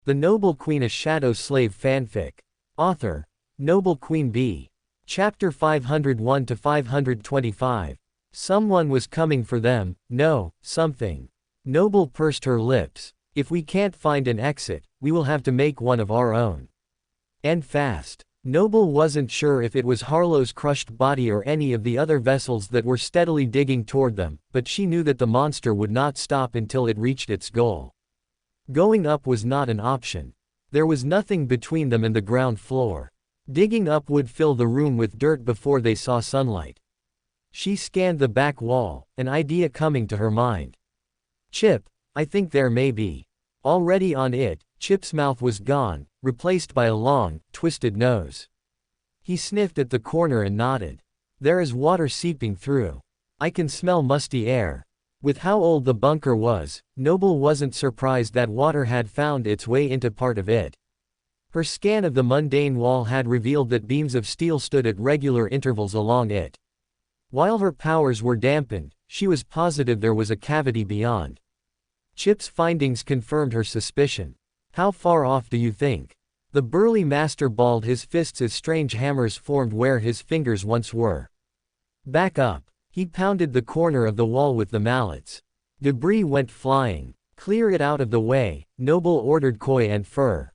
The Noble Queen, a Shadow Slave fanfic. Author NobleQueenBee. Chapter 501 to 525. Someone was coming for them. No, something. Noble pursed her lips. If we can't find an exit, we will have to make one of our own. And fast. Noble wasn't sure if it was Harlow's crushed body or any of the other vessels that were steadily digging toward them, but she knew that the monster would not stop until it reached its goal. Going up was not an option. There was nothing between them and the ground floor. Digging up would fill the room with dirt before they saw sunlight. She scanned the back wall, an idea coming to her mind. Chip, I think there may be. Already on it, Chip's mouth was gone, replaced by a long, twisted nose. He sniffed at the corner and nodded. There is water seeping through. I can smell musty air. With how old the bunker was, Noble wasn't surprised that water had found its way into part of it. Her scan of the mundane wall had revealed that beams of steel stood at regular intervals along it. While her powers were dampened, she was positive there was a cavity beyond. Chip's findings confirmed her suspicion. How far off do you think? The burly master balled his fists as strange hammers formed where his fingers once were. Back up. He pounded the corner of the wall with the mallets. Debris went flying. Clear it out of the way, Noble ordered Koi and Fur.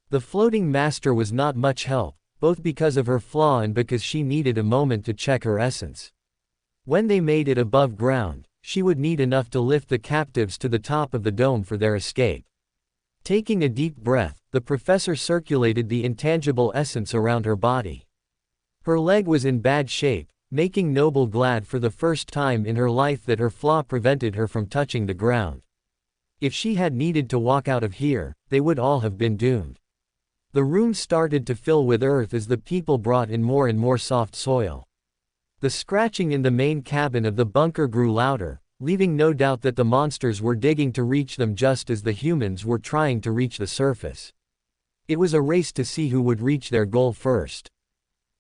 The floating master was not much help, both because of her flaw and because she needed a moment to check her essence. When they made it above ground, she would need enough to lift the captives to the top of the dome for their escape. Taking a deep breath, the professor circulated the intangible essence around her body. Her leg was in bad shape, making Noble glad for the first time in her life that her flaw prevented her from touching the ground. If she had needed to walk out of here, they would all have been doomed. The room started to fill with earth as the people brought in more and more soft soil. The scratching in the main cabin of the bunker grew louder, leaving no doubt that the monsters were digging to reach them just as the humans were trying to reach the surface. It was a race to see who would reach their goal first.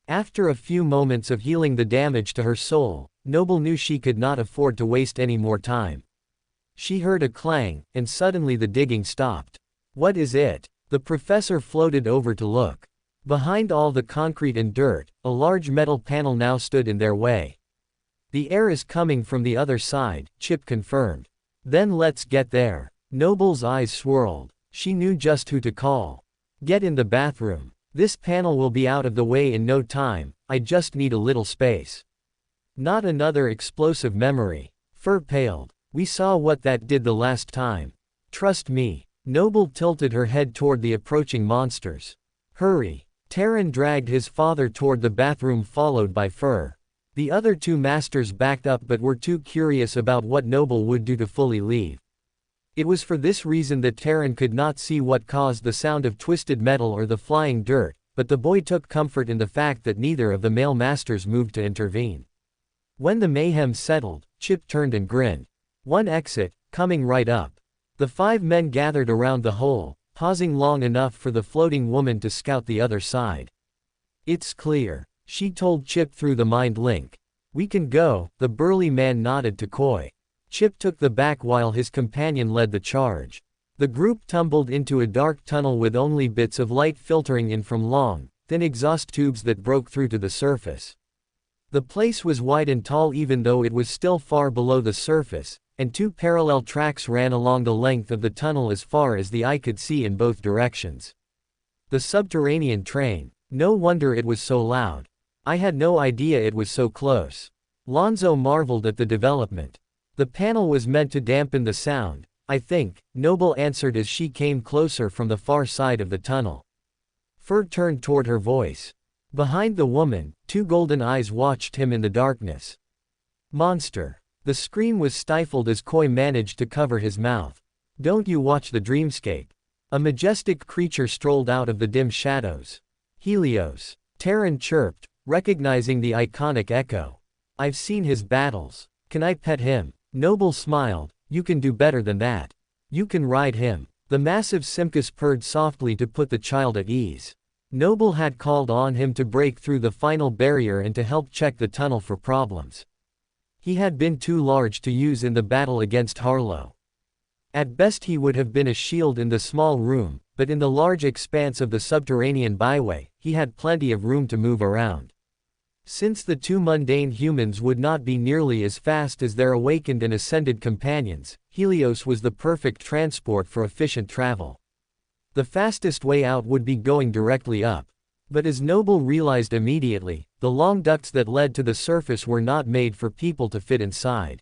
After a few moments of healing the damage to her soul, Noble knew she could not afford to waste any more time. She heard a clang, and suddenly the digging stopped. What is it? The professor floated over to look. Behind all the concrete and dirt, a large metal panel now stood in their way. The air is coming from the other side, Chip confirmed. Then let's get there. Noble's eyes swirled. She knew just who to call. Get in the bathroom. This panel will be out of the way in no time, I just need a little space. Not another explosive memory. Fur paled. We saw what that did the last time. Trust me. Noble tilted her head toward the approaching monsters. Hurry. Terran dragged his father toward the bathroom followed by Fur. The other two masters backed up but were too curious about what Noble would do to fully leave. It was for this reason that Terran could not see what caused the sound of twisted metal or the flying dirt, but the boy took comfort in the fact that neither of the male masters moved to intervene. When the mayhem settled, Chip turned and grinned. One exit, coming right up. The 5 men gathered around the hole, pausing long enough for the floating woman to scout the other side. It's clear, she told Chip through the mind link. We can go, the burly man nodded to Koi. Chip took the back while his companion led the charge. The group tumbled into a dark tunnel with only bits of light filtering in from long, thin exhaust tubes that broke through to the surface. The place was wide and tall even though it was still far below the surface, and 2 parallel tracks ran along the length of the tunnel as far as the eye could see in both directions. The subterranean train. No wonder it was so loud. I had no idea it was so close. Lonzo marveled at the development. The panel was meant to dampen the sound, I think, Noble answered as she came closer from the far side of the tunnel. Fur turned toward her voice. Behind the woman, 2 golden eyes watched him in the darkness. Monster. The scream was stifled as Koi managed to cover his mouth. Don't you watch the Dreamscape? A majestic creature strolled out of the dim shadows. Helios. Terran chirped, recognizing the iconic echo. I've seen his battles. Can I pet him? Noble smiled. You can do better than that. You can ride him. The massive Simcus purred softly to put the child at ease. Noble had called on him to break through the final barrier and to help check the tunnel for problems. He had been too large to use in the battle against Harlow. At best he would have been a shield in the small room, but in the large expanse of the subterranean byway, he had plenty of room to move around. Since the two mundane humans would not be nearly as fast as their awakened and ascended companions, Helios was the perfect transport for efficient travel. The fastest way out would be going directly up. But as Noble realized immediately, the long ducts that led to the surface were not made for people to fit inside.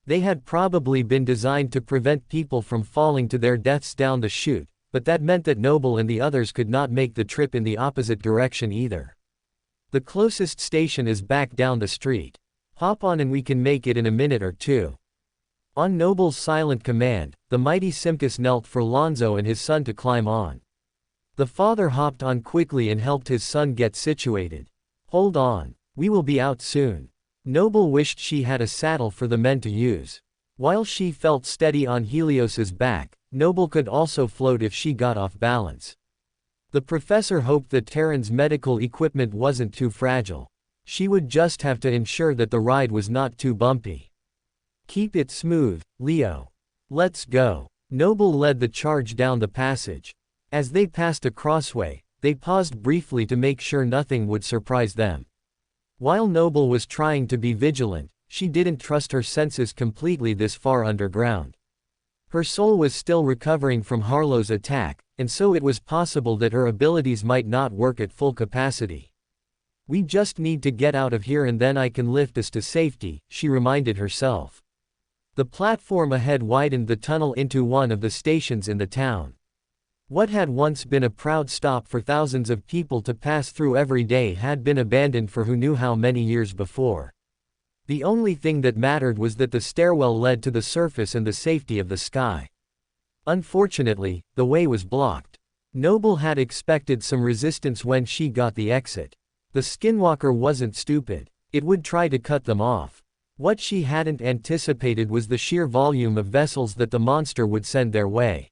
They had probably been designed to prevent people from falling to their deaths down the chute, but that meant that Noble and the others could not make the trip in the opposite direction either. The closest station is back down the street. Hop on and we can make it in a minute or two. On Noble's silent command, the mighty Simcus knelt for Lonzo and his son to climb on. The father hopped on quickly and helped his son get situated. Hold on, we will be out soon. Noble wished she had a saddle for the men to use. While she felt steady on Helios's back, Noble could also float if she got off balance. The professor hoped that Terran's medical equipment wasn't too fragile. She would just have to ensure that the ride was not too bumpy. Keep it smooth, Leo. Let's go. Noble led the charge down the passage. As they passed a crossway, they paused briefly to make sure nothing would surprise them. While Noble was trying to be vigilant, she didn't trust her senses completely this far underground. Her soul was still recovering from Harlow's attack, and so it was possible that her abilities might not work at full capacity. We just need to get out of here and then I can lift us to safety, she reminded herself. The platform ahead widened the tunnel into one of the stations in the town. What had once been a proud stop for thousands of people to pass through every day had been abandoned for who knew how many years before. The only thing that mattered was that the stairwell led to the surface and the safety of the sky. Unfortunately, the way was blocked. Noble had expected some resistance when she got the exit. The skinwalker wasn't stupid. It would try to cut them off. What she hadn't anticipated was the sheer volume of vessels that the monster would send their way.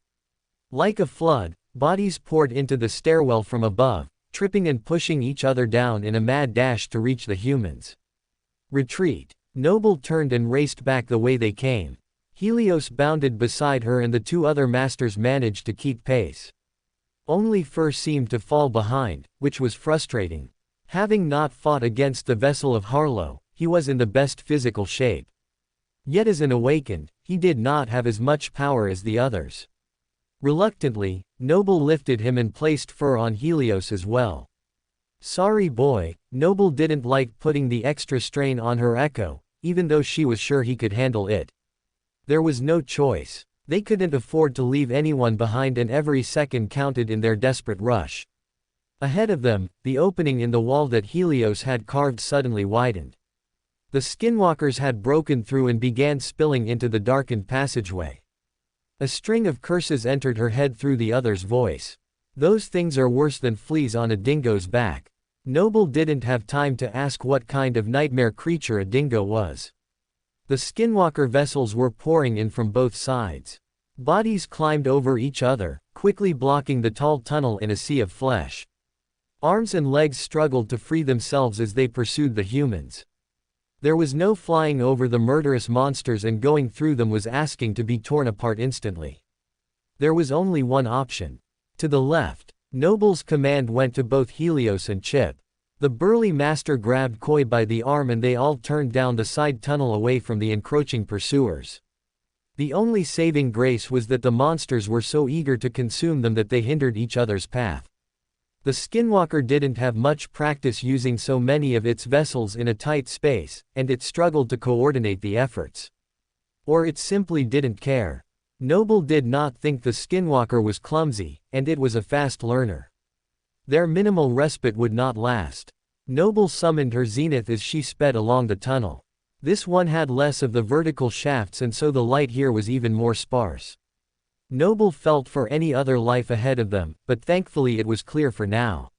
Like a flood, bodies poured into the stairwell from above, tripping and pushing each other down in a mad dash to reach the humans. Retreat. Noble turned and raced back the way they came. Helios bounded beside her and the two other masters managed to keep pace. Only Fur seemed to fall behind, which was frustrating. Having not fought against the vessel of Harlow, he was in the best physical shape. Yet as an awakened, he did not have as much power as the others. Reluctantly, Noble lifted him and placed Fur on Helios as well. Sorry boy, Noble didn't like putting the extra strain on her Echo, even though she was sure he could handle it. There was no choice. They couldn't afford to leave anyone behind and every second counted in their desperate rush. Ahead of them, the opening in the wall that Helios had carved suddenly widened. The skinwalkers had broken through and began spilling into the darkened passageway. A string of curses entered her head through the other's voice. Those things are worse than fleas on a dingo's back. Noble didn't have time to ask what kind of nightmare creature a dingo was. The skinwalker vessels were pouring in from both sides. Bodies climbed over each other, quickly blocking the tall tunnel in a sea of flesh. Arms and legs struggled to free themselves as they pursued the humans. There was no flying over the murderous monsters and going through them was asking to be torn apart instantly. There was only one option. To the left. Noble's command went to both Helios and Chip. The burly master grabbed Koi by the arm and they all turned down the side tunnel away from the encroaching pursuers. The only saving grace was that the monsters were so eager to consume them that they hindered each other's path. The skinwalker didn't have much practice using so many of its vessels in a tight space, and it struggled to coordinate the efforts. Or it simply didn't care. Noble did not think the skinwalker was clumsy, and it was a fast learner. Their minimal respite would not last. Noble summoned her zenith as she sped along the tunnel. This one had less of the vertical shafts and so the light here was even more sparse. Noble felt for any other life ahead of them, but thankfully it was clear for now.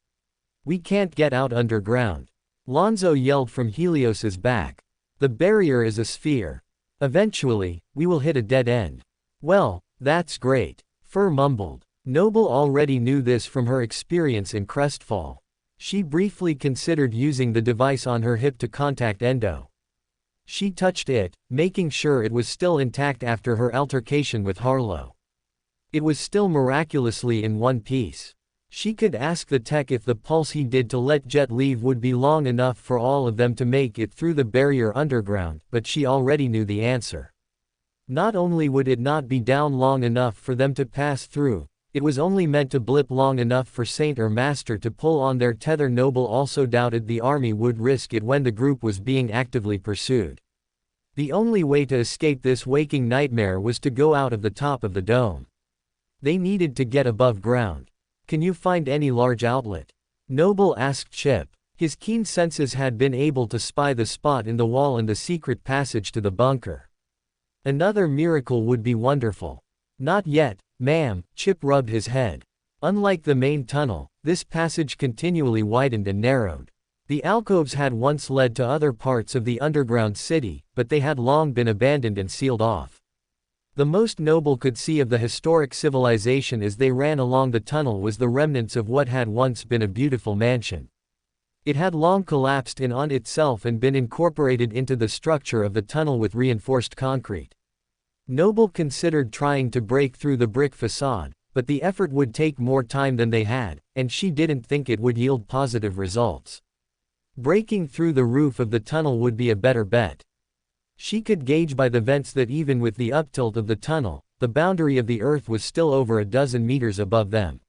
We can't get out underground. Lonzo yelled from Helios's back. The barrier is a sphere. Eventually, we will hit a dead end. Well, that's great, Fur mumbled. Noble already knew this from her experience in Crestfall. She briefly considered using the device on her hip to contact Endo. She touched it, making sure it was still intact after her altercation with Harlow. It was still miraculously in one piece. She could ask the tech if the pulse he did to let Jet leave would be long enough for all of them to make it through the barrier underground, but she already knew the answer. Not only would it not be down long enough for them to pass through, it was only meant to blip long enough for Saint or Master to pull on their tether. Noble also doubted the army would risk it when the group was being actively pursued. The only way to escape this waking nightmare was to go out of the top of the dome. They needed to get above ground. Can you find any large outlet? Noble asked Chip. His keen senses had been able to spy the spot in the wall and the secret passage to the bunker. Another miracle would be wonderful. Not yet, ma'am, Chip rubbed his head. Unlike the main tunnel, this passage continually widened and narrowed. The alcoves had once led to other parts of the underground city, but they had long been abandoned and sealed off. The most Noble could see of the historic civilization as they ran along the tunnel was the remnants of what had once been a beautiful mansion. It had long collapsed in on itself and been incorporated into the structure of the tunnel with reinforced concrete. Noble considered trying to break through the brick facade, but the effort would take more time than they had, and she didn't think it would yield positive results. Breaking through the roof of the tunnel would be a better bet. She could gauge by the vents that even with the uptilt of the tunnel, the boundary of the earth was still over a dozen meters above them.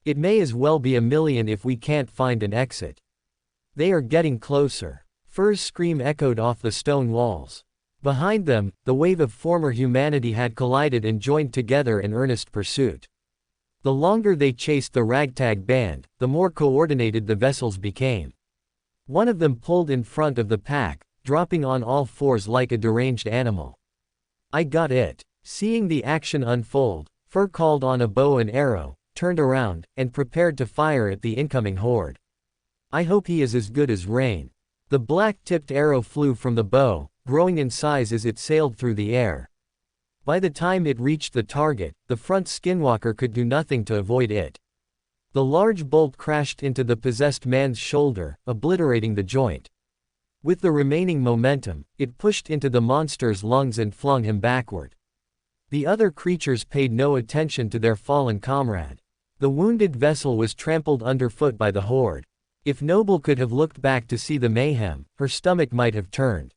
It may as well be a million if we can't find an exit. They are getting closer. Fur's scream echoed off the stone walls. Behind them, the wave of former humanity had collided and joined together in earnest pursuit. The longer they chased the ragtag band, the more coordinated the vessels became. One of them pulled in front of the pack, dropping on all fours like a deranged animal. I got it. Seeing the action unfold, Fur called on a bow and arrow, turned around, and prepared to fire at the incoming horde. I hope he is as good as Rain. The black-tipped arrow flew from the bow, growing in size as it sailed through the air. By the time it reached the target, the front skinwalker could do nothing to avoid it. The large bolt crashed into the possessed man's shoulder, obliterating the joint. With the remaining momentum, it pushed into the monster's lungs and flung him backward. The other creatures paid no attention to their fallen comrade. The wounded vessel was trampled underfoot by the horde. If Noble could have looked back to see the mayhem, her stomach might have turned.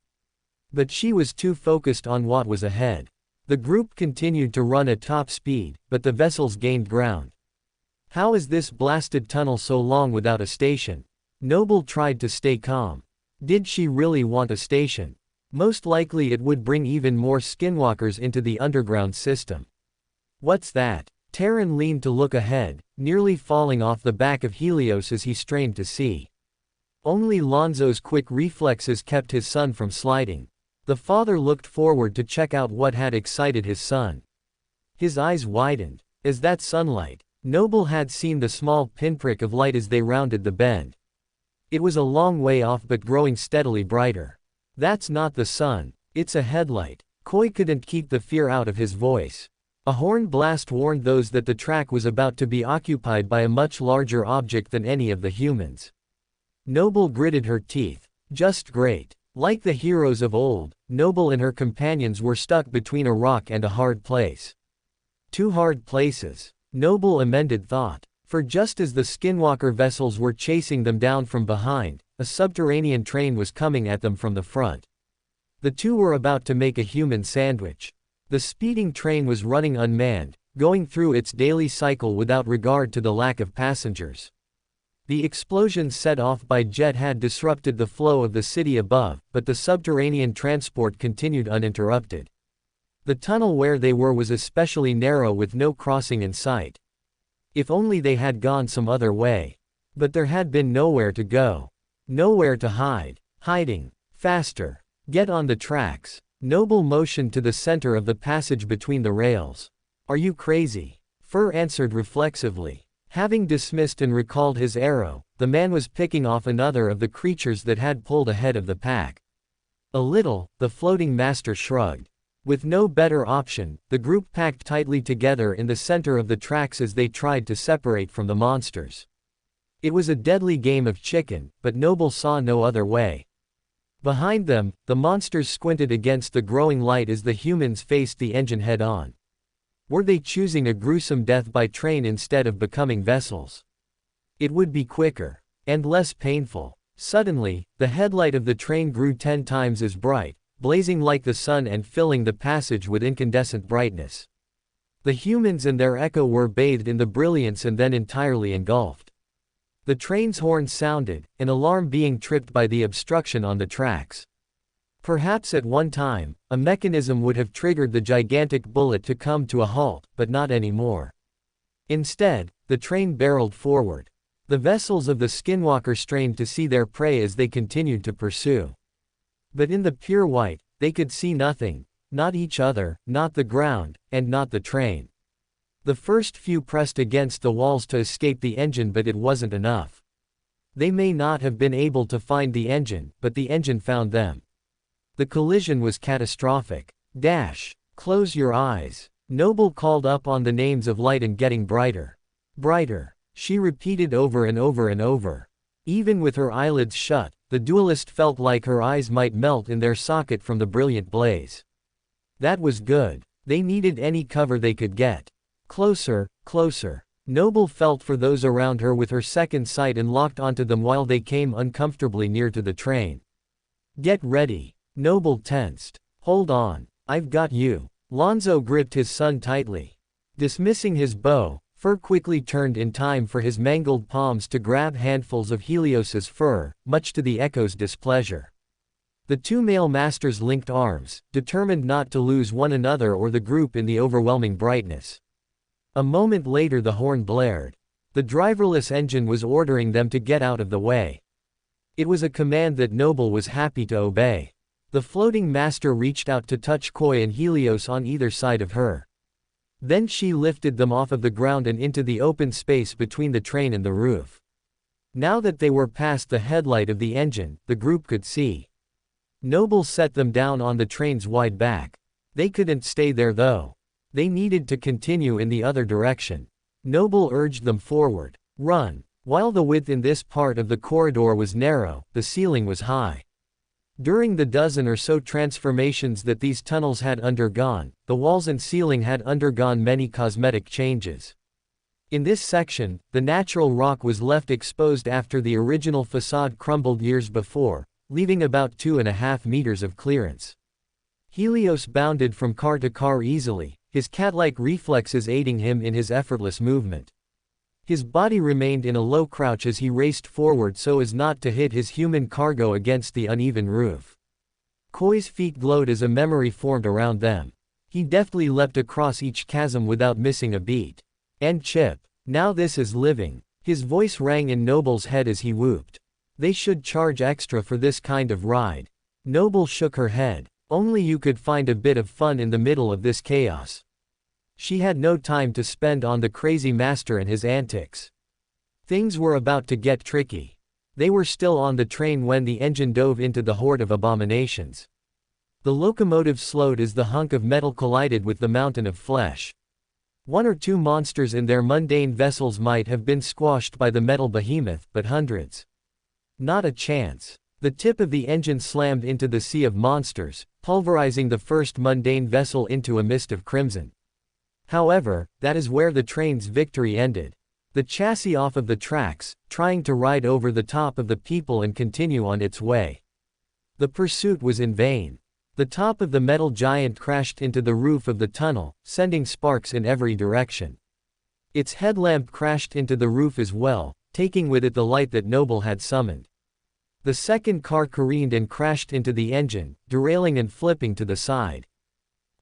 But she was too focused on what was ahead. The group continued to run at top speed, but the vessels gained ground. How is this blasted tunnel so long without a station? Noble tried to stay calm. Did she really want a station? Most likely it would bring even more skinwalkers into the underground system. What's that? Terran leaned to look ahead, nearly falling off the back of Helios as he strained to see. Only Lonzo's quick reflexes kept his son from sliding. The father looked forward to check out what had excited his son. His eyes widened. Is that sunlight? Noble had seen the small pinprick of light as they rounded the bend. It was a long way off but growing steadily brighter. That's not the sun, it's a headlight. Koi couldn't keep the fear out of his voice. A horn blast warned those that the track was about to be occupied by a much larger object than any of the humans. Noble gritted her teeth. Just great. Like the heroes of old, Noble and her companions were stuck between a rock and a hard place. Two hard places. Noble amended thought. For just as the skinwalker vessels were chasing them down from behind, a subterranean train was coming at them from the front. The two were about to make a human sandwich. The speeding train was running unmanned, going through its daily cycle without regard to the lack of passengers. The explosions set off by Jet had disrupted the flow of the city above, but the subterranean transport continued uninterrupted. The tunnel where they were was especially narrow with no crossing in sight. If only they had gone some other way. But there had been nowhere to go. Nowhere to hide. Hiding. Faster. Get on the tracks. Noble motioned to the center of the passage between the rails. Are you crazy? Fur answered reflexively. Having dismissed and recalled his arrow, the man was picking off another of the creatures that had pulled ahead of the pack. A little, the floating master shrugged. With no better option, the group packed tightly together in the center of the tracks as they tried to separate from the monsters. It was a deadly game of chicken, but Noble saw no other way. Behind them, the monsters squinted against the growing light as the humans faced the engine head-on. Were they choosing a gruesome death by train instead of becoming vessels? It would be quicker. And less painful. Suddenly, the headlight of the train grew 10 times as bright, blazing like the sun and filling the passage with incandescent brightness. The humans and their echo were bathed in the brilliance and then entirely engulfed. The train's horn sounded, an alarm being tripped by the obstruction on the tracks. Perhaps at one time, a mechanism would have triggered the gigantic bullet to come to a halt, but not anymore. Instead, the train barreled forward. The vessels of the skinwalker strained to see their prey as they continued to pursue. But in the pure white, they could see nothing, not each other, not the ground, and not the train. The first few pressed against the walls to escape the engine, but it wasn't enough. They may not have been able to find the engine, but the engine found them. The collision was catastrophic. Close your eyes. Noble called up on the names of light and getting brighter. Brighter. She repeated over and over and over. Even with her eyelids shut, the duelist felt like her eyes might melt in their socket from the brilliant blaze. That was good. They needed any cover they could get. Closer, closer. Noble felt for those around her with her second sight and locked onto them while they came uncomfortably near to the train. Get ready. Noble tensed. Hold on. I've got you. Lonzo gripped his son tightly. Dismissing his bow, Fur quickly turned in time for his mangled palms to grab handfuls of Helios's fur, much to the Echo's displeasure. The two male masters linked arms, determined not to lose one another or the group in the overwhelming brightness. A moment later the horn blared. The driverless engine was ordering them to get out of the way. It was a command that Noble was happy to obey. The floating master reached out to touch Koi and Helios on either side of her. Then she lifted them off of the ground and into the open space between the train and the roof. Now that they were past the headlight of the engine, the group could see. Noble set them down on the train's wide back. They couldn't stay there though. They needed to continue in the other direction. Noble urged them forward. Run. While the width in this part of the corridor was narrow, the ceiling was high. During the dozen or so transformations that these tunnels had undergone, the walls and ceiling had undergone many cosmetic changes. In this section, the natural rock was left exposed after the original facade crumbled years before, leaving about 2.5 meters of clearance. Helios bounded from car to car easily, his cat-like reflexes aiding him in his effortless movement. His body remained in a low crouch as he raced forward so as not to hit his human cargo against the uneven roof. Koi's feet glowed as a memory formed around them. He deftly leapt across each chasm without missing a beat. And Chip. Now this is living. His voice rang in Noble's head as he whooped. They should charge extra for this kind of ride. Noble shook her head. Only you could find a bit of fun in the middle of this chaos. She had no time to spend on the crazy master and his antics. Things were about to get tricky. They were still on the train when the engine dove into the horde of abominations. The locomotive slowed as the hunk of metal collided with the mountain of flesh. One or two monsters in their mundane vessels might have been squashed by the metal behemoth, but hundreds. Not a chance. The tip of the engine slammed into the sea of monsters, pulverizing the first mundane vessel into a mist of crimson. However, that is where the train's victory ended. The chassis off of the tracks, trying to ride over the top of the people and continue on its way. The pursuit was in vain. The top of the metal giant crashed into the roof of the tunnel, sending sparks in every direction. Its headlamp crashed into the roof as well, taking with it the light that Noble had summoned. The second car careened and crashed into the engine, derailing and flipping to the side.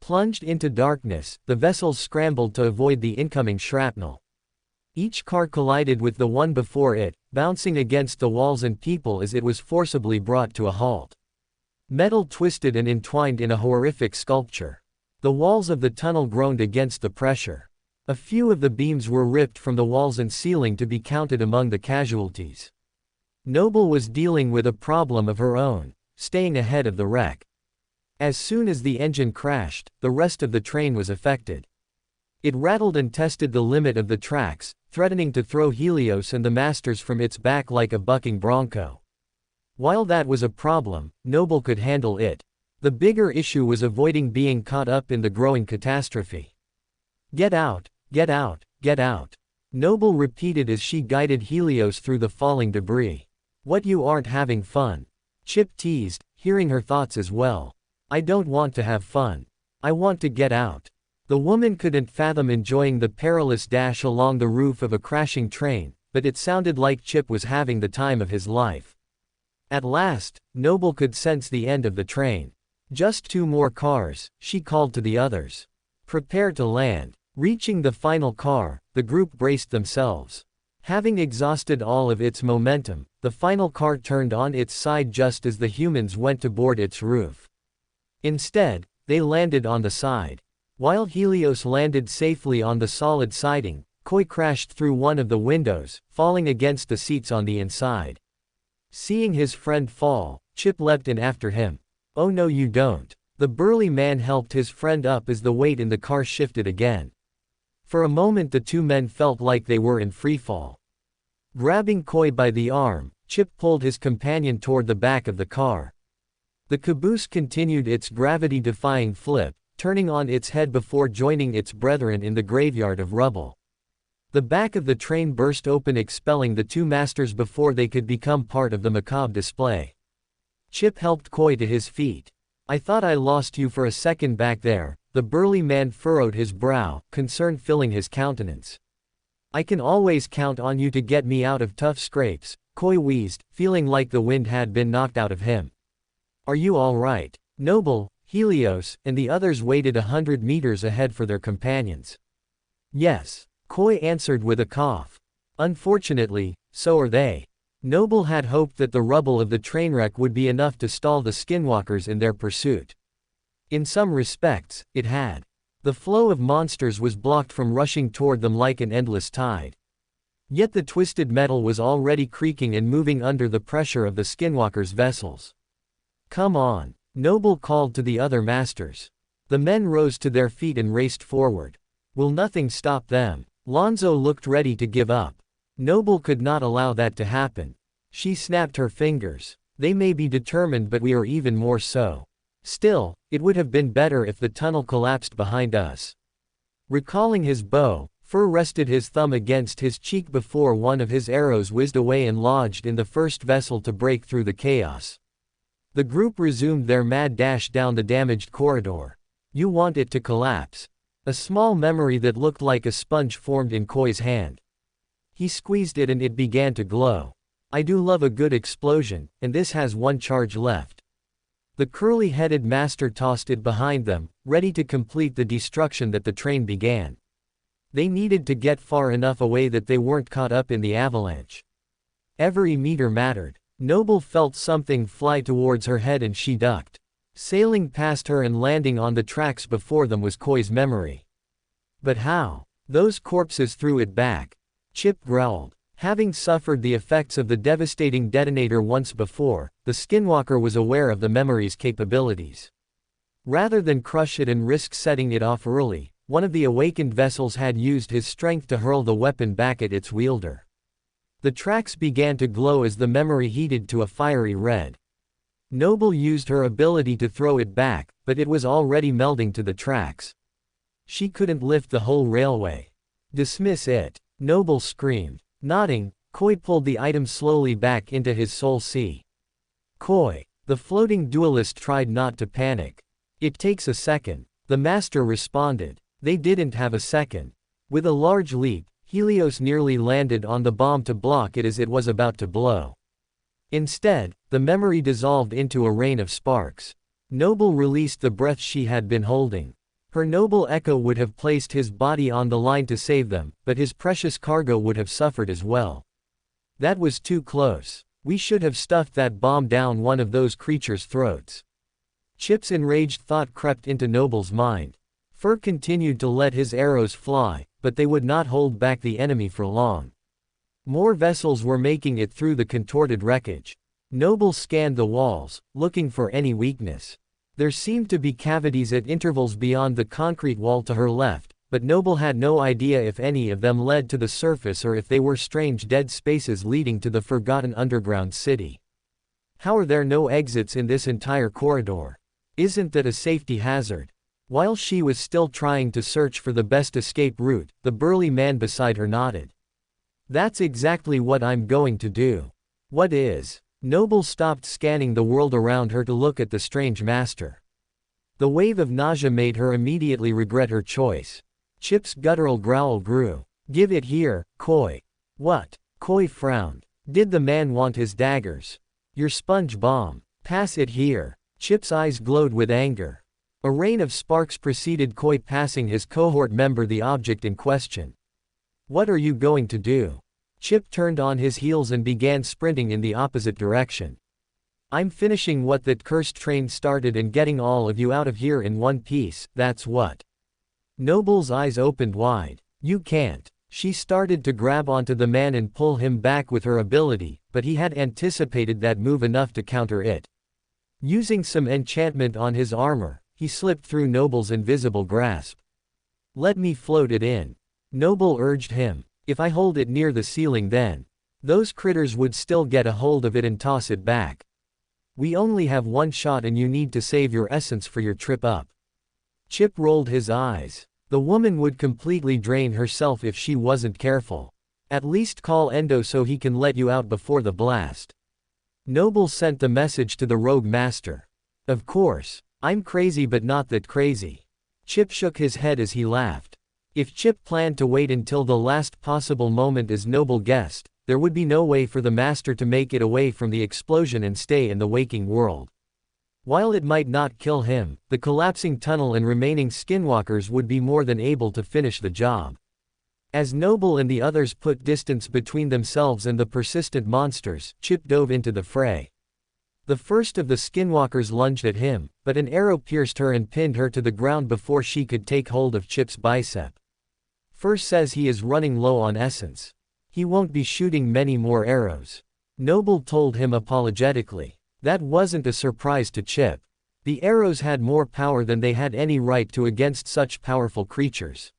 Plunged into darkness, the vessels scrambled to avoid the incoming shrapnel. Each car collided with the one before it, bouncing against the walls and people as it was forcibly brought to a halt. Metal twisted and entwined in a horrific sculpture. The walls of the tunnel groaned against the pressure. A few of the beams were ripped from the walls and ceiling to be counted among the casualties. Noble was dealing with a problem of her own, staying ahead of the wreck. As soon as the engine crashed, the rest of the train was affected. It rattled and tested the limit of the tracks, threatening to throw Helios and the masters from its back like a bucking bronco. While that was a problem, Noble could handle it. The bigger issue was avoiding being caught up in the growing catastrophe. Get out, get out, get out. Noble repeated as she guided Helios through the falling debris. What, you aren't having fun? Chip teased, hearing her thoughts as well. I don't want to have fun. I want to get out. The woman couldn't fathom enjoying the perilous dash along the roof of a crashing train, but it sounded like Chip was having the time of his life. At last, Noble could sense the end of the train. Just 2 more cars, she called to the others. Prepare to land. Reaching the final car, the group braced themselves. Having exhausted all of its momentum, the final car turned on its side just as the humans went to board its roof. Instead, they landed on the side. While Helios landed safely on the solid siding, Koi crashed through one of the windows, falling against the seats on the inside. Seeing his friend fall, Chip leapt in after him. Oh no, you don't. The burly man helped his friend up as the weight in the car shifted again. For a moment the 2 men felt like they were in freefall. Grabbing Koi by the arm, Chip pulled his companion toward the back of the car. The caboose continued its gravity-defying flip, turning on its head before joining its brethren in the graveyard of rubble. The back of the train burst open, expelling the 2 masters before they could become part of the macabre display. Chip helped Koi to his feet. I thought I lost you for a second back there. The burly man furrowed his brow, concern filling his countenance. I can always count on you to get me out of tough scrapes, Koi wheezed, feeling like the wind had been knocked out of him. Are you all right? Noble, Helios, and the others waited 100 meters ahead for their companions. Yes, Koi answered with a cough. Unfortunately, so are they. Noble had hoped that the rubble of the trainwreck would be enough to stall the skinwalkers in their pursuit. In some respects, it had. The flow of monsters was blocked from rushing toward them like an endless tide. Yet the twisted metal was already creaking and moving under the pressure of the skinwalkers' vessels. Come on, Noble called to the other masters. The men rose to their feet and raced forward. Will nothing stop them? Lonzo looked ready to give up. Noble could not allow that to happen. She snapped her fingers. They may be determined, but we are even more so. Still, it would have been better if the tunnel collapsed behind us. Recalling his bow, Fur rested his thumb against his cheek before one of his arrows whizzed away and lodged in the first vessel to break through the chaos. The group resumed their mad dash down the damaged corridor. You want it to collapse. A small memory that looked like a sponge formed in Koi's hand. He squeezed it and it began to glow. I do love a good explosion, and this has 1 charge left. The curly-headed master tossed it behind them, ready to complete the destruction that the train began. They needed to get far enough away that they weren't caught up in the avalanche. Every meter mattered. Noble felt something fly towards her head and she ducked. Sailing past her and landing on the tracks before them was Koi's memory. But how? Those corpses threw it back. Chip growled. Having suffered the effects of the devastating detonator once before, the skinwalker was aware of the memory's capabilities. Rather than crush it and risk setting it off early, one of the awakened vessels had used his strength to hurl the weapon back at its wielder. The tracks began to glow as the memory heated to a fiery red. Noble used her ability to throw it back, but it was already melding to the tracks. She couldn't lift the whole railway. Dismiss it. Noble screamed. Nodding, Koi pulled the item slowly back into his soul sea. Koi. The floating duelist tried not to panic. It takes a second. The master responded. They didn't have a second. With a large leap, Helios nearly landed on the bomb to block it as it was about to blow. Instead, the memory dissolved into a rain of sparks. Noble released the breath she had been holding. Her noble echo would have placed his body on the line to save them, but his precious cargo would have suffered as well. That was too close. We should have stuffed that bomb down one of those creatures' throats. Chip's enraged thought crept into Noble's mind. Fur continued to let his arrows fly, but they would not hold back the enemy for long. More vessels were making it through the contorted wreckage. Noble scanned the walls, looking for any weakness. There seemed to be cavities at intervals beyond the concrete wall to her left, but Noble had no idea if any of them led to the surface or if they were strange dead spaces leading to the forgotten underground city. How are there no exits in this entire corridor? Isn't that a safety hazard? While she was still trying to search for the best escape route, the burly man beside her nodded. That's exactly what I'm going to do. What is? Noble stopped scanning the world around her to look at the strange master. The wave of nausea made her immediately regret her choice. Chip's guttural growl grew. Give it here, Koi. What? Koi frowned. Did the man want his daggers? Your sponge bomb. Pass it here. Chip's eyes glowed with anger. A rain of sparks preceded Koi passing his cohort member the object in question. What are you going to do? Chip turned on his heels and began sprinting in the opposite direction. I'm finishing what that cursed train started and getting all of you out of here in one piece, that's what. Noble's eyes opened wide. You can't. She started to grab onto the man and pull him back with her ability, but he had anticipated that move enough to counter it. Using some enchantment on his armor, he slipped through Noble's invisible grasp. Let me float it in. Noble urged him. If I hold it near the ceiling then, those critters would still get a hold of it and toss it back. We only have one shot and you need to save your essence for your trip up. Chip rolled his eyes. The woman would completely drain herself if she wasn't careful. At least call Endo so he can let you out before the blast. Noble sent the message to the rogue master. Of course. I'm crazy but not that crazy. Chip shook his head as he laughed. If Chip planned to wait until the last possible moment as Noble guessed, there would be no way for the master to make it away from the explosion and stay in the waking world. While it might not kill him, the collapsing tunnel and remaining skinwalkers would be more than able to finish the job. As Noble and the others put distance between themselves and the persistent monsters, Chip dove into the fray. The first of the skinwalkers lunged at him, but an arrow pierced her and pinned her to the ground before she could take hold of Chip's bicep. First says he is running low on essence. He won't be shooting many more arrows. Noble told him apologetically. That wasn't a surprise to Chip. The arrows had more power than they had any right to against such powerful creatures.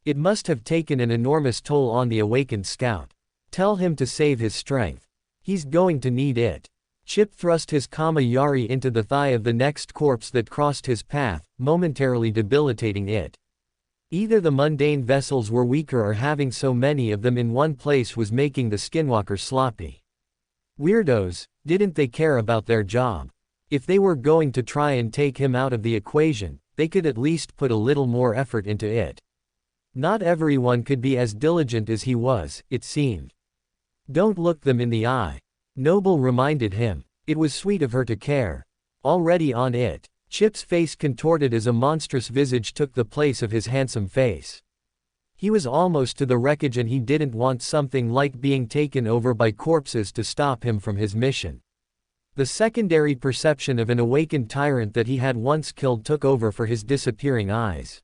It must have taken an enormous toll on the awakened scout. Tell him to save his strength. He's going to need it. Chip thrust his Kama-Yari into the thigh of the next corpse that crossed his path, momentarily debilitating it. Either the mundane vessels were weaker or having so many of them in one place was making the skinwalkers sloppy. Weirdos, didn't they care about their job? If they were going to try and take him out of the equation, they could at least put a little more effort into it. Not everyone could be as diligent as he was, it seemed. Don't look them in the eye. Noble reminded him. It was sweet of her to care. Already on it. Chip's face contorted as a monstrous visage took the place of his handsome face. He was almost to the wreckage and he didn't want something like being taken over by corpses to stop him from his mission. The secondary perception of an awakened tyrant that he had once killed took over for his disappearing eyes.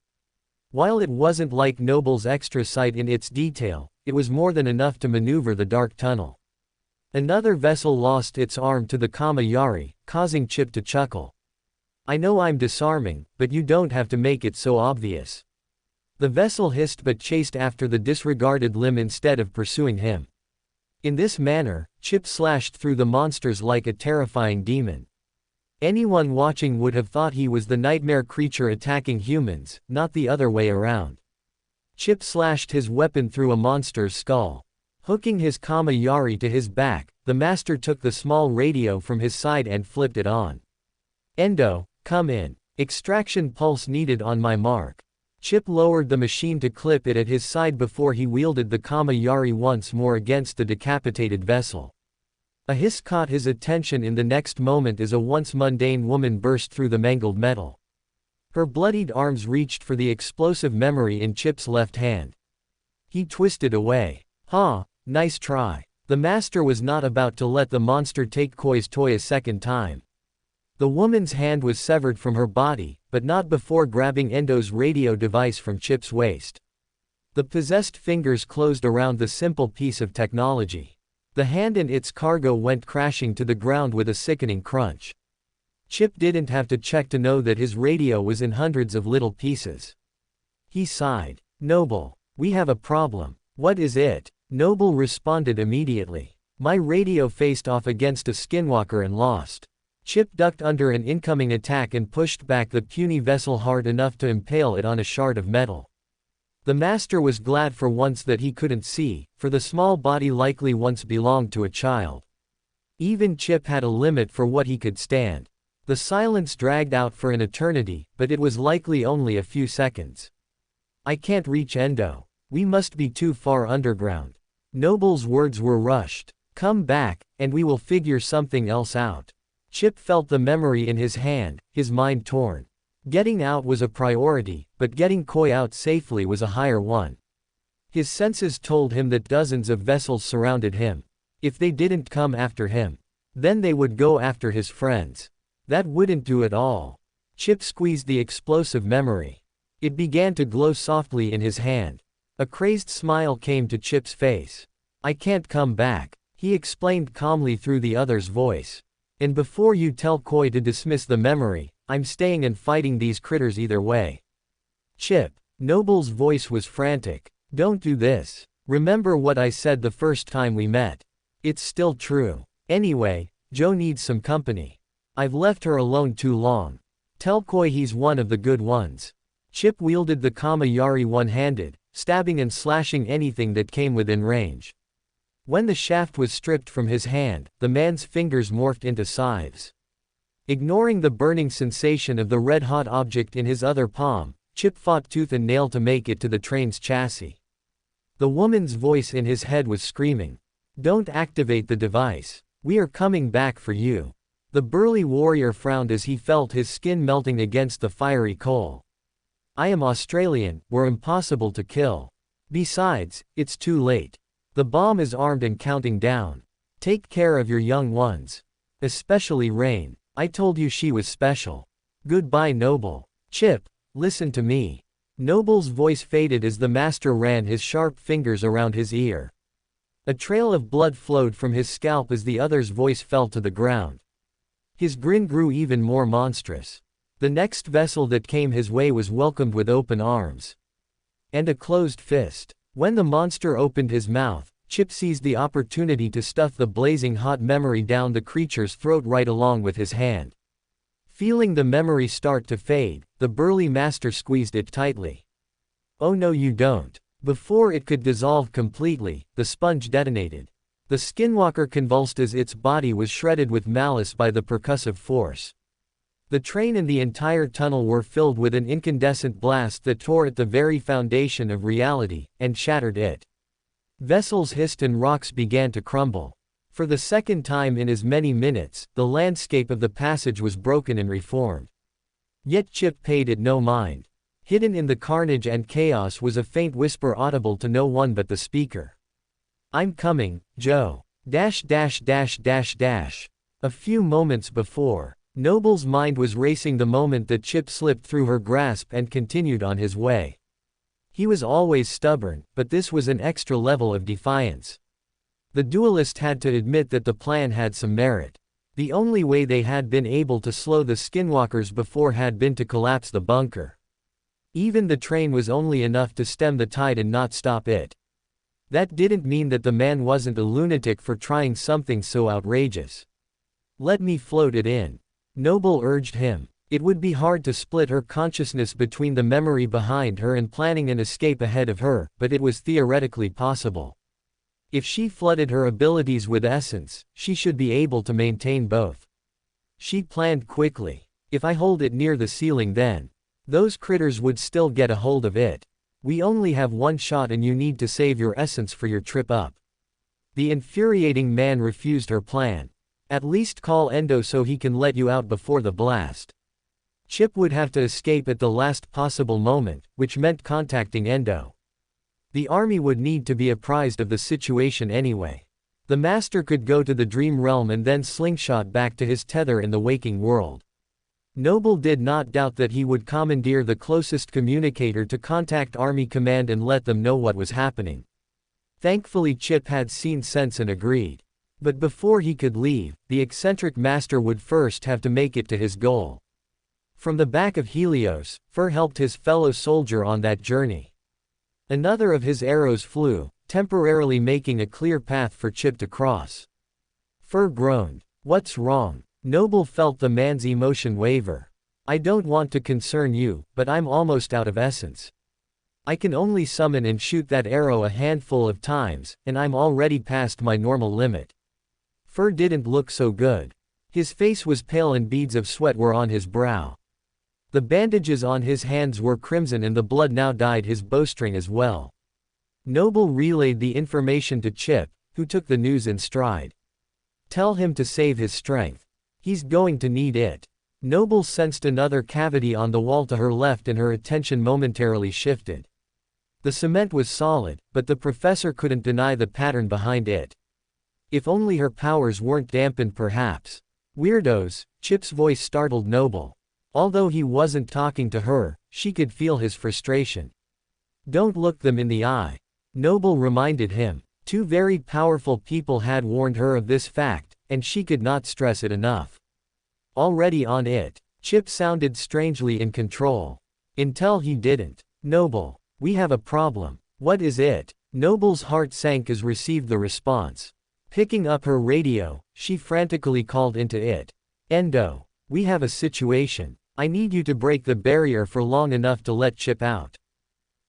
While it wasn't like Noble's extra sight in its detail, it was more than enough to maneuver the dark tunnel. Another vessel lost its arm to the Kama-Yari, causing Chip to chuckle. I know I'm disarming, but you don't have to make it so obvious. The vessel hissed but chased after the disregarded limb instead of pursuing him. In this manner, Chip slashed through the monsters like a terrifying demon. Anyone watching would have thought he was the nightmare creature attacking humans, not the other way around. Chip slashed his weapon through a monster's skull. Hooking his Kama-Yari to his back, the master took the small radio from his side and flipped it on. Endo, come in. Extraction pulse needed on my mark. Chip lowered the machine to clip it at his side before he wielded the Kama-Yari once more against the decapitated vessel. A hiss caught his attention in the next moment as a once mundane woman burst through the mangled metal. Her bloodied arms reached for the explosive memory in Chip's left hand. He twisted away. Huh, nice try. The master was not about to let the monster take Koi's toy a second time. The woman's hand was severed from her body, but not before grabbing Endo's radio device from Chip's waist. The possessed fingers closed around the simple piece of technology. The hand and its cargo went crashing to the ground with a sickening crunch. Chip didn't have to check to know that his radio was in hundreds of little pieces. He sighed. Noble, we have a problem. What is it? Noble responded immediately. My radio faced off against a skinwalker and lost. Chip ducked under an incoming attack and pushed back the puny vessel hard enough to impale it on a shard of metal. The master was glad for once that he couldn't see, for the small body likely once belonged to a child. Even Chip had a limit for what he could stand. The silence dragged out for an eternity, but it was likely only a few seconds. I can't reach Endo. We must be too far underground. Noble's words were rushed. Come back, and we will figure something else out. Chip felt the memory in his hand, his mind torn. Getting out was a priority, but getting Koi out safely was a higher one. His senses told him that dozens of vessels surrounded him. If they didn't come after him, then they would go after his friends. That wouldn't do at all. Chip squeezed the explosive memory. It began to glow softly in his hand. A crazed smile came to Chip's face. I can't come back, he explained calmly through the other's voice. And before you tell Koi to dismiss the memory, I'm staying and fighting these critters either way. Chip. Noble's voice was frantic. Don't do this. Remember what I said the first time we met. It's still true. Anyway, Joe needs some company. I've left her alone too long. Tell Koi he's one of the good ones. Chip wielded the Kama-Yari one-handed, stabbing and slashing anything that came within range. When the shaft was stripped from his hand, the man's fingers morphed into scythes. Ignoring the burning sensation of the red-hot object in his other palm, Chip fought tooth and nail to make it to the train's chassis. The woman's voice in his head was screaming. Don't activate the device. We are coming back for you. The burly warrior frowned as he felt his skin melting against the fiery coal. I am Australian, we're impossible to kill. Besides, it's too late. The bomb is armed and counting down. Take care of your young ones. Especially Rain. I told you she was special. Goodbye, Noble. Chip, listen to me. Noble's voice faded as the master ran his sharp fingers around his ear. A trail of blood flowed from his scalp as the other's voice fell to the ground. His grin grew even more monstrous. The next vessel that came his way was welcomed with open arms and a closed fist. When the monster opened his mouth, Chip seized the opportunity to stuff the blazing hot memory down the creature's throat right along with his hand. Feeling the memory start to fade, the burly master squeezed it tightly. Oh no, you don't. Before it could dissolve completely, the sponge detonated. The skinwalker convulsed as its body was shredded with malice by the percussive force. The train and the entire tunnel were filled with an incandescent blast that tore at the very foundation of reality, and shattered it. Vessels hissed and rocks began to crumble. For the second time in as many minutes, the landscape of the passage was broken and reformed. Yet Chip paid it no mind. Hidden in the carnage and chaos was a faint whisper audible to no one but the speaker. I'm coming, Joe. A few moments before, Noble's mind was racing the moment that Chip slipped through her grasp and continued on his way. He was always stubborn, but this was an extra level of defiance. The duelist had to admit that the plan had some merit. The only way they had been able to slow the skinwalkers before had been to collapse the bunker. Even the train was only enough to stem the tide and not stop it. That didn't mean that the man wasn't a lunatic for trying something so outrageous. Let me float it in. Noble urged him. It would be hard to split her consciousness between the memory behind her and planning an escape ahead of her, but it was theoretically possible. If she flooded her abilities with essence, she should be able to maintain both. She planned quickly. If I hold it near the ceiling, then those critters would still get a hold of it. We only have one shot and you need to save your essence for your trip up. The infuriating man refused her plan. At least call Endo so he can let you out before the blast. Chip would have to escape at the last possible moment, which meant contacting Endo. The army would need to be apprised of the situation anyway. The master could go to the dream realm and then slingshot back to his tether in the waking world. Noble did not doubt that he would commandeer the closest communicator to contact Army Command and let them know what was happening. Thankfully Chip had seen sense and agreed. But before he could leave, the eccentric master would first have to make it to his goal. From the back of Helios, Fur helped his fellow soldier on that journey. Another of his arrows flew, temporarily making a clear path for Chip to cross. Fur groaned. What's wrong? Noble felt the man's emotion waver. I don't want to concern you, but I'm almost out of essence. I can only summon and shoot that arrow a handful of times, and I'm already past my normal limit. Fur didn't look so good. His face was pale and beads of sweat were on his brow. The bandages on his hands were crimson and the blood now dyed his bowstring as well. Noble relayed the information to Chip, who took the news in stride. Tell him to save his strength. He's going to need it. Noble sensed another cavity on the wall to her left and her attention momentarily shifted. The cement was solid, but the professor couldn't deny the pattern behind it. If only her powers weren't dampened perhaps. Weirdos, Chip's voice startled Noble. Although he wasn't talking to her, she could feel his frustration. Don't look them in the eye. Noble reminded him. Two very powerful people had warned her of this fact, and she could not stress it enough. Already on it. Chip sounded strangely in control. Until he didn't. Noble, we have a problem. What is it? Noble's heart sank as received the response. Picking up her radio, she frantically called into it. Endo, we have a situation. I need you to break the barrier for long enough to let Chip out.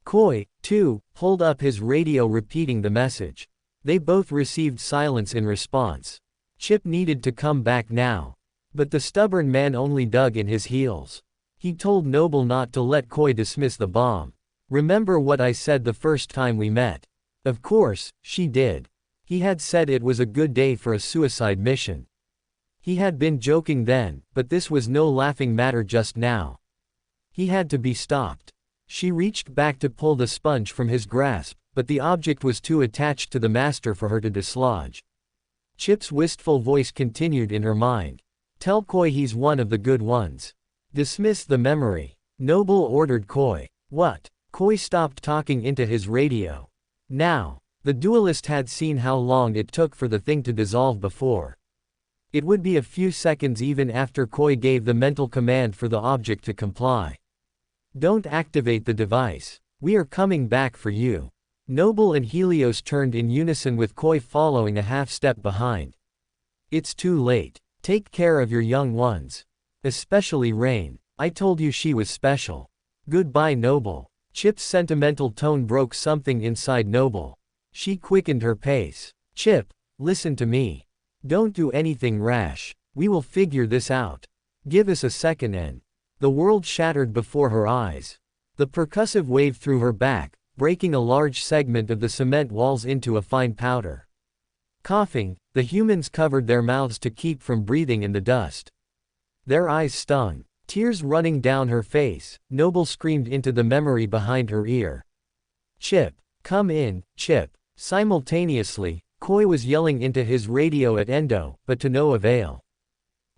Koi, too, pulled up his radio repeating the message. They both received silence in response. Chip needed to come back now. But the stubborn man only dug in his heels. He told Noble not to let Koi dismiss the bomb. Remember what I said the first time we met? Of course, she did. He had said it was a good day for a suicide mission. He had been joking then, but this was no laughing matter just now. He had to be stopped. She reached back to pull the sponge from his grasp, but the object was too attached to the master for her to dislodge. Chip's wistful voice continued in her mind. Tell Koi he's one of the good ones. Dismiss the memory. Noble ordered Koi. What? Koi stopped talking into his radio. Now. The duelist had seen how long it took for the thing to dissolve before. It would be a few seconds even after Koi gave the mental command for the object to comply. Don't activate the device. We are coming back for you. Noble and Helios turned in unison with Koi following a half step behind. It's too late. Take care of your young ones. Especially Rain. I told you she was special. Goodbye Noble. Chip's sentimental tone broke something inside Noble. She quickened her pace. Chip, listen to me. Don't do anything rash. We will figure this out. Give us a second and... The world shattered before her eyes. The percussive wave through her back, breaking a large segment of the cement walls into a fine powder. Coughing, the humans covered their mouths to keep from breathing in the dust. Their eyes stung. Tears running down her face, Noble screamed into the memory behind her ear. Chip, come in, Chip. Simultaneously, Koi was yelling into his radio at Endo, but to no avail.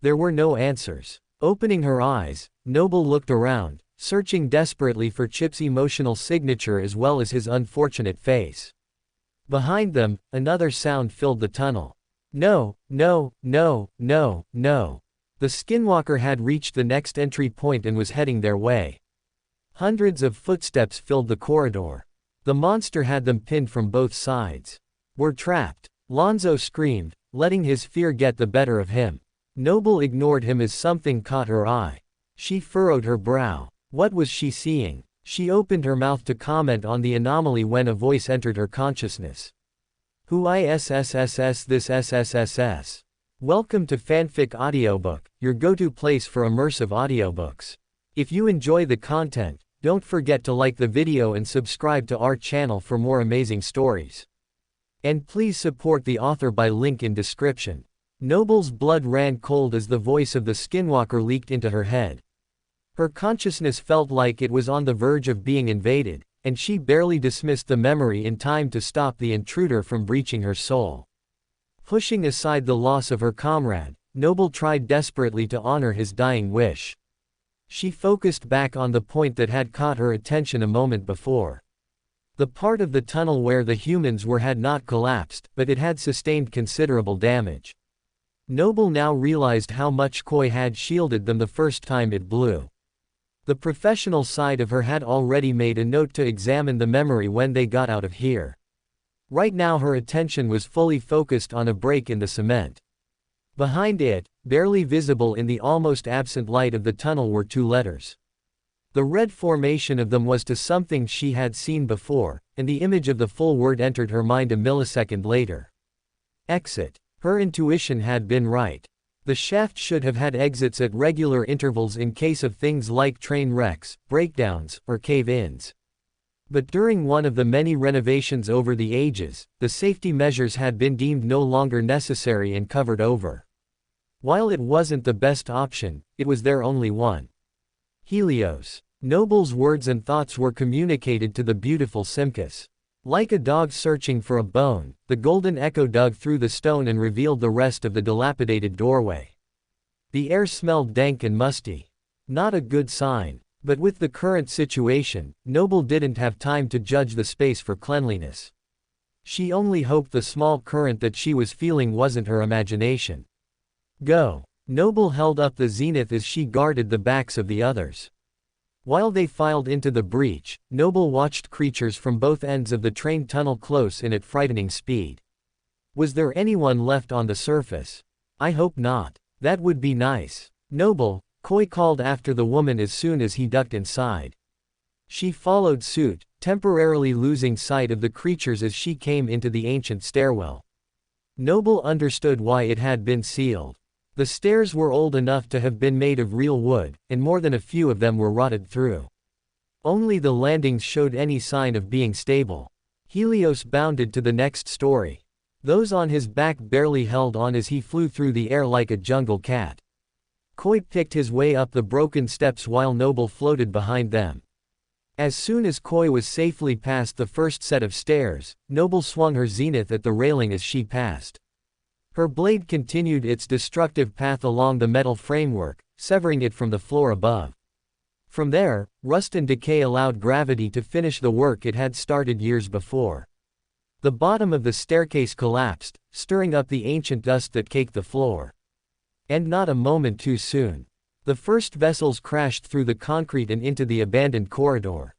There were no answers. Opening her eyes, Noble looked around, searching desperately for Chip's emotional signature as well as his unfortunate face. Behind them, another sound filled the tunnel. No, no, no, no, no. The skinwalker had reached the next entry point and was heading their way. Hundreds of footsteps filled the corridor. The monster had them pinned from both sides. We're trapped. Lonzo screamed, letting his fear get the better of him. Noble ignored him as something caught her eye. She furrowed her brow. What was she seeing? She opened her mouth to comment on the anomaly when a voice entered her consciousness. Who ISSSS this SSSS? Welcome to Fanfic Audiobook, your go-to place for immersive audiobooks. If you enjoy the content, don't forget to like the video and subscribe to our channel for more amazing stories. And please support the author by link in description. Noble's blood ran cold as the voice of the skinwalker leaked into her head. Her consciousness felt like it was on the verge of being invaded, and she barely dismissed the memory in time to stop the intruder from breaching her soul. Pushing aside the loss of her comrade, Noble tried desperately to honor his dying wish. She focused back on the point that had caught her attention a moment before. The part of the tunnel where the humans were had not collapsed, but it had sustained considerable damage. Noble now realized how much Koi had shielded them the first time it blew. The professional side of her had already made a note to examine the memory when they got out of here. Right now her attention was fully focused on a break in the cement. Behind it, barely visible in the almost absent light of the tunnel were 2 letters. The red formation of them was to something she had seen before, and the image of the full word entered her mind a millisecond later. Exit. Her intuition had been right. The shaft should have had exits at regular intervals in case of things like train wrecks, breakdowns, or cave-ins. But during one of the many renovations over the ages, the safety measures had been deemed no longer necessary and covered over. While it wasn't the best option, it was their only one. Helios. Noble's words and thoughts were communicated to the beautiful Simkus. Like a dog searching for a bone, the golden echo dug through the stone and revealed the rest of the dilapidated doorway. The air smelled dank and musty. Not a good sign. But with the current situation, Noble didn't have time to judge the space for cleanliness. She only hoped the small current that she was feeling wasn't her imagination. Go. Noble held up the zenith as she guarded the backs of the others. While they filed into the breach, Noble watched creatures from both ends of the train tunnel close in at frightening speed. Was there anyone left on the surface? I hope not. That would be nice. Noble, Koi called after the woman as soon as he ducked inside. She followed suit, temporarily losing sight of the creatures as she came into the ancient stairwell. Noble understood why it had been sealed. The stairs were old enough to have been made of real wood, and more than a few of them were rotted through. Only the landings showed any sign of being stable. Helios bounded to the next story. Those on his back barely held on as he flew through the air like a jungle cat. Koi picked his way up the broken steps while Noble floated behind them. As soon as Koi was safely past the first set of stairs, Noble swung her zenith at the railing as she passed. Her blade continued its destructive path along the metal framework, severing it from the floor above. From there, rust and decay allowed gravity to finish the work it had started years before. The bottom of the staircase collapsed, stirring up the ancient dust that caked the floor. And not a moment too soon. The first vessels crashed through the concrete and into the abandoned corridor.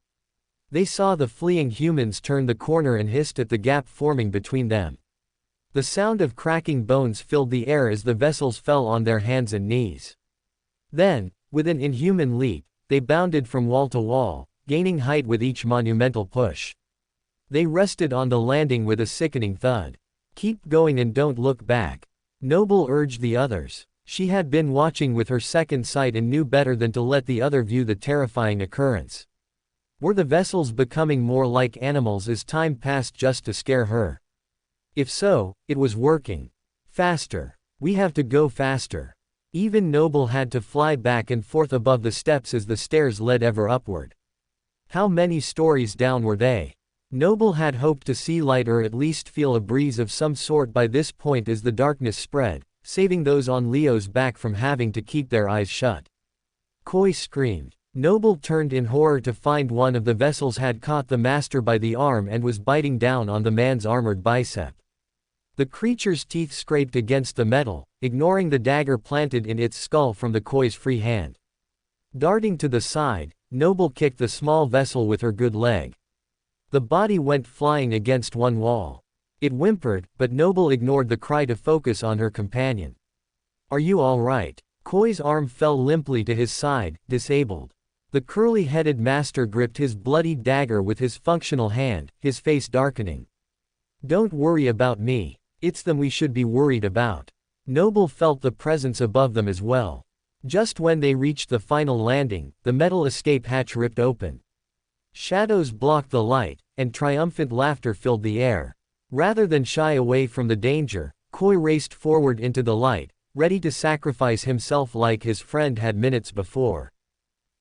They saw the fleeing humans turn the corner and hissed at the gap forming between them. The sound of cracking bones filled the air as the vessels fell on their hands and knees. Then, with an inhuman leap, they bounded from wall to wall, gaining height with each monumental push. They rested on the landing with a sickening thud. Keep going and don't look back. Noble urged the others. She had been watching with her second sight and knew better than to let the other view the terrifying occurrence. Were the vessels becoming more like animals as time passed just to scare her? If so, it was working. Faster. We have to go faster. Even Noble had to fly back and forth above the steps as the stairs led ever upward. How many stories down were they? Noble had hoped to see light or at least feel a breeze of some sort by this point as the darkness spread, saving those on Leo's back from having to keep their eyes shut. Koi screamed. Noble turned in horror to find one of the vessels had caught the master by the arm and was biting down on the man's armored bicep. The creature's teeth scraped against the metal, ignoring the dagger planted in its skull from the Koi's free hand. Darting to the side, Noble kicked the small vessel with her good leg. The body went flying against one wall. It whimpered, but Noble ignored the cry to focus on her companion. Are you all right? Koi's arm fell limply to his side, disabled. The curly-headed master gripped his bloody dagger with his functional hand, his face darkening. Don't worry about me. It's them we should be worried about. Noble felt the presence above them as well. Just when they reached the final landing, the metal escape hatch ripped open. Shadows blocked the light, and triumphant laughter filled the air. Rather than shy away from the danger, Koi raced forward into the light, ready to sacrifice himself like his friend had minutes before.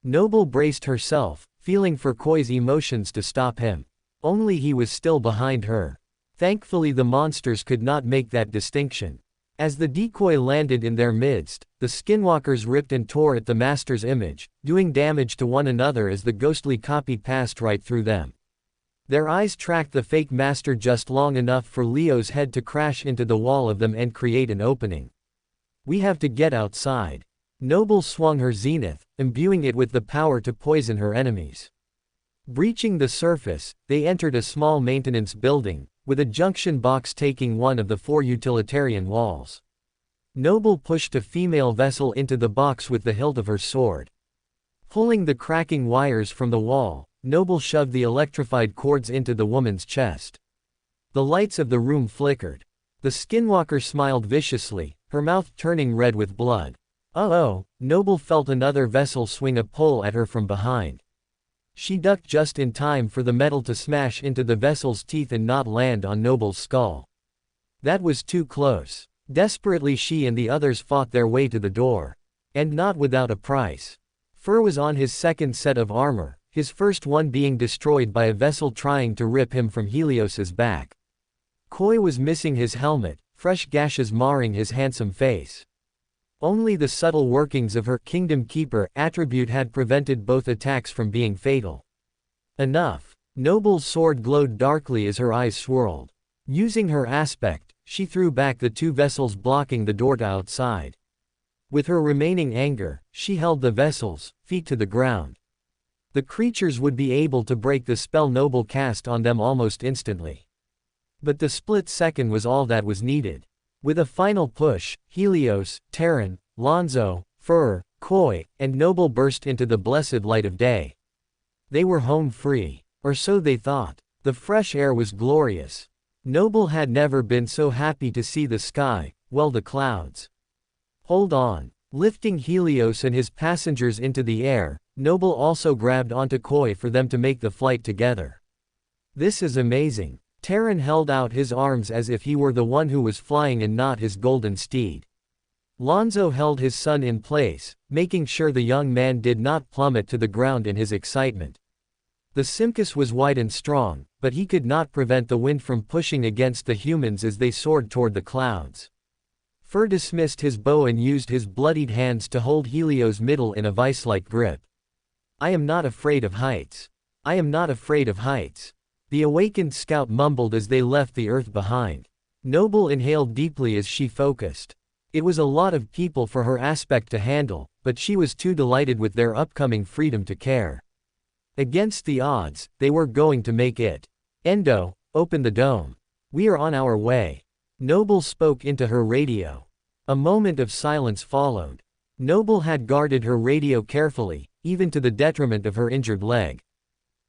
Noble braced herself, feeling for Koi's emotions to stop him. Only he was still behind her. Thankfully the monsters could not make that distinction. As the decoy landed in their midst, the skinwalkers ripped and tore at the master's image, doing damage to one another as the ghostly copy passed right through them. Their eyes tracked the fake master just long enough for Leo's head to crash into the wall of them and create an opening. We have to get outside. Noble swung her zenith, imbuing it with the power to poison her enemies. Breaching the surface, they entered a small maintenance building, with a junction box taking one of the 4 utilitarian walls. Noble pushed a female vessel into the box with the hilt of her sword. Pulling the cracking wires from the wall, Noble shoved the electrified cords into the woman's chest. The lights of the room flickered. The skinwalker smiled viciously, her mouth turning red with blood. Oh, Noble felt another vessel swing a pole at her from behind. She ducked just in time for the metal to smash into the vessel's teeth and not land on Noble's skull. That was too close. Desperately she and the others fought their way to the door. And not without a price. Fur was on his second set of armor, his first one being destroyed by a vessel trying to rip him from Helios's back. Koi was missing his helmet, fresh gashes marring his handsome face. Only the subtle workings of her Kingdom Keeper attribute had prevented both attacks from being fatal. Enough. Noble's sword glowed darkly as her eyes swirled. Using her aspect, she threw back the two vessels blocking the door to outside. With her remaining anger, she held the vessels, feet to the ground. The creatures would be able to break the spell Noble cast on them almost instantly. But the split second was all that was needed. With a final push, Helios, Terran, Lonzo, Fur, Koi, and Noble burst into the blessed light of day. They were home free. Or so they thought. The fresh air was glorious. Noble had never been so happy to see the sky, well, the clouds. Hold on. Lifting Helios and his passengers into the air, Noble also grabbed onto Koi for them to make the flight together. This is amazing. Terran held out his arms as if he were the one who was flying and not his golden steed. Lonzo held his son in place, making sure the young man did not plummet to the ground in his excitement. The Simcus was wide and strong, but he could not prevent the wind from pushing against the humans as they soared toward the clouds. Fur dismissed his bow and used his bloodied hands to hold Helios' middle in a vice-like grip. I am not afraid of heights. I am not afraid of heights. The awakened scout mumbled as they left the earth behind. Noble inhaled deeply as she focused. It was a lot of people for her aspect to handle, but she was too delighted with their upcoming freedom to care. Against the odds, they were going to make it. Endo, open the dome. We are on our way. Noble spoke into her radio. A moment of silence followed. Noble had guarded her radio carefully, even to the detriment of her injured leg.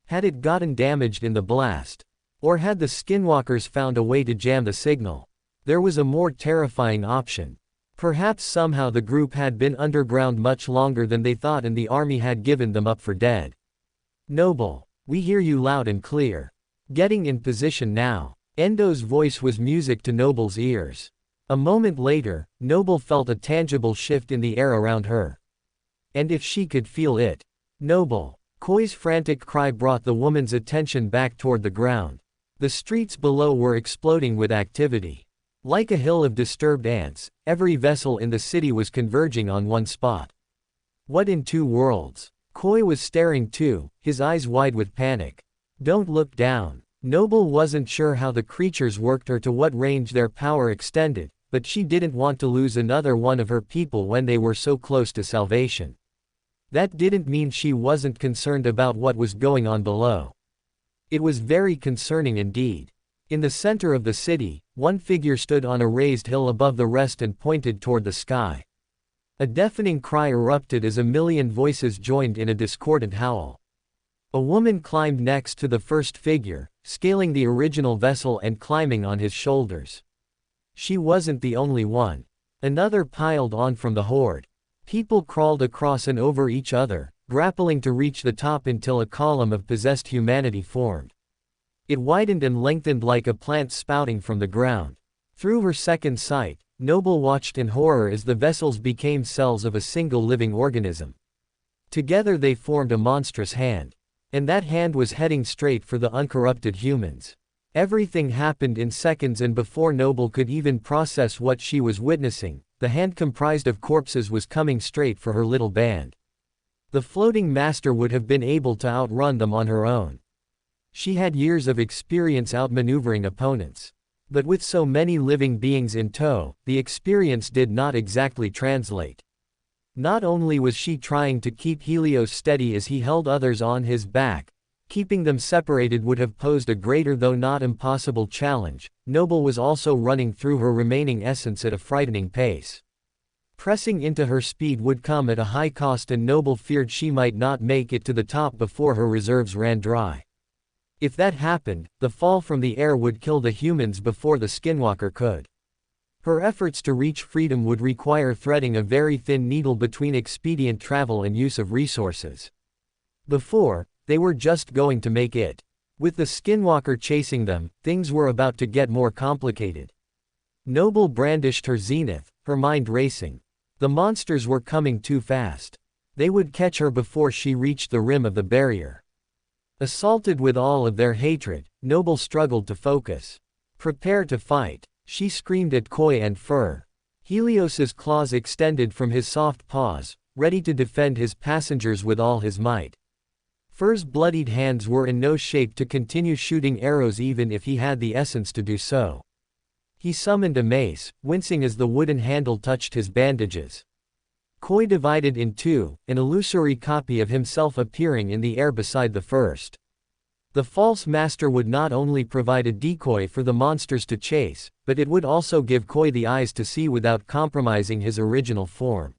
Had it gotten damaged in the blast? Or had the skinwalkers found a way to jam the signal? There was a more terrifying option. Perhaps somehow the group had been underground much longer than they thought and the army had given them up for dead. Noble, we hear you loud and clear. Getting in position now. Endo's voice was music to Noble's ears. A moment later, Noble felt a tangible shift in the air around her. And if she could feel it. Noble. Koi's frantic cry brought the woman's attention back toward the ground. The streets below were exploding with activity. Like a hill of disturbed ants, every vessel in the city was converging on one spot. What in two worlds? Koi was staring too, his eyes wide with panic. Don't look down. Noble wasn't sure how the creatures worked or to what range their power extended, but she didn't want to lose another one of her people when they were so close to salvation. That didn't mean she wasn't concerned about what was going on below. It was very concerning indeed. In the center of the city, one figure stood on a raised hill above the rest and pointed toward the sky. A deafening cry erupted as a million voices joined in a discordant howl. A woman climbed next to the first figure, scaling the original vessel and climbing on his shoulders. She wasn't the only one. Another piled on from the horde. People crawled across and over each other, grappling to reach the top until a column of possessed humanity formed. It widened and lengthened like a plant spouting from the ground. Through her second sight, Noble watched in horror as the vessels became cells of a single living organism. Together they formed a monstrous hand. And that hand was heading straight for the uncorrupted humans. Everything happened in seconds, and before Noble could even process what she was witnessing, the hand comprised of corpses was coming straight for her little band. The floating master would have been able to outrun them on her own. She had years of experience outmaneuvering opponents. But with so many living beings in tow, the experience did not exactly translate. Not only was she trying to keep Helios steady as he held others on his back, keeping them separated would have posed a greater though not impossible challenge, Noble was also running through her remaining essence at a frightening pace. Pressing into her speed would come at a high cost, and Noble feared she might not make it to the top before her reserves ran dry. If that happened, the fall from the air would kill the humans before the skinwalker could. Her efforts to reach freedom would require threading a very thin needle between expedient travel and use of resources. Before, they were just going to make it. With the skinwalker chasing them, things were about to get more complicated. Noble brandished her zenith, her mind racing. The monsters were coming too fast. They would catch her before she reached the rim of the barrier. Assaulted with all of their hatred, Noble struggled to focus. Prepare to fight, she screamed at Koi and Fur. Helios's claws extended from his soft paws, ready to defend his passengers with all his might. Fur's bloodied hands were in no shape to continue shooting arrows even if he had the essence to do so. He summoned a mace, wincing as the wooden handle touched his bandages. Koi divided in two, an illusory copy of himself appearing in the air beside the first. The false master would not only provide a decoy for the monsters to chase, but it would also give Koi the eyes to see without compromising his original form.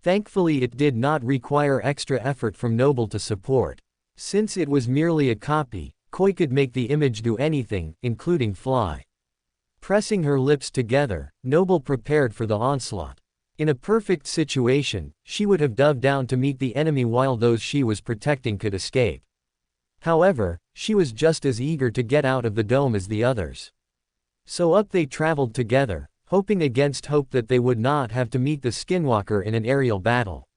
Thankfully, it did not require extra effort from Noble to support. Since it was merely a copy, Koi could make the image do anything, including fly. Pressing her lips together, Noble prepared for the onslaught. In a perfect situation, she would have dove down to meet the enemy while those she was protecting could escape. However, she was just as eager to get out of the dome as the others. So up they traveled together, hoping against hope that they would not have to meet the skinwalker in an aerial battle.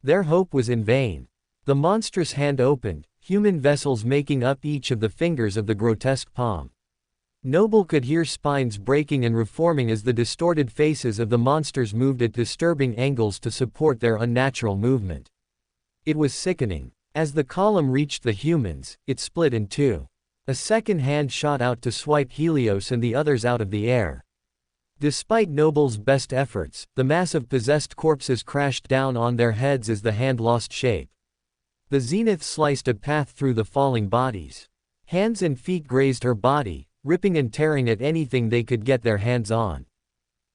Their hope was in vain. The monstrous hand opened, human vessels making up each of the fingers of the grotesque palm. Noble could hear spines breaking and reforming as the distorted faces of the monsters moved at disturbing angles to support their unnatural movement. It was sickening. As the column reached the humans, it split in two. A second hand shot out to swipe Helios and the others out of the air. Despite Noble's best efforts, the mass of possessed corpses crashed down on their heads as the hand lost shape. The zenith sliced a path through the falling bodies. Hands and feet grazed her body, ripping and tearing at anything they could get their hands on.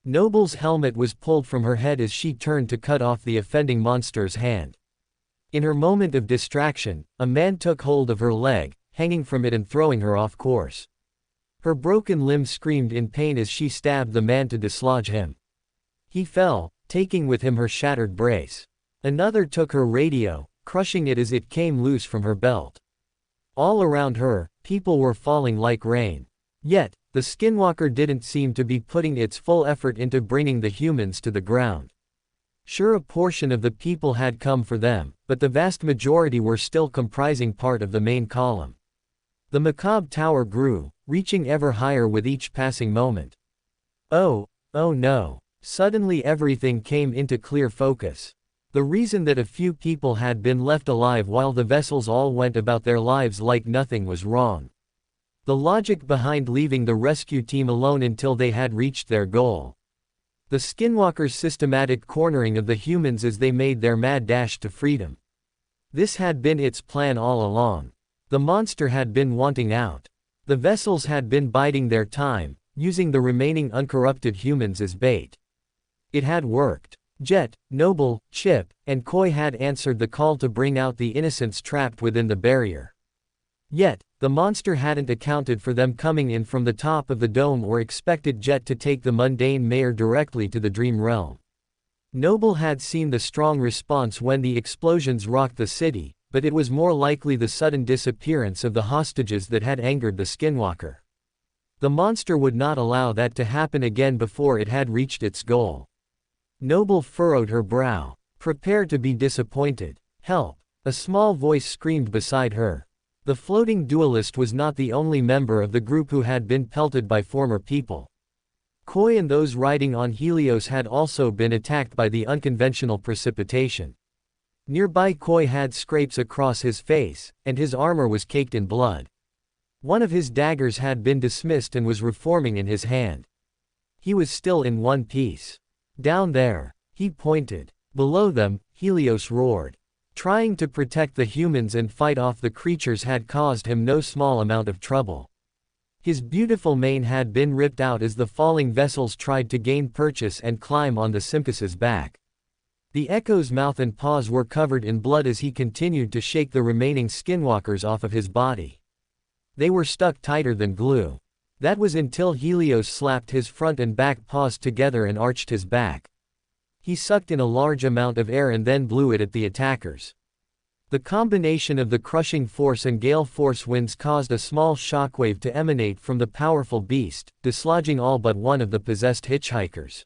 Noble's helmet was pulled from her head as she turned to cut off the offending monster's hand. In her moment of distraction, a man took hold of her leg, hanging from it and throwing her off course. Her broken limb screamed in pain as she stabbed the man to dislodge him. He fell, taking with him her shattered brace. Another took her radio, crushing it as it came loose from her belt. All around her, people were falling like rain. Yet, the skinwalker didn't seem to be putting its full effort into bringing the humans to the ground. Sure, a portion of the people had come for them, but the vast majority were still comprising part of the main column. The macabre tower grew, reaching ever higher with each passing moment. Oh no. Suddenly everything came into clear focus. The reason that a few people had been left alive while the vessels all went about their lives like nothing was wrong. The logic behind leaving the rescue team alone until they had reached their goal. The skinwalker's systematic cornering of the humans as they made their mad dash to freedom. This had been its plan all along. The monster had been wanting out. The vessels had been biding their time, using the remaining uncorrupted humans as bait. It had worked. Jet, Noble, Chip, and Koi had answered the call to bring out the innocents trapped within the barrier. Yet, the monster hadn't accounted for them coming in from the top of the dome or expected Jet to take the mundane mayor directly to the dream realm. Noble had seen the strong response when the explosions rocked the city, but it was more likely the sudden disappearance of the hostages that had angered the skinwalker. The monster would not allow that to happen again before it had reached its goal. Noble furrowed her brow, prepared to be disappointed. Help! A small voice screamed beside her. The floating duelist was not the only member of the group who had been pelted by former people. Koi and those riding on Helios had also been attacked by the unconventional precipitation. Nearby, Koi had scrapes across his face, and his armor was caked in blood. One of his daggers had been dismissed and was reforming in his hand. He was still in one piece. Down there, he pointed. Below them, Helios roared. Trying to protect the humans and fight off the creatures had caused him no small amount of trouble. His beautiful mane had been ripped out as the falling vessels tried to gain purchase and climb on the Simpus's back. The Echo's mouth and paws were covered in blood as he continued to shake the remaining skinwalkers off of his body. They were stuck tighter than glue. That was until Helios slapped his front and back paws together and arched his back. He sucked in a large amount of air and then blew it at the attackers. The combination of the crushing force and gale force winds caused a small shockwave to emanate from the powerful beast, dislodging all but one of the possessed hitchhikers.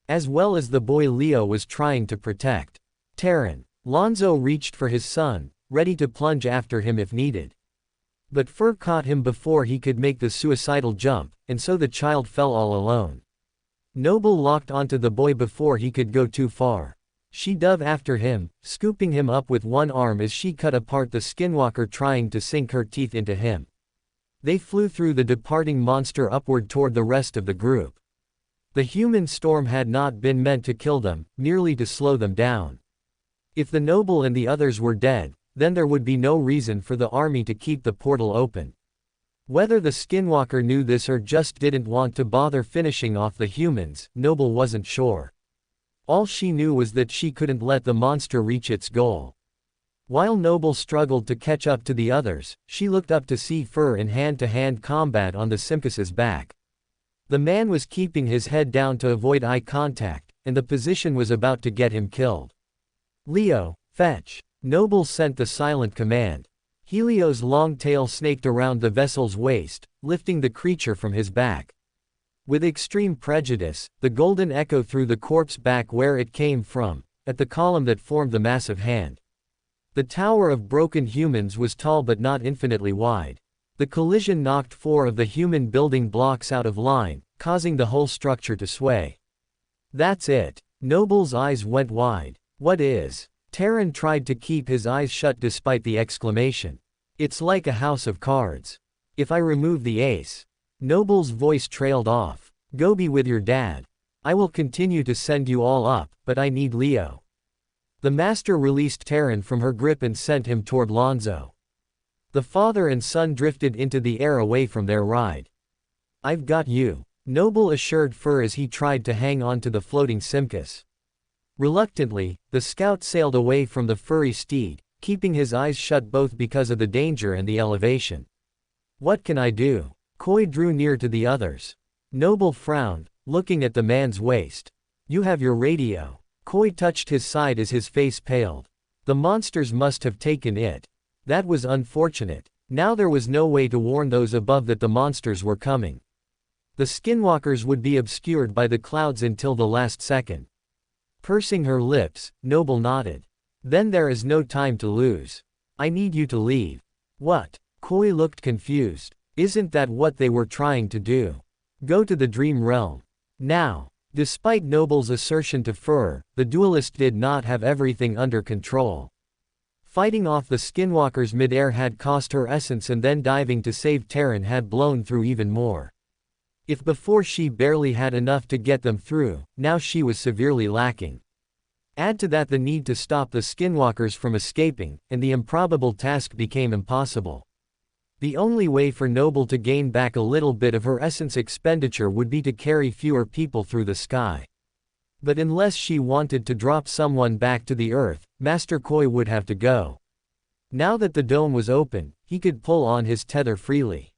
As well as the boy Leo was trying to protect. Terran. Lonzo reached for his son, ready to plunge after him if needed. But Fur caught him before he could make the suicidal jump, and so the child fell all alone. Noble locked onto the boy before he could go too far. She dove after him, scooping him up with one arm as she cut apart the skinwalker trying to sink her teeth into him. They flew through the departing monster upward toward the rest of the group. The human storm had not been meant to kill them, merely to slow them down. If the noble and the others were dead, then there would be no reason for the army to keep the portal open. Whether the skinwalker knew this or just didn't want to bother finishing off the humans, Noble wasn't sure. All she knew was that she couldn't let the monster reach its goal. While Noble struggled to catch up to the others, she looked up to see Fur in hand-to-hand combat on the Simpus's back. The man was keeping his head down to avoid eye contact, and the position was about to get him killed. Leo, fetch. Noble sent the silent command. Helios' long tail snaked around the vessel's waist, lifting the creature from his back. With extreme prejudice, the golden echo threw the corpse back where it came from, at the column that formed the massive hand. The tower of broken humans was tall but not infinitely wide. The collision knocked 4 of the human building blocks out of line, causing the whole structure to sway. That's it. Noble's eyes went wide. What is? Terran tried to keep his eyes shut despite the exclamation. It's like a house of cards. If I remove the ace. Noble's voice trailed off. Go be with your dad. I will continue to send you all up, but I need Leo. The master released Terran from her grip and sent him toward Lonzo. The father and son drifted into the air away from their ride. I've got you, Noble assured Fur as he tried to hang on to the floating Simpus. Reluctantly, the scout sailed away from the furry steed, keeping his eyes shut both because of the danger and the elevation. What can I do? Koi drew near to the others. Noble frowned, looking at the man's waist. You have your radio. Koi touched his side as his face paled. The monsters must have taken it. That was unfortunate. Now there was no way to warn those above that the monsters were coming. The skinwalkers would be obscured by the clouds until the last second. Pursing her lips, Noble nodded. Then there is no time to lose. I need you to leave. What? Koi looked confused. Isn't that what they were trying to do? Go to the dream realm. Now. Despite Noble's assertion to Fur, the duelist did not have everything under control. Fighting off the skinwalkers mid-air had cost her essence, and then diving to save Terran had blown through even more. If before she barely had enough to get them through, now she was severely lacking. Add to that the need to stop the skinwalkers from escaping, and the improbable task became impossible. The only way for Noble to gain back a little bit of her essence expenditure would be to carry fewer people through the sky. But unless she wanted to drop someone back to the earth, Master Koi would have to go. Now that the dome was open, he could pull on his tether freely.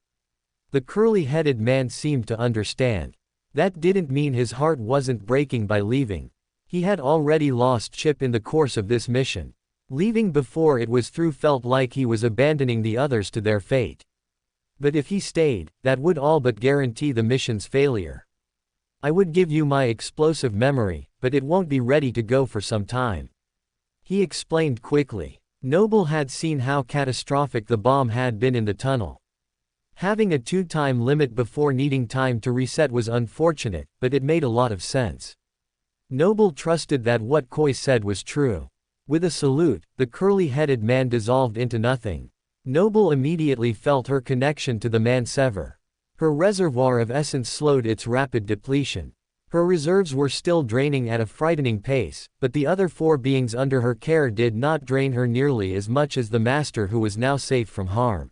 The curly-headed man seemed to understand. That didn't mean his heart wasn't breaking by leaving. He had already lost Chip in the course of this mission. Leaving before it was through felt like he was abandoning the others to their fate. But if he stayed, that would all but guarantee the mission's failure. I would give you my explosive memory, but it won't be ready to go for some time. He explained quickly. Noble had seen how catastrophic the bomb had been in the tunnel. Having a 2-time limit before needing time to reset was unfortunate, but it made a lot of sense. Noble trusted that what Koi said was true. With a salute, the curly-headed man dissolved into nothing. Noble immediately felt her connection to the man sever. Her reservoir of essence slowed its rapid depletion. Her reserves were still draining at a frightening pace, but the other 4 beings under her care did not drain her nearly as much as the master, who was now safe from harm.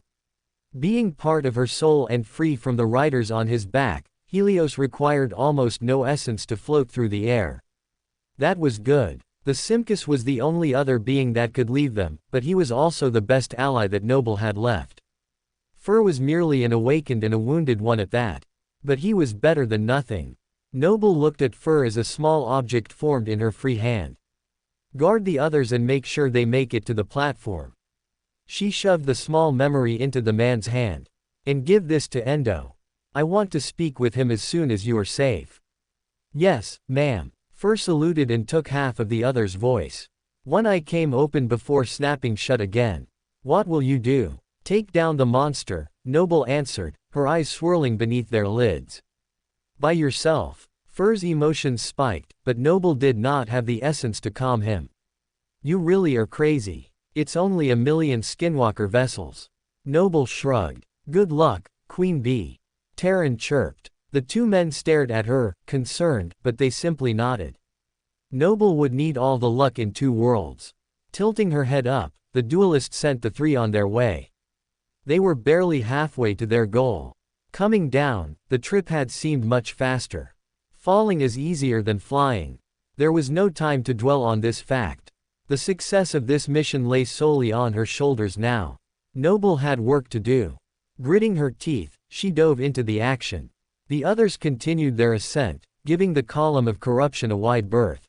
Being part of her soul and free from the riders on his back, Helios required almost no essence to float through the air. That was good. The Simcus was the only other being that could leave them, but he was also the best ally that Noble had left. Fur was merely an awakened and a wounded one at that. But he was better than nothing. Noble looked at Fur as a small object formed in her free hand. Guard the others and make sure they make it to the platform. She shoved the small memory into the man's hand. And give this to Endo. I want to speak with him as soon as you are safe. Yes, ma'am. Fur saluted and took half of the other's voice. One eye came open before snapping shut again. What will you do? Take down the monster, Noble answered, her eyes swirling beneath their lids. By yourself. Fur's emotions spiked, but Noble did not have the essence to calm him. You really are crazy. It's only 1,000,000 skinwalker vessels. Noble shrugged. Good luck, Queen Bee. Terran chirped. The two men stared at her, concerned, but they simply nodded. Noble would need all the luck in 2 worlds. Tilting her head up, the duelist sent the 3 on their way. They were barely halfway to their goal. Coming down, the trip had seemed much faster. Falling is easier than flying. There was no time to dwell on this fact. The success of this mission lay solely on her shoulders now. Noble had work to do. Gritting her teeth, she dove into the action. The others continued their ascent, giving the column of corruption a wide berth.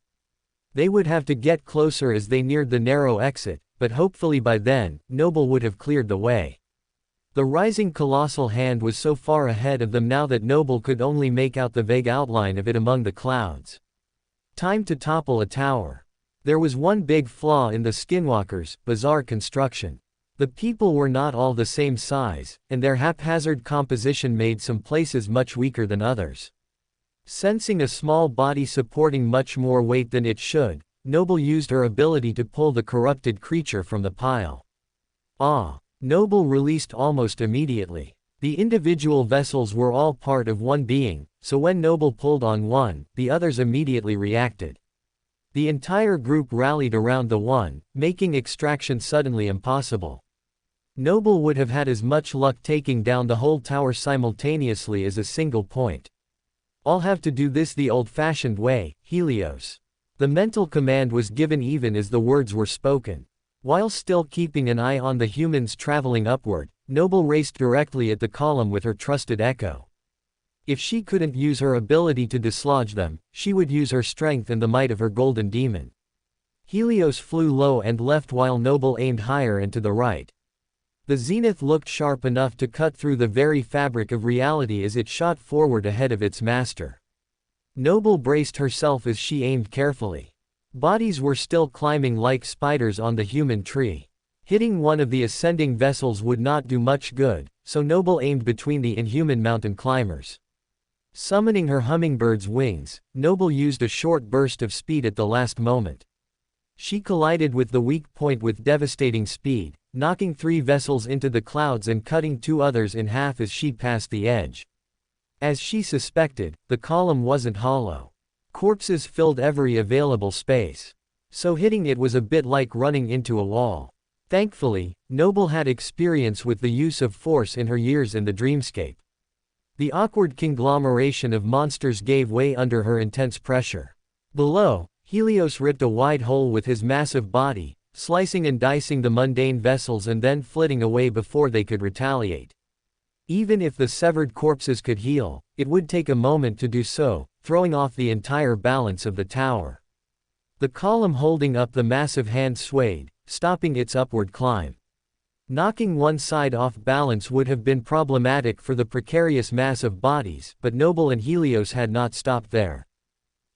They would have to get closer as they neared the narrow exit, but hopefully by then, Noble would have cleared the way. The rising colossal hand was so far ahead of them now that Noble could only make out the vague outline of it among the clouds. Time to topple a tower. There was one big flaw in the skinwalkers' bizarre construction. The people were not all the same size, and their haphazard composition made some places much weaker than others. Sensing a small body supporting much more weight than it should, Noble used her ability to pull the corrupted creature from the pile. Ah! Noble released almost immediately. The individual vessels were all part of one being, so when Noble pulled on one, the others immediately reacted. The entire group rallied around the one, making extraction suddenly impossible. Noble would have had as much luck taking down the whole tower simultaneously as a single point. I'll have to do this the old-fashioned way, Helios. The mental command was given even as the words were spoken. While still keeping an eye on the humans traveling upward, Noble raced directly at the column with her trusted echo. If she couldn't use her ability to dislodge them, she would use her strength and the might of her golden demon. Helios flew low and left while Noble aimed higher and to the right. The zenith looked sharp enough to cut through the very fabric of reality as it shot forward ahead of its master. Noble braced herself as she aimed carefully. Bodies were still climbing like spiders on the human tree. Hitting one of the ascending vessels would not do much good, so Noble aimed between the inhuman mountain climbers. Summoning her hummingbird's wings, Noble used a short burst of speed at the last moment. She collided with the weak point with devastating speed, knocking 3 vessels into the clouds and cutting 2 others in half as she passed the edge. As she suspected, the column wasn't hollow. Corpses filled every available space. So hitting it was a bit like running into a wall. Thankfully, Noble had experience with the use of force in her years in the Dreamscape. The awkward conglomeration of monsters gave way under her intense pressure. Below, Helios ripped a wide hole with his massive body, slicing and dicing the mundane vessels and then flitting away before they could retaliate. Even if the severed corpses could heal, it would take a moment to do so, throwing off the entire balance of the tower. The column holding up the massive hand swayed, stopping its upward climb. Knocking one side off balance would have been problematic for the precarious mass of bodies, but Noble and Helios had not stopped there.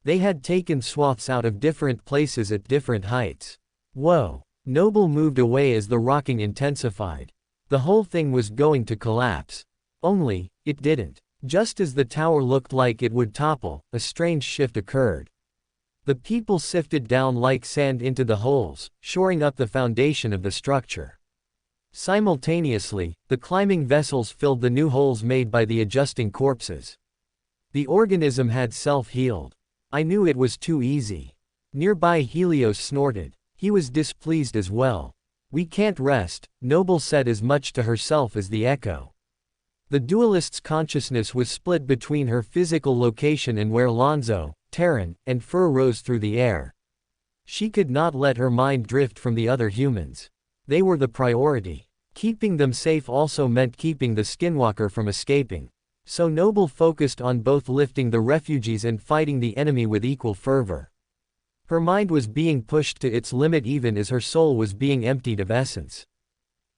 They had taken swaths out of different places at different heights. Whoa! Noble moved away as the rocking intensified. The whole thing was going to collapse. Only, it didn't. Just as the tower looked like it would topple, a strange shift occurred. The people sifted down like sand into the holes, shoring up the foundation of the structure. Simultaneously, the climbing vessels filled the new holes made by the adjusting corpses. The organism had self-healed. I knew it was too easy. Nearby Helios snorted. He was displeased as well. "We can't rest," Noble said as much to herself as the echo. The duelist's consciousness was split between her physical location and where Lonzo, Terran, and Fur rose through the air. She could not let her mind drift from the other humans. They were the priority. Keeping them safe also meant keeping the Skinwalker from escaping. So Noble focused on both lifting the refugees and fighting the enemy with equal fervor. Her mind was being pushed to its limit even as her soul was being emptied of essence.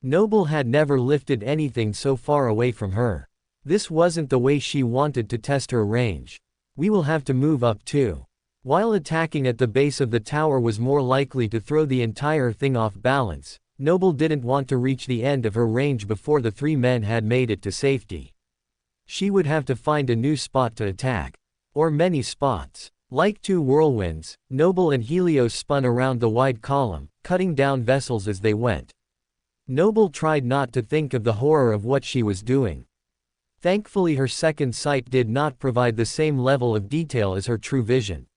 Noble had never lifted anything so far away from her. This wasn't the way she wanted to test her range. "We will have to move up too." While attacking at the base of the tower was more likely to throw the entire thing off balance, Noble didn't want to reach the end of her range before the three men had made it to safety. She would have to find a new spot to attack. Or many spots. Like two whirlwinds, Noble and Helios spun around the wide column, cutting down vessels as they went. Noble tried not to think of the horror of what she was doing. Thankfully her second sight did not provide the same level of detail as her true vision.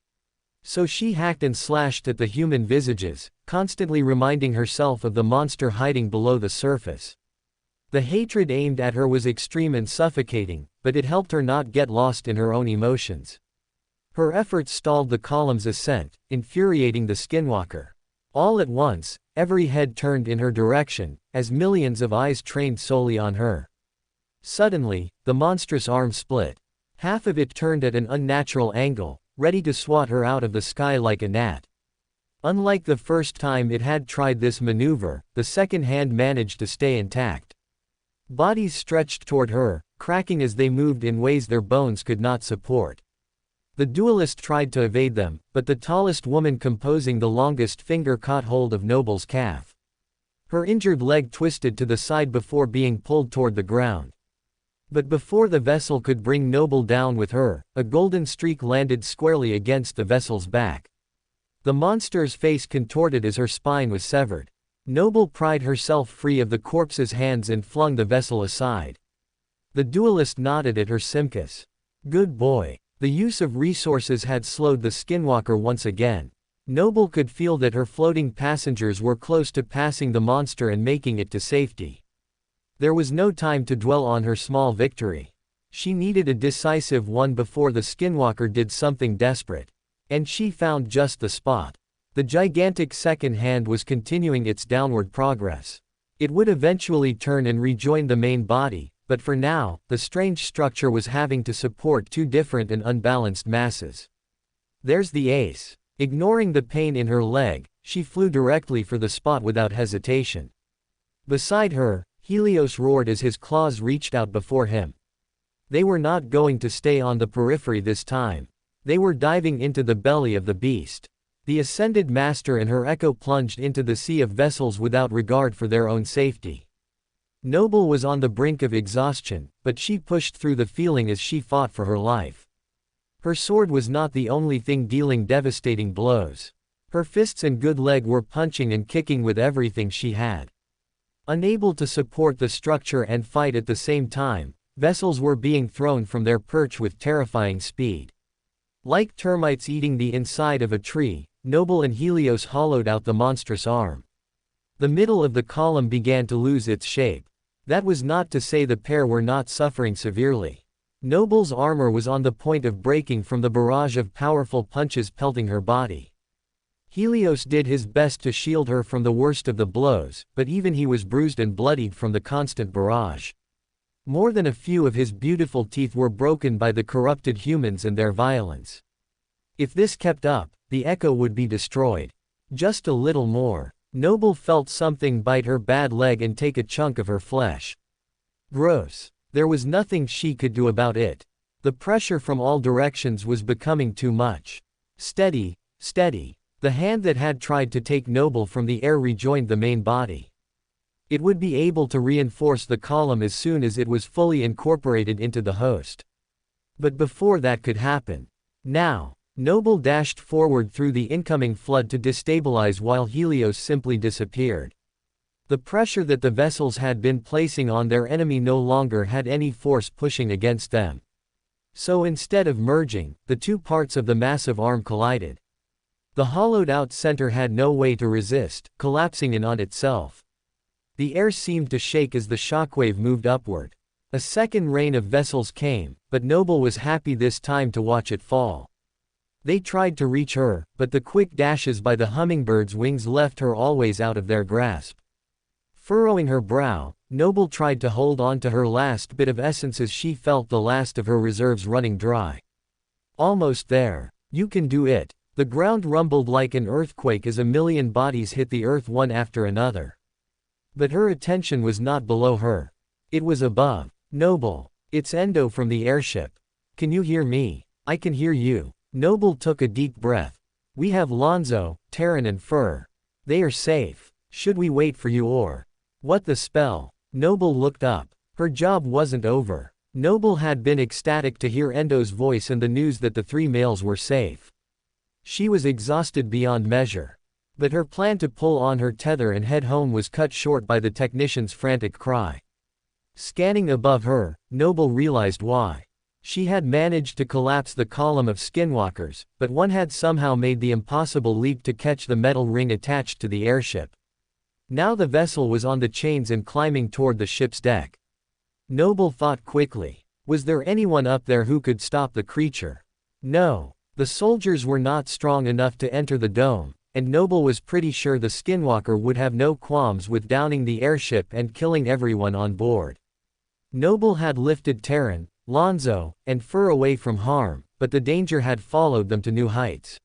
So she hacked and slashed at the human visages, constantly reminding herself of the monster hiding below the surface. The hatred aimed at her was extreme and suffocating, but it helped her not get lost in her own emotions. Her efforts stalled the column's ascent, infuriating the Skinwalker. All at once, every head turned in her direction, as millions of eyes trained solely on her. Suddenly, the monstrous arm split. Half of it turned at an unnatural angle, ready to swat her out of the sky like a gnat. Unlike the first time it had tried this maneuver, the second hand managed to stay intact. Bodies stretched toward her, cracking as they moved in ways their bones could not support. The duelist tried to evade them, but the tallest woman composing the longest finger caught hold of Noble's calf. Her injured leg twisted to the side before being pulled toward the ground. But before the vessel could bring Noble down with her, a golden streak landed squarely against the vessel's back. The monster's face contorted as her spine was severed. Noble pried herself free of the corpse's hands and flung the vessel aside. The duelist nodded at her Simkus. Good boy. The use of resources had slowed the Skinwalker once again. Noble could feel that her floating passengers were close to passing the monster and making it to safety. There was no time to dwell on her small victory. She needed a decisive one before the Skinwalker did something desperate. And she found just the spot. The gigantic second hand was continuing its downward progress. It would eventually turn and rejoin the main body, but for now, the strange structure was having to support two different and unbalanced masses. There's the ace. Ignoring the pain in her leg, she flew directly for the spot without hesitation. Beside her, Helios roared as his claws reached out before him. They were not going to stay on the periphery this time. They were diving into the belly of the beast. The Ascended Master and her echo plunged into the sea of vessels without regard for their own safety. Noble was on the brink of exhaustion, but she pushed through the feeling as she fought for her life. Her sword was not the only thing dealing devastating blows. Her fists and good leg were punching and kicking with everything she had. Unable to support the structure and fight at the same time, vessels were being thrown from their perch with terrifying speed. Like termites eating the inside of a tree, Noble and Helios hollowed out the monstrous arm. The middle of the column began to lose its shape. That was not to say the pair were not suffering severely. Noble's armor was on the point of breaking from the barrage of powerful punches pelting her body. Helios did his best to shield her from the worst of the blows, but even he was bruised and bloodied from the constant barrage. More than a few of his beautiful teeth were broken by the corrupted humans and their violence. If this kept up, the echo would be destroyed. Just a little more. Noble felt something bite her bad leg and take a chunk of her flesh. Gross. There was nothing she could do about it. The pressure from all directions was becoming too much. Steady, steady. The hand that had tried to take Noble from the air rejoined the main body. It would be able to reinforce the column as soon as it was fully incorporated into the host. But before that could happen. Now. Noble dashed forward through the incoming flood to destabilize while Helios simply disappeared. The pressure that the vessels had been placing on their enemy no longer had any force pushing against them. So instead of merging, the two parts of the massive arm collided. The hollowed-out center had no way to resist, collapsing in on itself. The air seemed to shake as the shockwave moved upward. A second rain of vessels came, but Noble was happy this time to watch it fall. They tried to reach her, but the quick dashes by the hummingbird's wings left her always out of their grasp. Furrowing her brow, Noble tried to hold on to her last bit of essence as she felt the last of her reserves running dry. Almost there. You can do it. The ground rumbled like an earthquake as a million bodies hit the earth one after another. But her attention was not below her. It was above. Noble. It's Endo from the airship. Can you hear me? I can hear you. Noble took a deep breath. We have Lonzo, Terran and Fur. They are safe. Should we wait for you or? What the spell? Noble looked up. Her job wasn't over. Noble had been ecstatic to hear Endo's voice and the news that the 3 males were safe. She was exhausted beyond measure. But her plan to pull on her tether and head home was cut short by the technician's frantic cry. Scanning above her, Noble realized why. She had managed to collapse the column of skinwalkers, but one had somehow made the impossible leap to catch the metal ring attached to the airship. Now the vessel was on the chains and climbing toward the ship's deck. Noble thought quickly. Was there anyone up there who could stop the creature? No. The soldiers were not strong enough to enter the dome, and Noble was pretty sure the skinwalker would have no qualms with downing the airship and killing everyone on board. Noble had lifted Terran, Lonzo, and Fur away from harm, but the danger had followed them to new heights.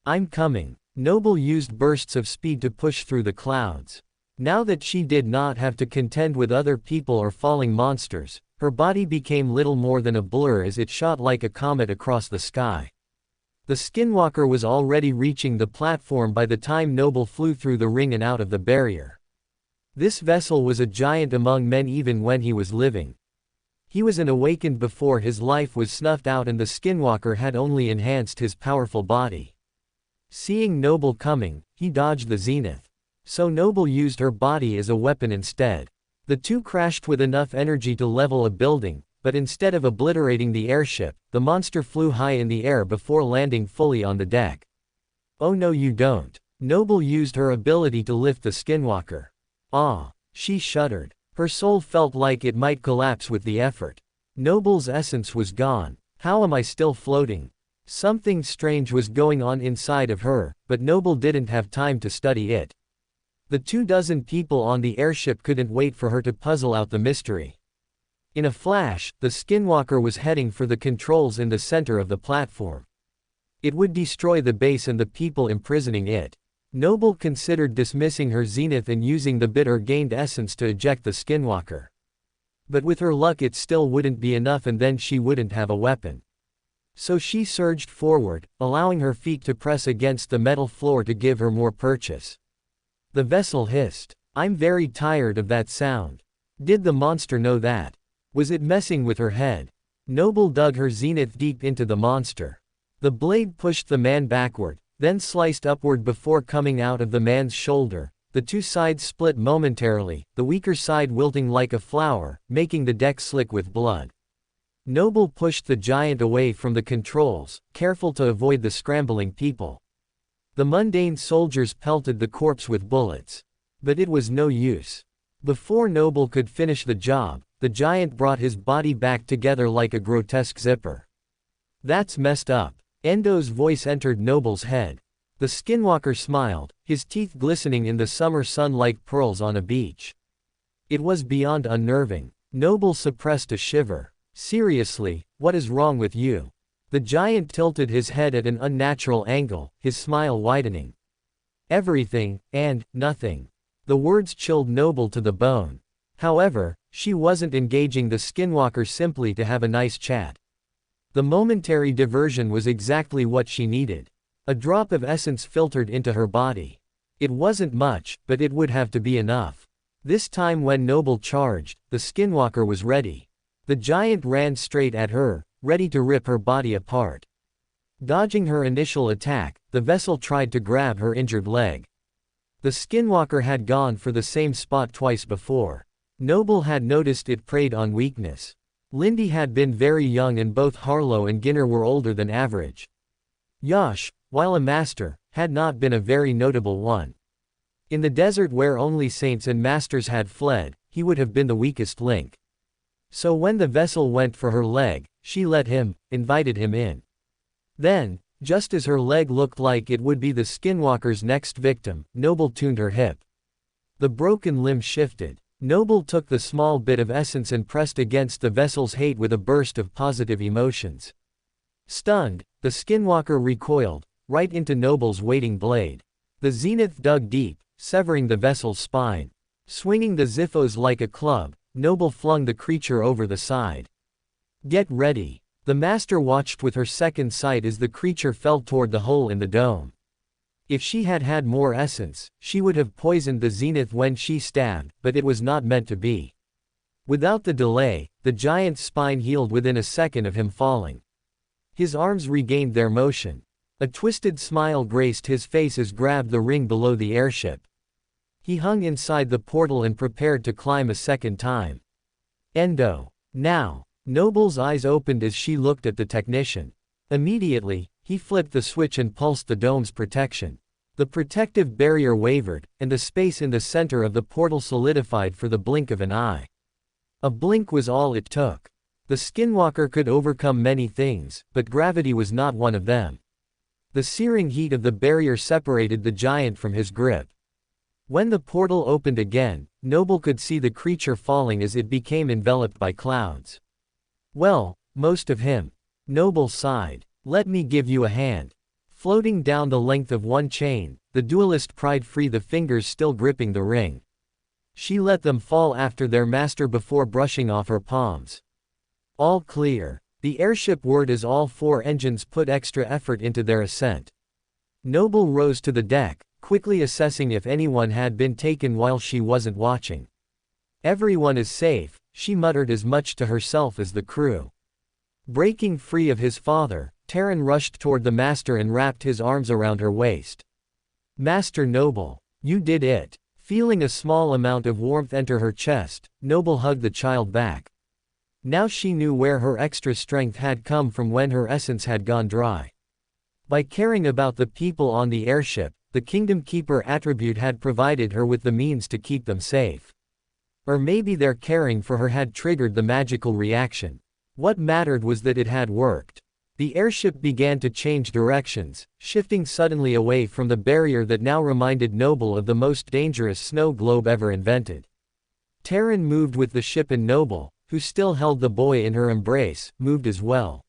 I'm coming. Noble used bursts of speed to push through the clouds. Now that she did not have to contend with other people or falling monsters, her body became little more than a blur as it shot like a comet across the sky. The skinwalker was already reaching the platform by the time Noble flew through the ring and out of the barrier. This vessel was a giant among men even when he was living. He was an awakened before his life was snuffed out and the skinwalker had only enhanced his powerful body. Seeing Noble coming, he dodged the zenith. So Noble used her body as a weapon instead. The two crashed with enough energy to level a building, but instead of obliterating the airship, the monster flew high in the air before landing fully on the deck. Oh no you don't. Noble used her ability to lift the skinwalker. Ah. She shuddered. Her soul felt like it might collapse with the effort. Noble's essence was gone. How am I still floating? Something strange was going on inside of her, but Noble didn't have time to study it. The 24 people on the airship couldn't wait for her to puzzle out the mystery. In a flash, the skinwalker was heading for the controls in the center of the platform. It would destroy the base and the people imprisoning it. Noble considered dismissing her zenith and using the bitter gained essence to eject the skinwalker. But with her luck it still wouldn't be enough and then she wouldn't have a weapon. So she surged forward, allowing her feet to press against the metal floor to give her more purchase. The vessel hissed. I'm very tired of that sound. Did the monster know that? Was it messing with her head? Noble dug her zenith deep into the monster. The blade pushed the man backward, then sliced upward before coming out of the man's shoulder. The two sides split momentarily, the weaker side wilting like a flower, making the deck slick with blood. Noble pushed the giant away from the controls, careful to avoid the scrambling people. The mundane soldiers pelted the corpse with bullets. But it was no use. Before Noble could finish the job, the giant brought his body back together like a grotesque zipper. That's messed up. Endo's voice entered Noble's head. The skinwalker smiled, his teeth glistening in the summer sun like pearls on a beach. It was beyond unnerving. Noble suppressed a shiver. Seriously, what is wrong with you? The giant tilted his head at an unnatural angle, his smile widening. Everything, and nothing. The words chilled Noble to the bone. However, she wasn't engaging the skinwalker simply to have a nice chat. The momentary diversion was exactly what she needed. A drop of essence filtered into her body. It wasn't much, but it would have to be enough. This time when Noble charged, the skinwalker was ready. The giant ran straight at her, ready to rip her body apart. Dodging her initial attack, the vessel tried to grab her injured leg. The skinwalker had gone for the same spot twice before. Noble had noticed it preyed on weakness. Lindy had been very young and both Harlow and Ginner were older than average. Yosh, while a master, had not been a very notable one. In the desert where only saints and masters had fled, he would have been the weakest link. So when the vessel went for her leg, she let him, invited him in. Then, just as her leg looked like it would be the skinwalker's next victim, Noble tuned her hip. The broken limb shifted. Noble took the small bit of essence and pressed against the vessel's hate with a burst of positive emotions. Stunned, the skinwalker recoiled, right into Noble's waiting blade. The zenith dug deep, severing the vessel's spine. Swinging the xiphos like a club, Noble flung the creature over the side. Get ready. The master watched with her second sight as the creature fell toward the hole in the dome. If she had had more essence, she would have poisoned the zenith when she stabbed, but it was not meant to be. Without the delay, the giant's spine healed within a second of him falling. His arms regained their motion. A twisted smile graced his face as grabbed the ring below the airship. He hung inside the portal and prepared to climb a second time. Endo. Now. Noble's eyes opened as she looked at the technician. Immediately, he flipped the switch and pulsed the dome's protection. The protective barrier wavered, and the space in the center of the portal solidified for the blink of an eye. A blink was all it took. The skinwalker could overcome many things, but gravity was not one of them. The searing heat of the barrier separated the giant from his grip. When the portal opened again, Noble could see the creature falling as it became enveloped by clouds. Well, most of him. Noble sighed. Let me give you a hand. Floating down the length of one chain, the duelist pried free the fingers still gripping the ring. She let them fall after their master before brushing off her palms. All clear. The airship whirred as all four engines put extra effort into their ascent. Noble rose to the deck, quickly assessing if anyone had been taken while she wasn't watching. Everyone is safe, she muttered as much to herself as the crew. Breaking free of his father, Terran rushed toward the master and wrapped his arms around her waist. Master Noble, you did it. Feeling a small amount of warmth enter her chest, Noble hugged the child back. Now she knew where her extra strength had come from when her essence had gone dry. By caring about the people on the airship, the Kingdom Keeper attribute had provided her with the means to keep them safe. Or maybe their caring for her had triggered the magical reaction. What mattered was that it had worked. The airship began to change directions, shifting suddenly away from the barrier that now reminded Noble of the most dangerous snow globe ever invented. Terran moved with the ship and Noble, who still held the boy in her embrace, moved as well.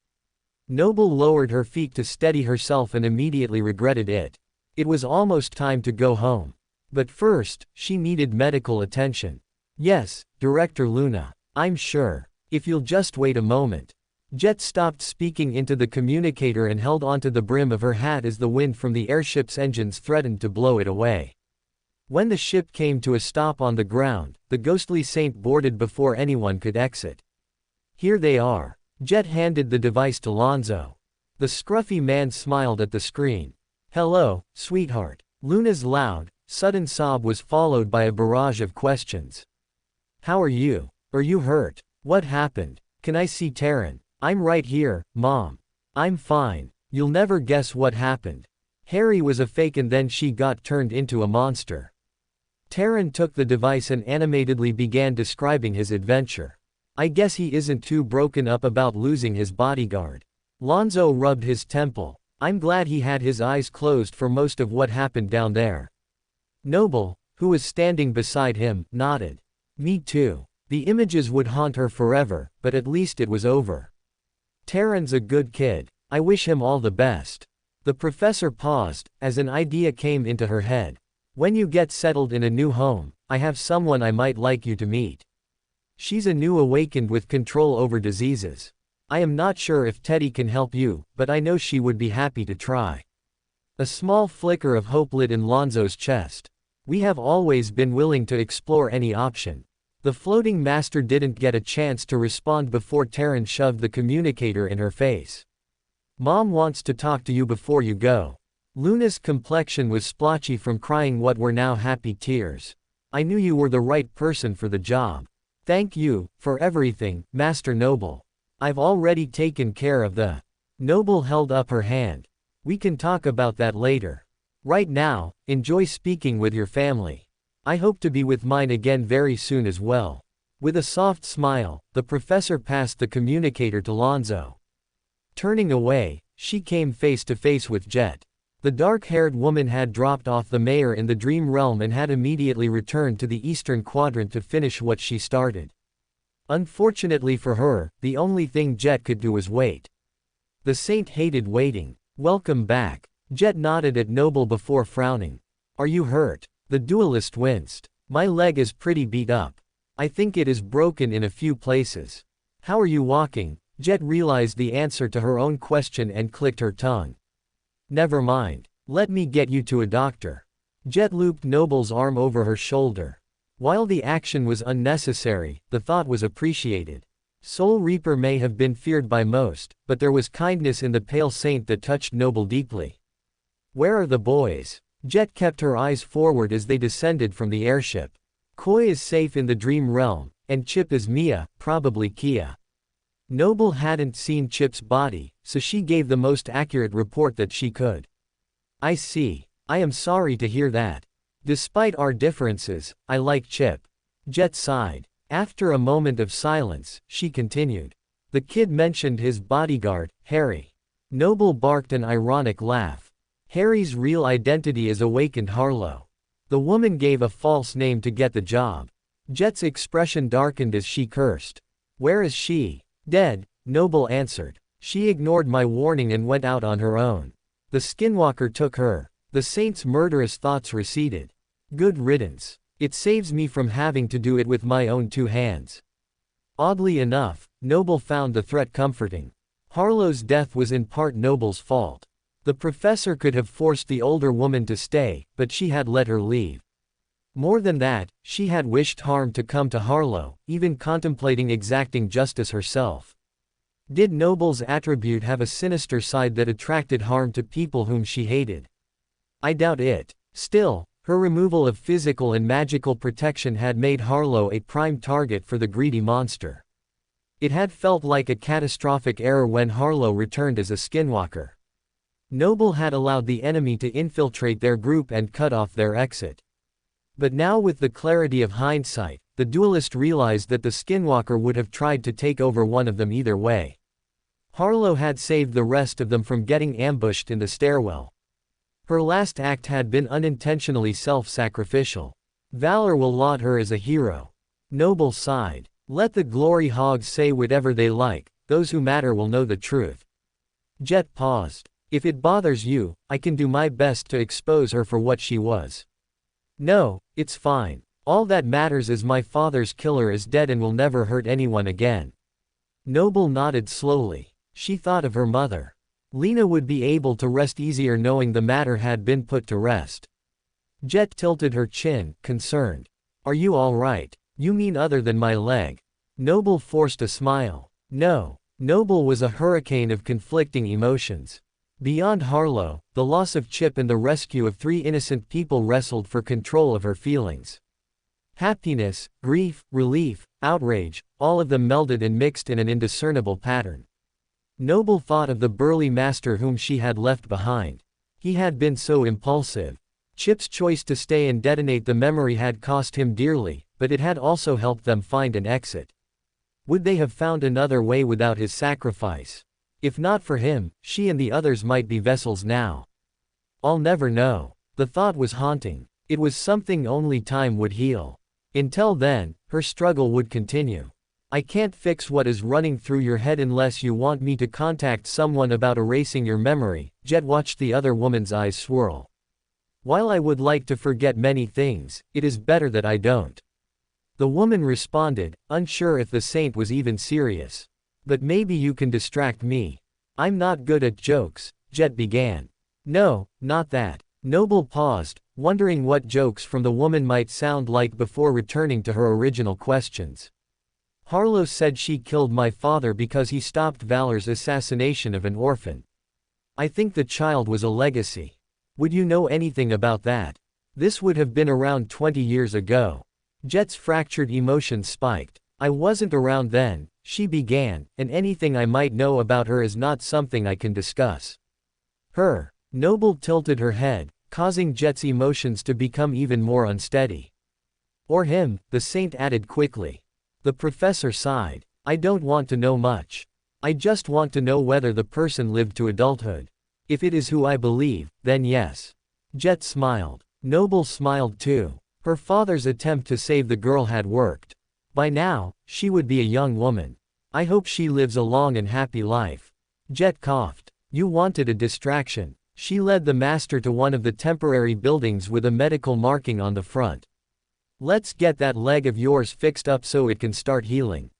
Noble lowered her feet to steady herself and immediately regretted it. It was almost time to go home. But first, she needed medical attention. Yes, Director Luna. I'm sure. If you'll just wait a moment. Jet stopped speaking into the communicator and held onto the brim of her hat as the wind from the airship's engines threatened to blow it away. When the ship came to a stop on the ground, the ghostly saint boarded before anyone could exit. Here they are. Jet handed the device to Lonzo. The scruffy man smiled at the screen. Hello, sweetheart. Luna's loud, sudden sob was followed by a barrage of questions. How are you? Are you hurt? What happened? Can I see Terran? I'm right here, Mom. I'm fine. You'll never guess what happened. Harry was a fake and then she got turned into a monster. Terran took the device and animatedly began describing his adventure. I guess he isn't too broken up about losing his bodyguard. Lonzo rubbed his temple. I'm glad he had his eyes closed for most of what happened down there. Noble, who was standing beside him, nodded. Me too. The images would haunt her forever, but at least it was over. Terran's a good kid. I wish him all the best. The professor paused, as an idea came into her head. When you get settled in a new home, I have someone I might like you to meet. She's a new awakened with control over diseases. I am not sure if Teddy can help you, but I know she would be happy to try. A small flicker of hope lit in Lonzo's chest. We have always been willing to explore any option. The floating master didn't get a chance to respond before Terran shoved the communicator in her face. Mom wants to talk to you before you go. Luna's complexion was splotchy from crying what were now happy tears. I knew you were the right person for the job. Thank you, for everything, Master Noble. I've already taken care of the... Noble held up her hand. We can talk about that later. Right now, enjoy speaking with your family. I hope to be with mine again very soon as well. With a soft smile, the professor passed the communicator to Lonzo. Turning away, she came face to face with Jet. The dark-haired woman had dropped off the mayor in the dream realm and had immediately returned to the eastern quadrant to finish what she started. Unfortunately for her, the only thing Jet could do was wait. The saint hated waiting. Welcome back. Jet nodded at Noble before frowning. Are you hurt? The duelist winced. My leg is pretty beat up. I think it is broken in a few places. How are you walking? Jet realized the answer to her own question and clicked her tongue. Never mind. Let me get you to a doctor. Jet looped Noble's arm over her shoulder. While the action was unnecessary, the thought was appreciated. Soul Reaper may have been feared by most, but there was kindness in the pale saint that touched Noble deeply. Where are the boys? Jet kept her eyes forward as they descended from the airship. Koi is safe in the dream realm, and Chip is Mia, probably Kia. Noble hadn't seen Chip's body, so she gave the most accurate report that she could. I see. I am sorry to hear that. Despite our differences, I like Chip. Jet sighed. After a moment of silence, she continued. The kid mentioned his bodyguard, Harry. Noble barked an ironic laugh. Harry's real identity is awakened Harlow. The woman gave a false name to get the job. Jet's expression darkened as she cursed. Where is she? Dead, Noble answered. She ignored my warning and went out on her own. The skinwalker took her. The saint's murderous thoughts receded. Good riddance. It saves me from having to do it with my own two hands. Oddly enough, Noble found the threat comforting. Harlow's death was in part Noble's fault. The professor could have forced the older woman to stay, but she had let her leave. More than that, she had wished harm to come to Harlow, even contemplating exacting justice herself. Did Noble's attribute have a sinister side that attracted harm to people whom she hated? I doubt it. Still, her removal of physical and magical protection had made Harlow a prime target for the greedy monster. It had felt like a catastrophic error when Harlow returned as a skinwalker. Noble had allowed the enemy to infiltrate their group and cut off their exit. But now with the clarity of hindsight, the duelist realized that the skinwalker would have tried to take over one of them either way. Harlow had saved the rest of them from getting ambushed in the stairwell. Her last act had been unintentionally self-sacrificial. Valor will laud her as a hero. Noble sighed. Let the glory hogs say whatever they like, those who matter will know the truth. Jet paused. If it bothers you, I can do my best to expose her for what she was. No, it's fine. All that matters is my father's killer is dead and will never hurt anyone again. Noble nodded slowly. She thought of her mother. Lena would be able to rest easier knowing the matter had been put to rest. Jet tilted her chin, concerned. Are you all right? You mean other than my leg? Noble forced a smile. No. Noble was a hurricane of conflicting emotions. Beyond Harlow, the loss of Chip and the rescue of 3 innocent people wrestled for control of her feelings. Happiness, grief, relief, outrage, all of them melded and mixed in an indiscernible pattern. Noble thought of the burly master whom she had left behind. He had been so impulsive. Chip's choice to stay and detonate the memory had cost him dearly, but it had also helped them find an exit. Would they have found another way without his sacrifice? If not for him, she and the others might be vessels now. I'll never know. The thought was haunting. It was something only time would heal. Until then, her struggle would continue. I can't fix what is running through your head unless you want me to contact someone about erasing your memory. Jet watched the other woman's eyes swirl. While I would like to forget many things, it is better that I don't. The woman responded, unsure if the saint was even serious. But maybe you can distract me. I'm not good at jokes, Jet began. No, not that. Noble paused, wondering what jokes from the woman might sound like before returning to her original questions. Harlow said she killed my father because he stopped Valor's assassination of an orphan. I think the child was a legacy. Would you know anything about that? This would have been around 20 years ago. Jet's fractured emotions spiked. I wasn't around then, she began, and anything I might know about her is not something I can discuss. Her. Noble tilted her head, causing Jet's emotions to become even more unsteady. Or him, the saint added quickly. The professor sighed. I don't want to know much. I just want to know whether the person lived to adulthood. If it is who I believe, then yes. Jet smiled. Noble smiled too. Her father's attempt to save the girl had worked. By now, she would be a young woman. I hope she lives a long and happy life. Jet coughed. You wanted a distraction. She led the master to one of the temporary buildings with a medical marking on the front. Let's get that leg of yours fixed up so it can start healing.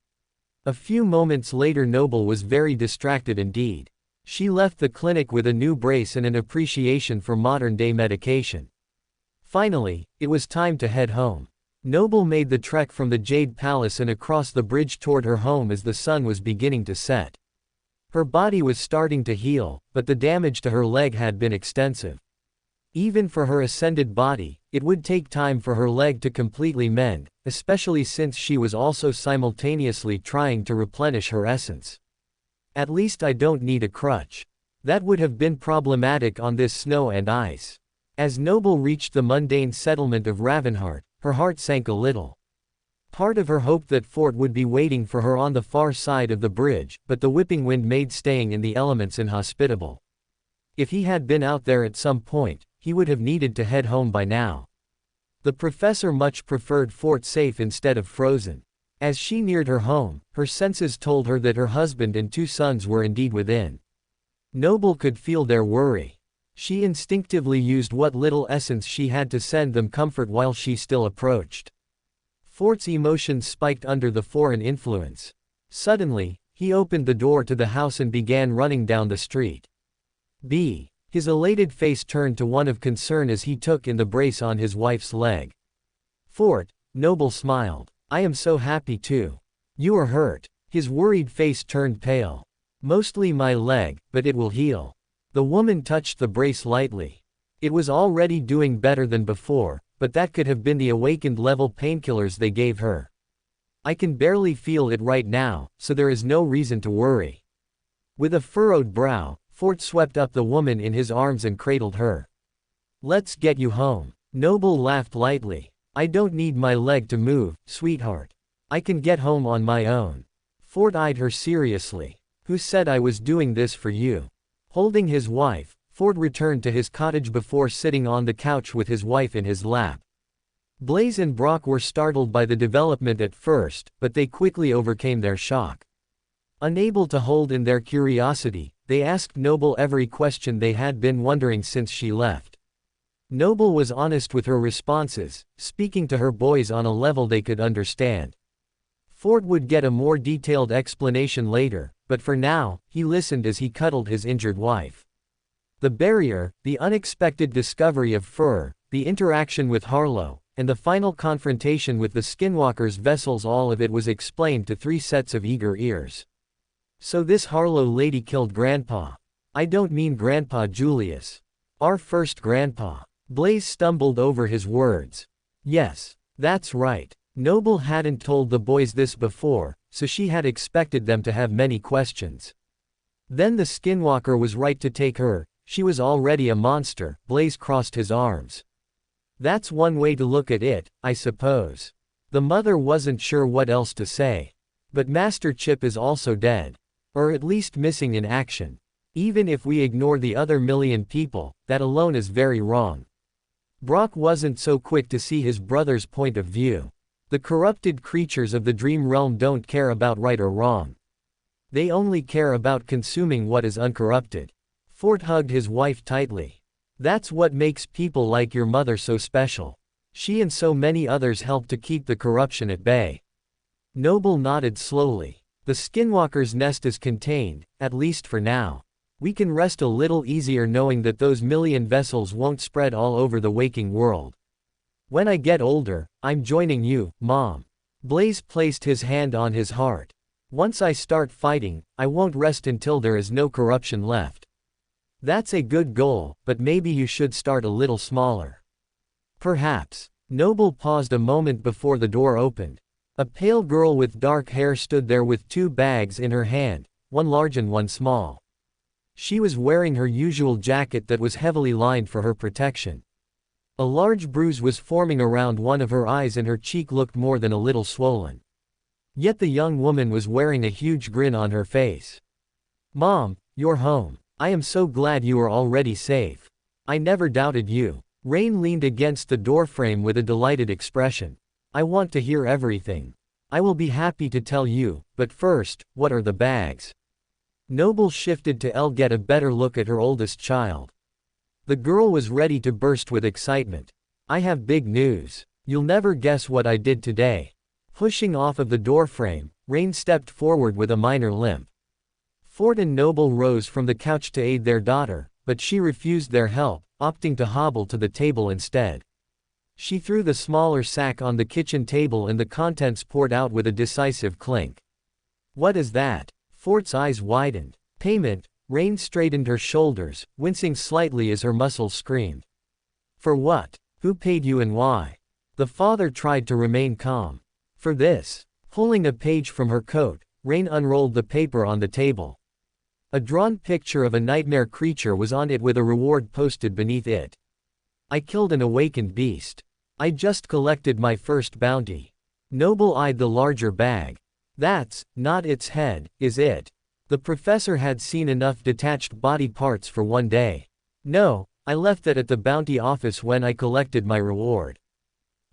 A few moments later Noble was very distracted indeed. She left the clinic with a new brace and an appreciation for modern-day medication. Finally, it was time to head home. Noble made the trek from the Jade Palace and across the bridge toward her home as the sun was beginning to set. Her body was starting to heal, but the damage to her leg had been extensive. Even for her ascended body, it would take time for her leg to completely mend, especially since she was also simultaneously trying to replenish her essence. At least I don't need a crutch. That would have been problematic on this snow and ice. As Noble reached the mundane settlement of Ravenheart, her heart sank a little. Part of her hoped that Fort would be waiting for her on the far side of the bridge, but the whipping wind made staying in the elements inhospitable. If he had been out there at some point, he would have needed to head home by now. The professor much preferred Fort safe instead of frozen. As she neared her home, her senses told her that her husband and 2 sons were indeed within. Noble could feel their worry. She instinctively used what little essence she had to send them comfort while she still approached. Fort's emotions spiked under the foreign influence. Suddenly, he opened the door to the house and began running down the street. His elated face turned to one of concern as he took in the brace on his wife's leg. Fort, Noble smiled. I am so happy too. You are hurt. His worried face turned pale. Mostly my leg, but it will heal. The woman touched the brace lightly. It was already doing better than before, but that could have been the awakened level painkillers they gave her. I can barely feel it right now, so there is no reason to worry. With a furrowed brow, Fort swept up the woman in his arms and cradled her. Let's get you home. Noble laughed lightly. I don't need my leg to move, sweetheart. I can get home on my own. Fort eyed her seriously. Who said I was doing this for you? Holding his wife, Fort returned to his cottage before sitting on the couch with his wife in his lap. Blaze and Brock were startled by the development at first, but they quickly overcame their shock. Unable to hold in their curiosity, they asked Noble every question they had been wondering since she left. Noble was honest with her responses, speaking to her boys on a level they could understand. Fort would get a more detailed explanation later, but for now, he listened as he cuddled his injured wife. The barrier, the unexpected discovery of Fur, the interaction with Harlow, and the final confrontation with the Skinwalker's vessels, all of it was explained to 3 sets of eager ears. So this Harlow lady killed Grandpa. I don't mean Grandpa Julius. Our first grandpa. Blaze stumbled over his words. Yes, that's right. Noble hadn't told the boys this before, so she had expected them to have many questions. Then the Skinwalker was right to take her, she was already a monster. Blaze crossed his arms. That's one way to look at it, I suppose. The mother wasn't sure what else to say. But Master Chip is also dead. Or at least missing in action. Even if we ignore the other million people, that alone is very wrong. Brock wasn't so quick to see his brother's point of view. The corrupted creatures of the dream realm don't care about right or wrong. They only care about consuming what is uncorrupted. Fort hugged his wife tightly. That's what makes people like your mother so special. She and so many others help to keep the corruption at bay. Noble nodded slowly. The Skinwalker's nest is contained, at least for now. We can rest a little easier knowing that those million vessels won't spread all over the waking world. When I get older, I'm joining you, Mom. Blaze placed his hand on his heart. Once I start fighting, I won't rest until there is no corruption left. That's a good goal, but maybe you should start a little smaller. Perhaps. Noble paused a moment before the door opened. A pale girl with dark hair stood there with 2 bags in her hand, one large and one small. She was wearing her usual jacket that was heavily lined for her protection. A large bruise was forming around one of her eyes and her cheek looked more than a little swollen. Yet the young woman was wearing a huge grin on her face. "Mom, you're home. I am so glad you are already safe. I never doubted you." Rain leaned against the doorframe with a delighted expression. "I want to hear everything. I will be happy to tell you, but first, what are the bags?" Noble shifted to get a better look at her oldest child. The girl was ready to burst with excitement. "I have big news. You'll never guess what I did today." Pushing off of the doorframe, Rain stepped forward with a minor limp. Fort and Noble rose from the couch to aid their daughter, but she refused their help, opting to hobble to the table instead. She threw the smaller sack on the kitchen table and the contents poured out with a decisive clink. "What is that?" Fort's eyes widened. "Payment." Rain straightened her shoulders, wincing slightly as her muscles screamed. "For what? Who paid you and why?" The father tried to remain calm. "For this." Pulling a page from her coat, Rain unrolled the paper on the table. A drawn picture of a nightmare creature was on it with a reward posted beneath it. "I killed an awakened beast. I just collected my first bounty." Noble eyed the larger bag. "That's not its head, is it?" The professor had seen enough detached body parts for one day. "No, I left that at the bounty office when I collected my reward.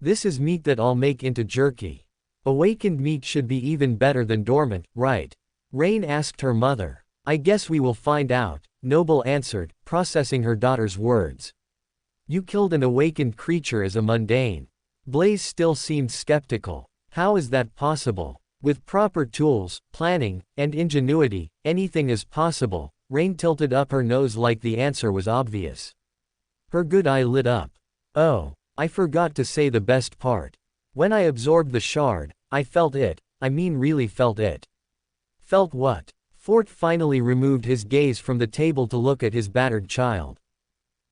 This is meat that I'll make into jerky." "Awakened meat should be even better than dormant, right?" Rain asked her mother. "I guess we will find out," Noble answered, processing her daughter's words. "You killed an awakened creature as a mundane." Blaze still seemed skeptical. "How is that possible? With proper tools, planning, and ingenuity, anything is possible." Rain tilted up her nose like the answer was obvious. Her good eye lit up. "Oh, I forgot to say the best part. When I absorbed the shard, I felt it. I mean really felt it." "Felt what?" Fort finally removed his gaze from the table to look at his battered child.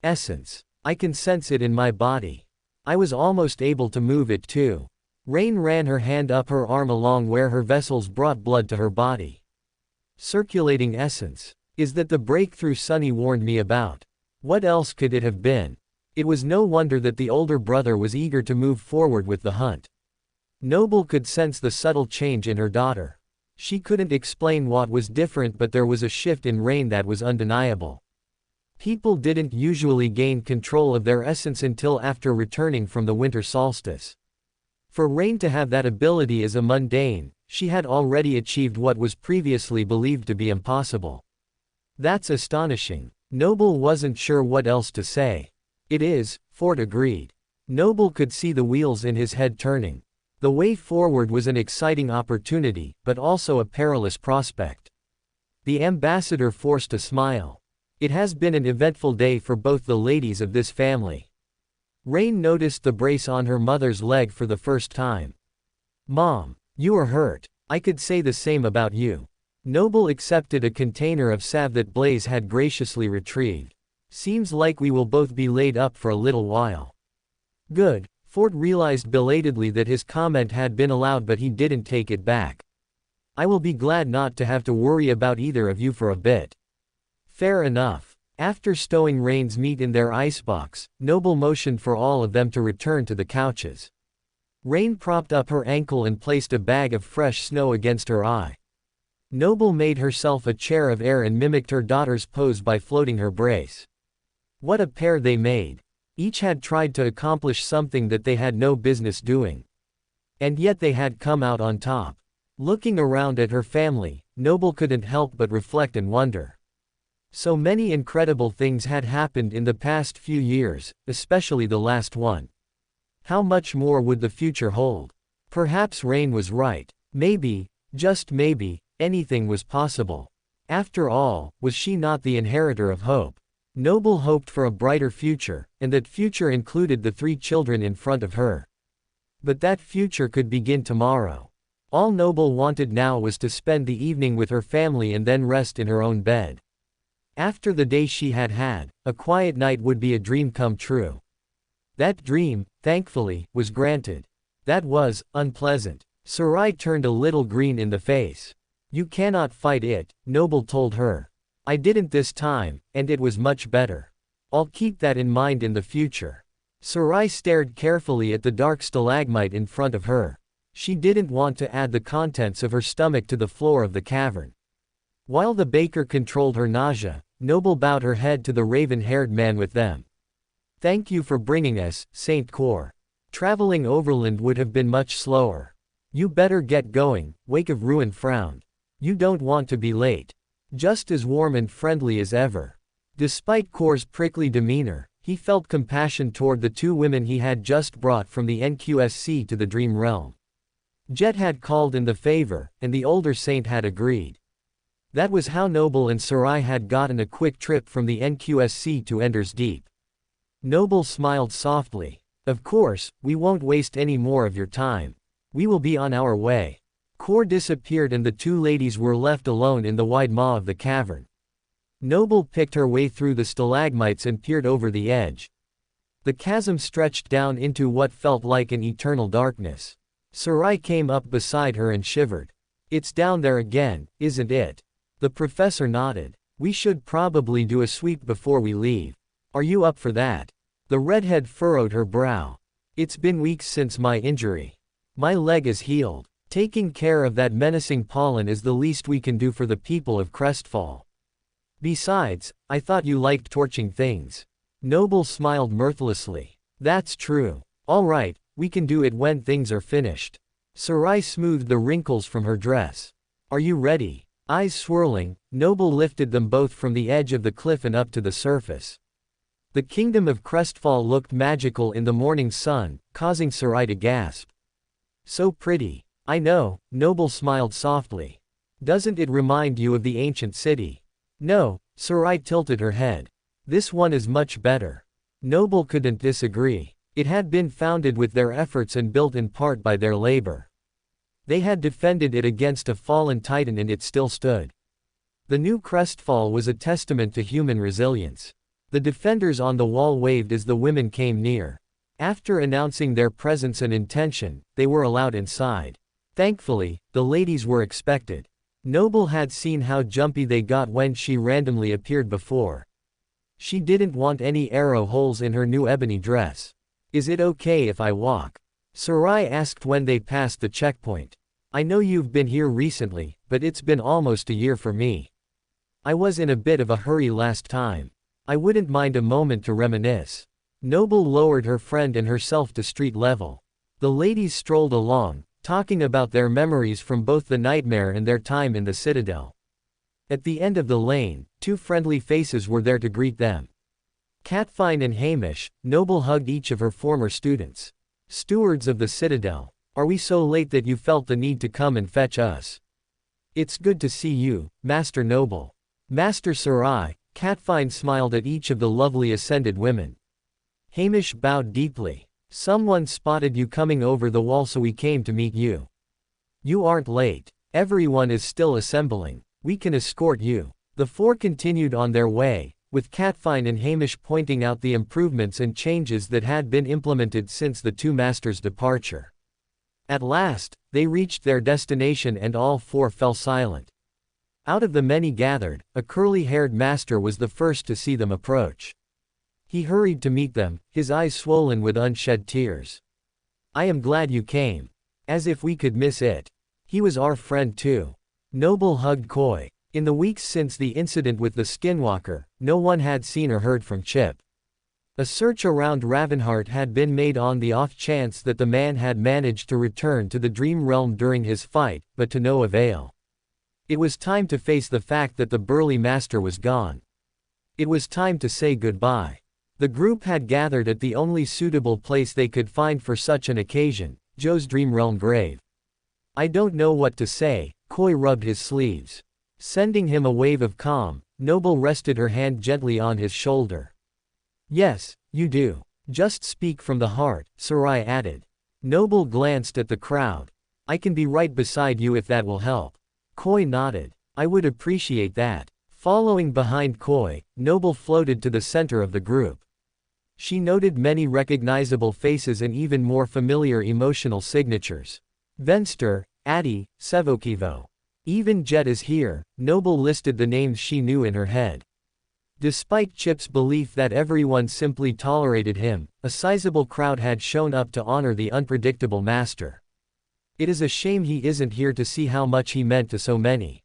"Essence. I can sense it in my body. I was almost able to move it too." Rain ran her hand up her arm along where her vessels brought blood to her body. "Circulating essence. Is that the breakthrough Sunny warned me about? What else could it have been?" It was no wonder that the older brother was eager to move forward with the hunt. Noble could sense the subtle change in her daughter. She couldn't explain what was different, but there was a shift in Rain that was undeniable. People didn't usually gain control of their essence until after returning from the winter solstice. For Rain to have that ability as a mundane, she had already achieved what was previously believed to be impossible. "That's astonishing." Noble wasn't sure what else to say. "It is," Fort agreed. Noble could see the wheels in his head turning. The way forward was an exciting opportunity, but also a perilous prospect. The ambassador forced a smile. "It has been an eventful day for both the ladies of this family." Rain noticed the brace on her mother's leg for the first time. "Mom, you are hurt. I could say the same about you." Noble accepted a container of salve that Blaze had graciously retrieved. "Seems like we will both be laid up for a little while." "Good." Fort realized belatedly that his comment had been allowed, but he didn't take it back. "I will be glad not to have to worry about either of you for a bit." "Fair enough." After stowing Rain's meat in their icebox, Noble motioned for all of them to return to the couches. Rain propped up her ankle and placed a bag of fresh snow against her eye. Noble made herself a chair of air and mimicked her daughter's pose by floating her brace. What a pair they made! Each had tried to accomplish something that they had no business doing. And yet they had come out on top. Looking around at her family, Noble couldn't help but reflect and wonder. So many incredible things had happened in the past few years, especially the last one. How much more would the future hold? Perhaps Rain was right. Maybe, just maybe, anything was possible. After all, was she not the inheritor of hope? Noble hoped for a brighter future, and that future included the 3 children in front of her. But that future could begin tomorrow. All Noble wanted now was to spend the evening with her family and then rest in her own bed. After the day she had had, a quiet night would be a dream come true. That dream, thankfully, was granted. That was unpleasant. Sarai turned a little green in the face. "You cannot fight it," Noble told her. I didn't this time, and it was much better. I'll keep that in mind in the future. Sarai stared carefully at the dark stalagmite in front of her. She didn't want to add the contents of her stomach to the floor of the cavern. While the baker controlled her nausea, Noble bowed her head to the raven-haired man with them. Thank you for bringing us, Saint Cor. Traveling overland would have been much slower. You better get going, Wake of Ruin frowned. You don't want to be late. Just as warm and friendly as ever. Despite Cor's prickly demeanor, he felt compassion toward the two women he had just brought from the NQSC to the Dream Realm. Jet had called in the favor, and the older saint had agreed. That was how Noble and Sarai had gotten a quick trip from the NQSC to Ender's Deep. Noble smiled softly. Of course, we won't waste any more of your time. We will be on our way. Cor disappeared and the two ladies were left alone in the wide maw of the cavern. Noble picked her way through the stalagmites and peered over the edge. The chasm stretched down into what felt like an eternal darkness. Sarai came up beside her and shivered. It's down there again, isn't it? The professor nodded. We should probably do a sweep before we leave. Are you up for that? The redhead furrowed her brow. It's been weeks since my injury. My leg is healed. Taking care of that menacing pollen is the least we can do for the people of Crestfall. Besides, I thought you liked torching things. Noble smiled mirthlessly. That's true. All right, we can do it when things are finished. Sarai smoothed the wrinkles from her dress. Are you ready? Eyes swirling, Noble lifted them both from the edge of the cliff and up to the surface. The kingdom of Crestfall looked magical in the morning sun, causing Sarai to gasp. So pretty. I know, Noble smiled softly. Doesn't it remind you of the ancient city? No, Sarai tilted her head. This one is much better. Noble couldn't disagree. It had been founded with their efforts and built in part by their labor. They had defended it against a fallen titan and it still stood. The new Crestfall was a testament to human resilience. The defenders on the wall waved as the women came near. After announcing their presence and intention, they were allowed inside. Thankfully, the ladies were expected. Noble had seen how jumpy they got when she randomly appeared before. She didn't want any arrow holes in her new ebony dress. Is it okay if I walk? Sarai asked when they passed the checkpoint. I know you've been here recently, but it's been almost a year for me. I was in a bit of a hurry last time. I wouldn't mind a moment to reminisce. Noble lowered her friend and herself to street level. The ladies strolled along, talking about their memories from both the nightmare and their time in the Citadel. At the end of the lane, two friendly faces were there to greet them. Catfine and Hamish. Noble hugged each of her former students. Stewards of the Citadel. Are we so late that you felt the need to come and fetch us? It's good to see you, Master Noble. Master Sarai. Catfine smiled at each of the lovely ascended women. Hamish bowed deeply. Someone spotted you coming over the wall, so we came to meet you. You aren't late. Everyone is still assembling. We can escort you. The four continued on their way, with Catfine and Hamish pointing out the improvements and changes that had been implemented since the two masters' departure. At last, they reached their destination and all four fell silent. Out of the many gathered, a curly-haired master was the first to see them approach. He hurried to meet them, his eyes swollen with unshed tears. I am glad you came. As if we could miss it. He was our friend too. Noble hugged Koi. In the weeks since the incident with the Skinwalker, no one had seen or heard from Chip. A search around Ravenheart had been made on the off chance that the man had managed to return to the Dream Realm during his fight, but to no avail. It was time to face the fact that the burly master was gone. It was time to say goodbye. The group had gathered at the only suitable place they could find for such an occasion, Joe's Dream Realm grave. I don't know what to say, Koi rubbed his sleeves. Sending him a wave of calm, Noble rested her hand gently on his shoulder. Yes, you do. Just speak from the heart, Sarai added. Noble glanced at the crowd. I can be right beside you if that will help. Koi nodded. I would appreciate that. Following behind Koi, Noble floated to the center of the group. She noted many recognizable faces and even more familiar emotional signatures. Venster, Addy, Sevokivo. Even Jet is here, Noble listed the names she knew in her head. Despite Chip's belief that everyone simply tolerated him, a sizable crowd had shown up to honor the unpredictable master. It is a shame he isn't here to see how much he meant to so many.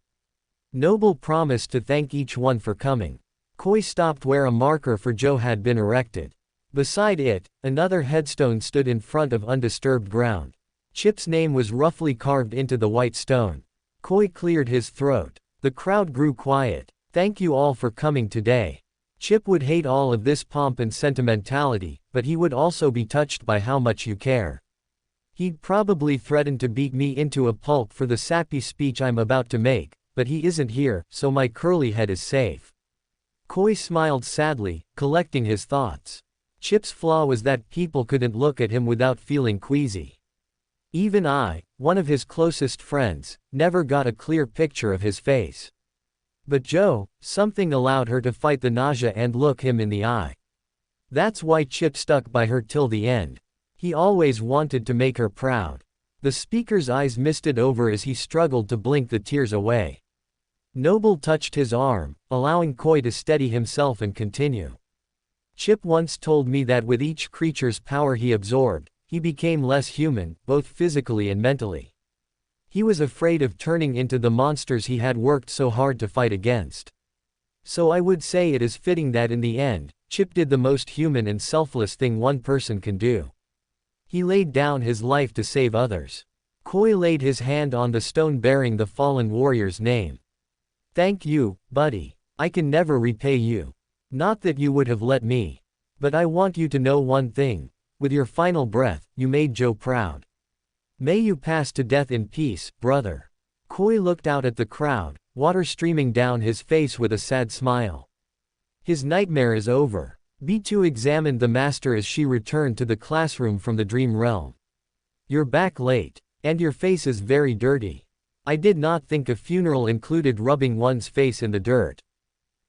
Noble promised to thank each one for coming. Koi stopped where a marker for Joe had been erected. Beside it, another headstone stood in front of undisturbed ground. Chip's name was roughly carved into the white stone. Koi cleared his throat. The crowd grew quiet. Thank you all for coming today. Chip would hate all of this pomp and sentimentality, but he would also be touched by how much you care. He'd probably threaten to beat me into a pulp for the sappy speech I'm about to make, but he isn't here, so my curly head is safe. Koi smiled sadly, collecting his thoughts. Chip's flaw was that people couldn't look at him without feeling queasy. Even I, one of his closest friends, never got a clear picture of his face. But Joe, something allowed her to fight the nausea and look him in the eye. That's why Chip stuck by her till the end. He always wanted to make her proud. The speaker's eyes misted over as he struggled to blink the tears away. Noble touched his arm, allowing Koi to steady himself and continue. Chip once told me that with each creature's power he absorbed, he became less human, both physically and mentally. He was afraid of turning into the monsters he had worked so hard to fight against. So I would say it is fitting that in the end, Chip did the most human and selfless thing one person can do. He laid down his life to save others. Koi laid his hand on the stone bearing the fallen warrior's name. Thank you, buddy. I can never repay you. Not that you would have let me. But I want you to know one thing. With your final breath, you made Joe proud. May you pass to death in peace, brother. Koi looked out at the crowd, water streaming down his face with a sad smile. His nightmare is over. B2 examined the master as she returned to the classroom from the dream realm. You're back late. And your face is very dirty. I did not think a funeral included rubbing one's face in the dirt.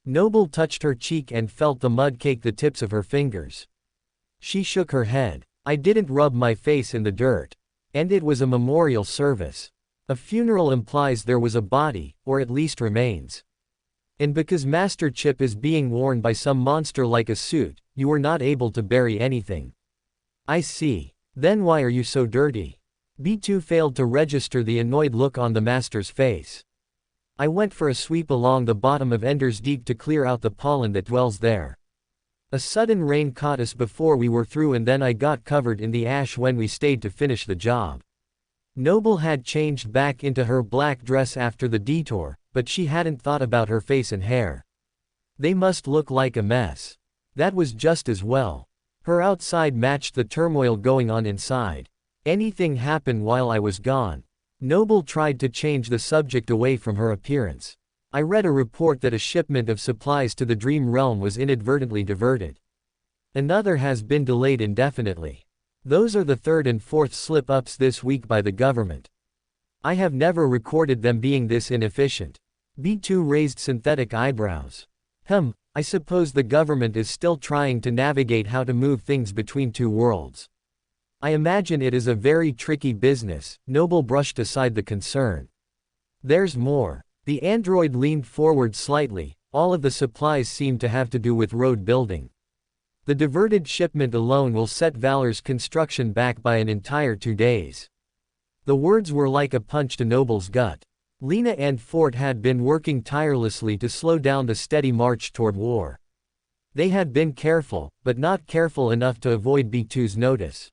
Noble touched her cheek and felt the mud cake the tips of her fingers. She shook her head. I didn't rub my face in the dirt. And it was a memorial service. A funeral implies there was a body, or at least remains. And because Master Chip is being worn by some monster like a suit, you were not able to bury anything. I see. Then why are you so dirty? B2 failed to register the annoyed look on the master's face. I went for a sweep along the bottom of Ender's Deep to clear out the pollen that dwells there. A sudden rain caught us before we were through and then I got covered in the ash when we stayed to finish the job. Noble had changed back into her black dress after the detour, but she hadn't thought about her face and hair. They must look like a mess. That was just as well. Her outside matched the turmoil going on inside. Anything happened while I was gone? Noble tried to change the subject away from her appearance. I read a report that a shipment of supplies to the Dream Realm was inadvertently diverted. Another has been delayed indefinitely. Those are the third and fourth slip-ups this week by the government. I have never recorded them being this inefficient. B2 raised synthetic eyebrows. I suppose the government is still trying to navigate how to move things between two worlds. I imagine it is a very tricky business. Noble brushed aside the concern. There's more. The android leaned forward slightly. All of the supplies seem to have to do with road building. The diverted shipment alone will set Valor's construction back by an entire 2 days. The words were like a punch to Noble's gut. Lena and Fort had been working tirelessly to slow down the steady march toward war. They had been careful, but not careful enough to avoid B2's notice.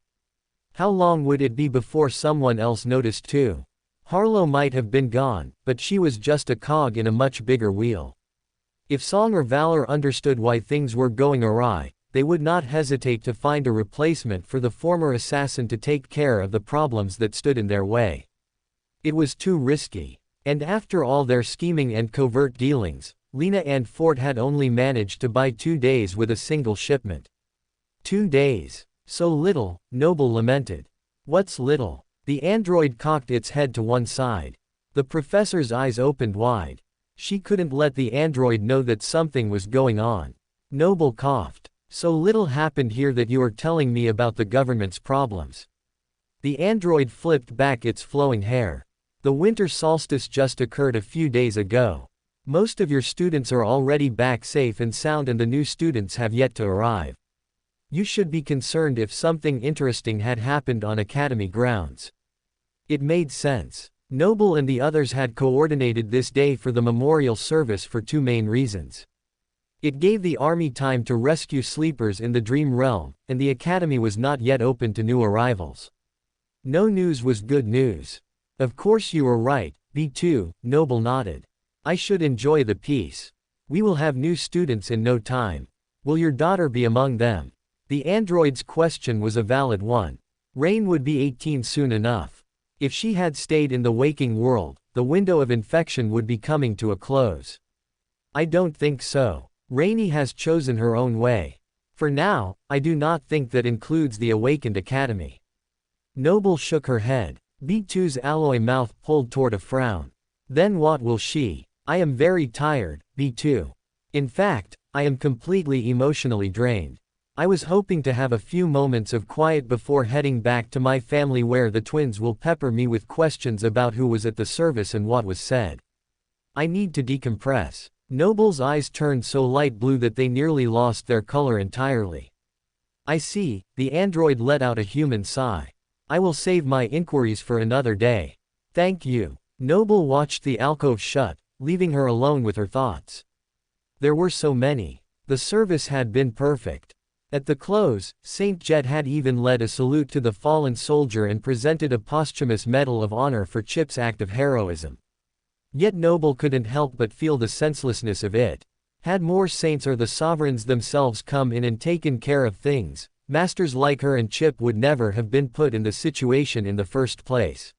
How long would it be before someone else noticed too? Harlow might have been gone, but she was just a cog in a much bigger wheel. If Song or Valor understood why things were going awry, they would not hesitate to find a replacement for the former assassin to take care of the problems that stood in their way. It was too risky. And after all their scheming and covert dealings, Lena and Fort had only managed to buy 2 days with a single shipment. 2 days. So little, Noble lamented. What's little? The android cocked its head to one side. The professor's eyes opened wide. She couldn't let the android know that something was going on. Noble coughed. So little happened here that you are telling me about the government's problems. The android flipped back its flowing hair. The winter solstice just occurred a few days ago. Most of your students are already back safe and sound and the new students have yet to arrive. You should be concerned if something interesting had happened on academy grounds. It made sense. Noble and the others had coordinated this day for the memorial service for two main reasons. It gave the army time to rescue sleepers in the dream realm, and the academy was not yet open to new arrivals. No news was good news. Of course you were right, B2, Noble nodded. I should enjoy the peace. We will have new students in no time. Will your daughter be among them? The android's question was a valid one. Rain would be 18 soon enough. If she had stayed in the waking world, the window of infection would be coming to a close. I don't think so. Rainy has chosen her own way. For now, I do not think that includes the awakened academy. Noble shook her head. B2's alloy mouth pulled toward a frown. Then what will she? I am very tired, B2. In fact, I am completely emotionally drained. I was hoping to have a few moments of quiet before heading back to my family where the twins will pepper me with questions about who was at the service and what was said. I need to decompress. Noble's eyes turned so light blue that they nearly lost their color entirely. I see, the android let out a human sigh. I will save my inquiries for another day. Thank you. Noble watched the alcove shut, leaving her alone with her thoughts. There were so many. The service had been perfect. At the close, Saint Jet had even led a salute to the fallen soldier and presented a posthumous Medal of Honor for Chip's act of heroism. Yet Noble couldn't help but feel the senselessness of it. Had more saints or the sovereigns themselves come in and taken care of things, masters like her and Chip would never have been put in the situation in the first place.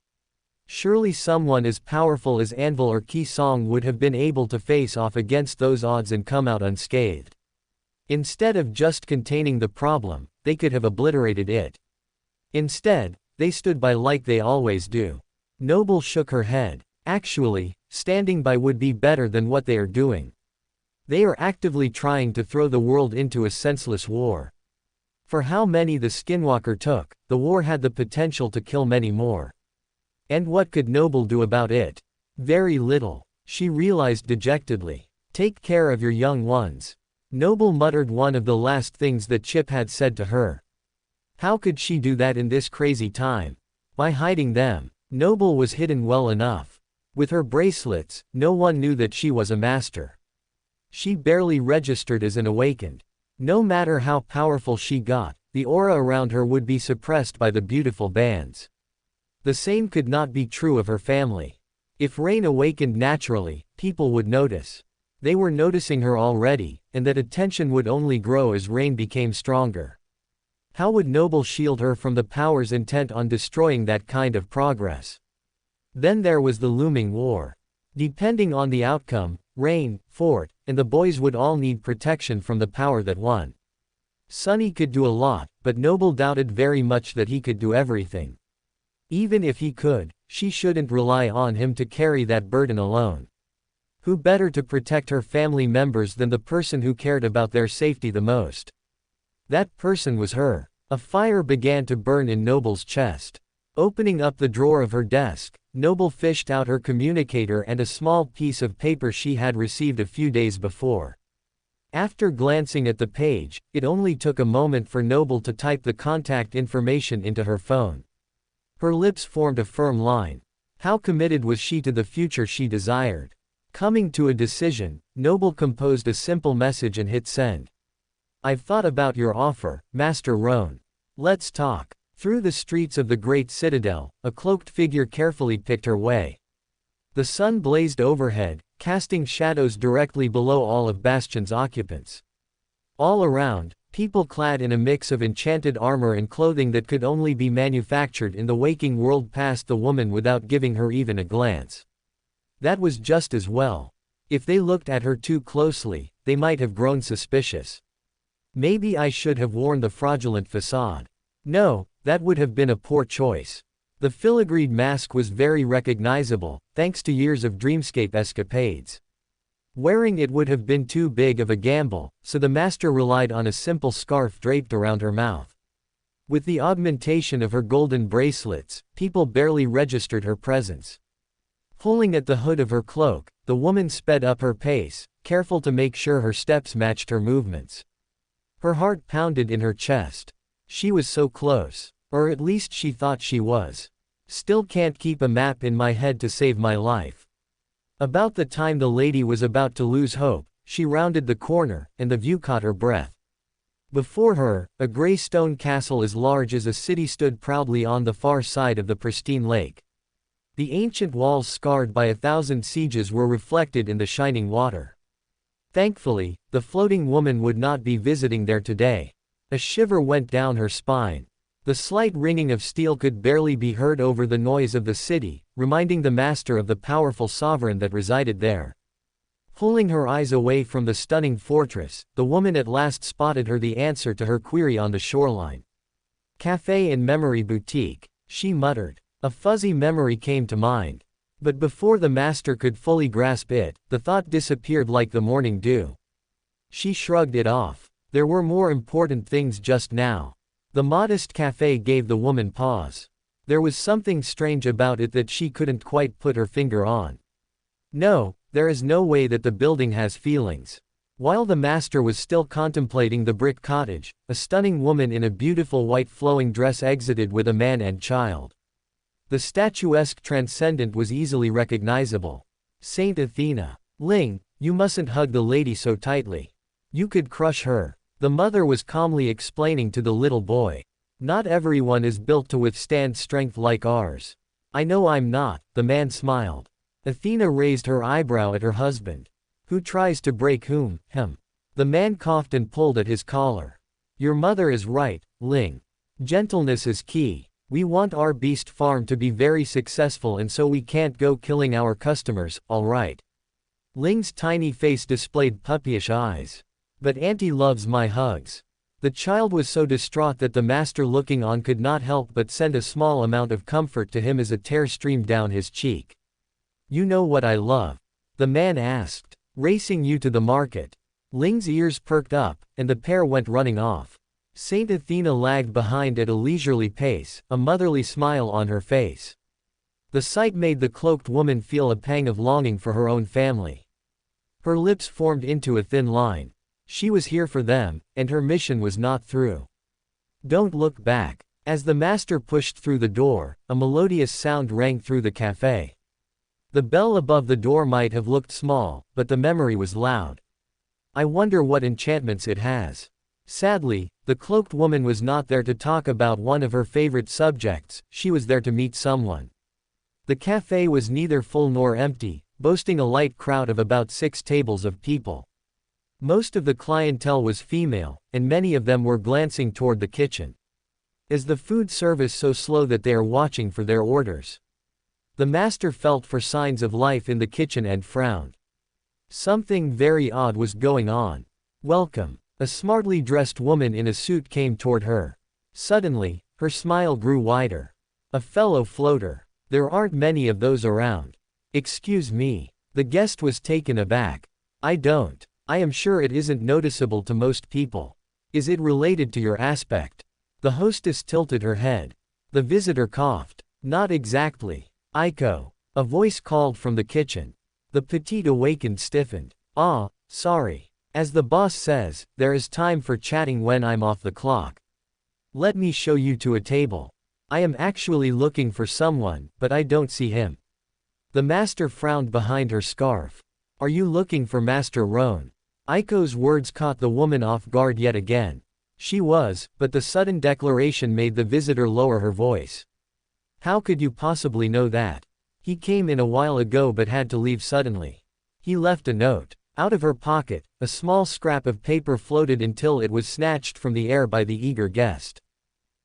Surely someone as powerful as Anvil or Ki Song would have been able to face off against those odds and come out unscathed. Instead of just containing the problem, they could have obliterated it. Instead, they stood by like they always do. Noble shook her head. Actually, standing by would be better than what they are doing. They are actively trying to throw the world into a senseless war. For how many the Skinwalker took, the war had the potential to kill many more. And what could Noble do about it? Very little, she realized dejectedly. Take care of your young ones. Noble muttered one of the last things that Chip had said to her. How could she do that in this crazy time? By hiding them. Noble was hidden well enough. With her bracelets, no one knew that she was a master. She barely registered as an awakened. No matter how powerful she got, the aura around her would be suppressed by the beautiful bands. The same could not be true of her family. If Rain awakened naturally, people would notice. They were noticing her already, and that attention would only grow as Rain became stronger. How would Noble shield her from the powers intent on destroying that kind of progress? Then there was the looming war. Depending on the outcome, Rain, Fort, and the boys would all need protection from the power that won. Sunny could do a lot, but Noble doubted very much that he could do everything. Even if he could, she shouldn't rely on him to carry that burden alone. Who better to protect her family members than the person who cared about their safety the most? That person was her. A fire began to burn in Noble's chest. Opening up the drawer of her desk, Noble fished out her communicator and a small piece of paper she had received a few days before. After glancing at the page, it only took a moment for Noble to type the contact information into her phone. Her lips formed a firm line. How committed was she to the future she desired? Coming to a decision, Noble composed a simple message and hit send. I've thought about your offer, Master Roan. Let's talk. Through the streets of the great citadel, a cloaked figure carefully picked her way. The sun blazed overhead, casting shadows directly below all of Bastion's occupants. All around, people clad in a mix of enchanted armor and clothing that could only be manufactured in the waking world passed the woman without giving her even a glance. That was just as well. If they looked at her too closely, they might have grown suspicious. Maybe I should have worn the fraudulent facade. No, that would have been a poor choice. The filigreed mask was very recognizable, thanks to years of Dreamscape escapades. Wearing it would have been too big of a gamble, so the master relied on a simple scarf draped around her mouth. With the augmentation of her golden bracelets, people barely registered her presence. Pulling at the hood of her cloak, the woman sped up her pace, careful to make sure her steps matched her movements. Her heart pounded in her chest. She was so close. Or at least she thought she was. Still can't keep a map in my head to save my life. About the time the lady was about to lose hope, she rounded the corner, and the view caught her breath. Before her, a gray stone castle as large as a city stood proudly on the far side of the pristine lake. The ancient walls scarred by 1,000 sieges were reflected in the shining water. Thankfully, the floating woman would not be visiting there today. A shiver went down her spine. The slight ringing of steel could barely be heard over the noise of the city, reminding the master of the powerful sovereign that resided there. Pulling her eyes away from the stunning fortress, the woman at last spotted her the answer to her query on the shoreline. Café and Memory Boutique, she muttered. A fuzzy memory came to mind. But before the master could fully grasp it, the thought disappeared like the morning dew. She shrugged it off. There were more important things just now. The modest café gave the woman pause. There was something strange about it that she couldn't quite put her finger on. No, there is no way that the building has feelings. While the master was still contemplating the brick cottage, a stunning woman in a beautiful white flowing dress exited with a man and child. The statuesque transcendent was easily recognizable. Saint Athena. Ling, you mustn't hug the lady so tightly. You could crush her. The mother was calmly explaining to the little boy. Not everyone is built to withstand strength like ours. I know I'm not, the man smiled. Athena raised her eyebrow at her husband. Who tries to break whom? Him. The man coughed and pulled at his collar. Your mother is right, Ling. Gentleness is key. We want our beast farm to be very successful, and so we can't go killing our customers, all right? Ling's tiny face displayed puppyish eyes. But Auntie loves my hugs. The child was so distraught that the master looking on could not help but send a small amount of comfort to him as a tear streamed down his cheek. You know what I love? The man asked. Racing you to the market. Ling's ears perked up, and the pair went running off. Saint Athena lagged behind at a leisurely pace, a motherly smile on her face. The sight made the cloaked woman feel a pang of longing for her own family. Her lips formed into a thin line. She was here for them, and her mission was not through. Don't look back. As the master pushed through the door, a melodious sound rang through the café. The bell above the door might have looked small, but the memory was loud. I wonder what enchantments it has. Sadly, the cloaked woman was not there to talk about one of her favorite subjects, she was there to meet someone. The café was neither full nor empty, boasting a light crowd of about 6 tables of people. Most of the clientele was female, and many of them were glancing toward the kitchen. Is the food service so slow that they are watching for their orders? The master felt for signs of life in the kitchen and frowned. Something very odd was going on. Welcome. A smartly dressed woman in a suit came toward her. Suddenly, her smile grew wider. A fellow floater. There aren't many of those around. Excuse me. The guest was taken aback. I am sure it isn't noticeable to most people. Is it related to your aspect? The hostess tilted her head. The visitor coughed. Not exactly. Aiko. A voice called from the kitchen. The petite awakened stiffened. Ah, sorry. As the boss says, there is time for chatting when I'm off the clock. Let me show you to a table. I am actually looking for someone, but I don't see him. The master frowned behind her scarf. Are you looking for Master Roan? Aiko's words caught the woman off guard yet again. She was, but the sudden declaration made the visitor lower her voice. How could you possibly know that? He came in a while ago but had to leave suddenly. He left a note. Out of her pocket, a small scrap of paper floated until it was snatched from the air by the eager guest.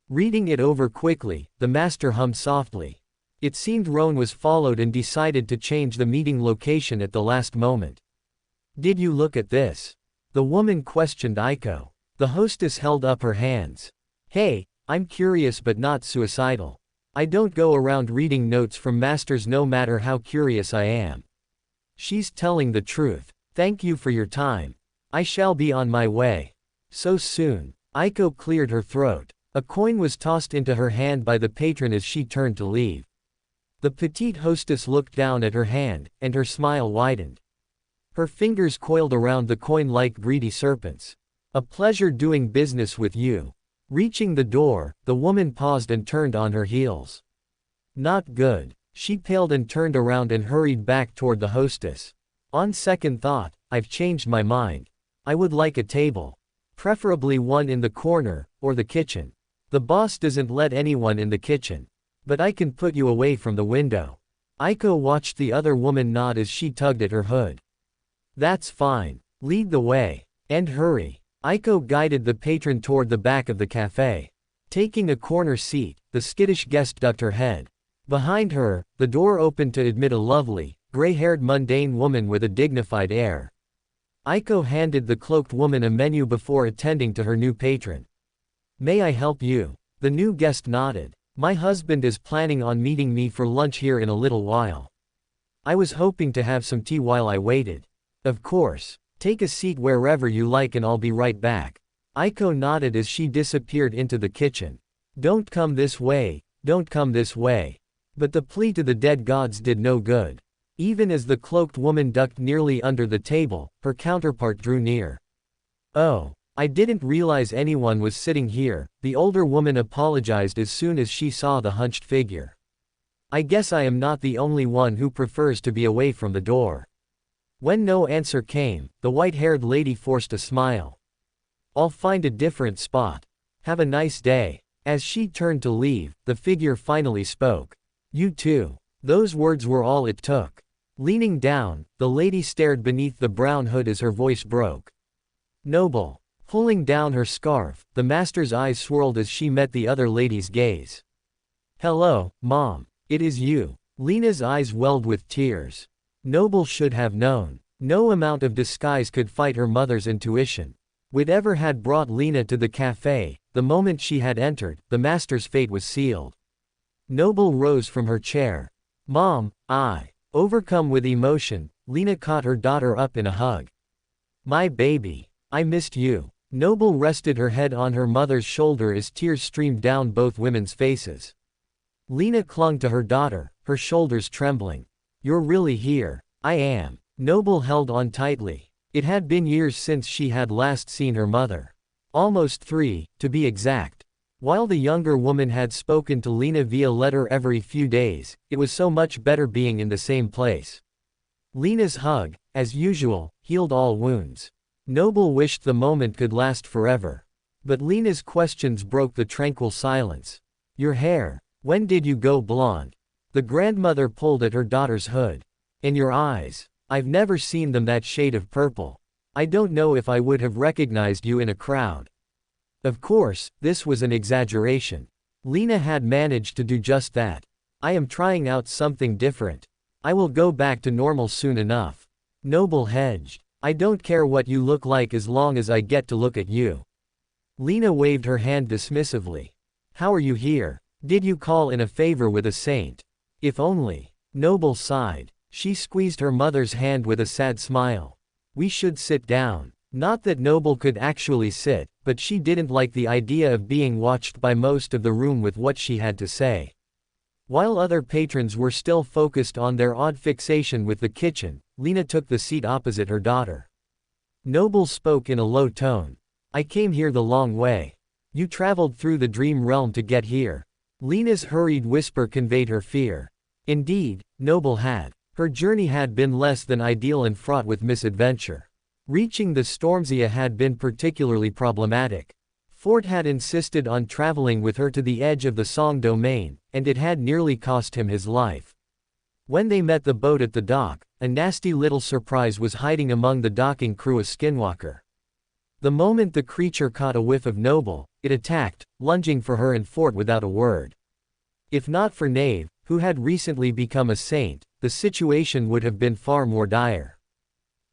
Reading it over quickly, the master hummed softly. It seemed Roan was followed and decided to change the meeting location at the last moment. Did you look at this? The woman questioned Aiko. The hostess held up her hands. Hey, I'm curious but not suicidal. I don't go around reading notes from masters no matter how curious I am. She's telling the truth. Thank you for your time. I shall be on my way. So soon. Aiko cleared her throat. A coin was tossed into her hand by the patron as she turned to leave. The petite hostess looked down at her hand, and her smile widened. Her fingers coiled around the coin like greedy serpents. A pleasure doing business with you. Reaching the door, the woman paused and turned on her heels. Not good. She paled and turned around and hurried back toward the hostess. On second thought, I've changed my mind. I would like a table. Preferably one in the corner, or the kitchen. The boss doesn't let anyone in the kitchen. But I can put you away from the window. Aiko watched the other woman nod as she tugged at her hood. That's fine. Lead the way. And hurry. Aiko guided the patron toward the back of the cafe. Taking a corner seat, the skittish guest ducked her head. Behind her, the door opened to admit a lovely, gray-haired mundane woman with a dignified air. Aiko handed the cloaked woman a menu before attending to her new patron. May I help you? The new guest nodded. My husband is planning on meeting me for lunch here in a little while. I was hoping to have some tea while I waited. Of course. Take a seat wherever you like and I'll be right back. Aiko nodded as she disappeared into the kitchen. Don't come this way, don't come this way. But the plea to the dead gods did no good. Even as the cloaked woman ducked nearly under the table, her counterpart drew near. Oh, I didn't realize anyone was sitting here, the older woman apologized as soon as she saw the hunched figure. I guess I am not the only one who prefers to be away from the door. When no answer came, the white-haired lady forced a smile. I'll find a different spot. Have a nice day. As she turned to leave, the figure finally spoke. You too. Those words were all it took. Leaning down, the lady stared beneath the brown hood as her voice broke. Noble. Pulling down her scarf, the master's eyes swirled as she met the other lady's gaze. Hello, Mom. It is you. Lena's eyes welled with tears. Noble should have known. No amount of disguise could fight her mother's intuition. Whatever had brought Lena to the cafe, the moment she had entered, the master's fate was sealed. Noble rose from her chair. Mom, Overcome with emotion, Lena caught her daughter up in a hug. My baby. I missed you. Noble rested her head on her mother's shoulder as tears streamed down both women's faces. Lena clung to her daughter, her shoulders trembling. You're really here. I am. Noble held on tightly. It had been years since she had last seen her mother. Almost 3, to be exact. While the younger woman had spoken to Lena via letter every few days, it was so much better being in the same place. Lena's hug, as usual, healed all wounds. Noble wished the moment could last forever. But Lena's questions broke the tranquil silence. Your hair. When did you go blonde? The grandmother pulled at her daughter's hood. And your eyes. I've never seen them that shade of purple. I don't know if I would have recognized you in a crowd. Of course, this was an exaggeration. Lena had managed to do just that. I am trying out something different. I will go back to normal soon enough. Noble hedged. I don't care what you look like as long as I get to look at you. Lena waved her hand dismissively. How are you here? Did you call in a favor with a saint? If only. Noble sighed. She squeezed her mother's hand with a sad smile. We should sit down. Not that Noble could actually sit, but she didn't like the idea of being watched by most of the room with what she had to say. While other patrons were still focused on their odd fixation with the kitchen, Lena took the seat opposite her daughter. Noble spoke in a low tone. I came here the long way. You traveled through the dream realm to get here. Lena's hurried whisper conveyed her fear. Indeed, Noble had. Her journey had been less than ideal and fraught with misadventure. Reaching the Stormsia had been particularly problematic. Fort had insisted on traveling with her to the edge of the Song domain, and it had nearly cost him his life. When they met the boat at the dock, a nasty little surprise was hiding among the docking crew, a skinwalker. The moment the creature caught a whiff of Noble, it attacked, lunging for her and Fort without a word. If not for Nave, who had recently become a saint, the situation would have been far more dire.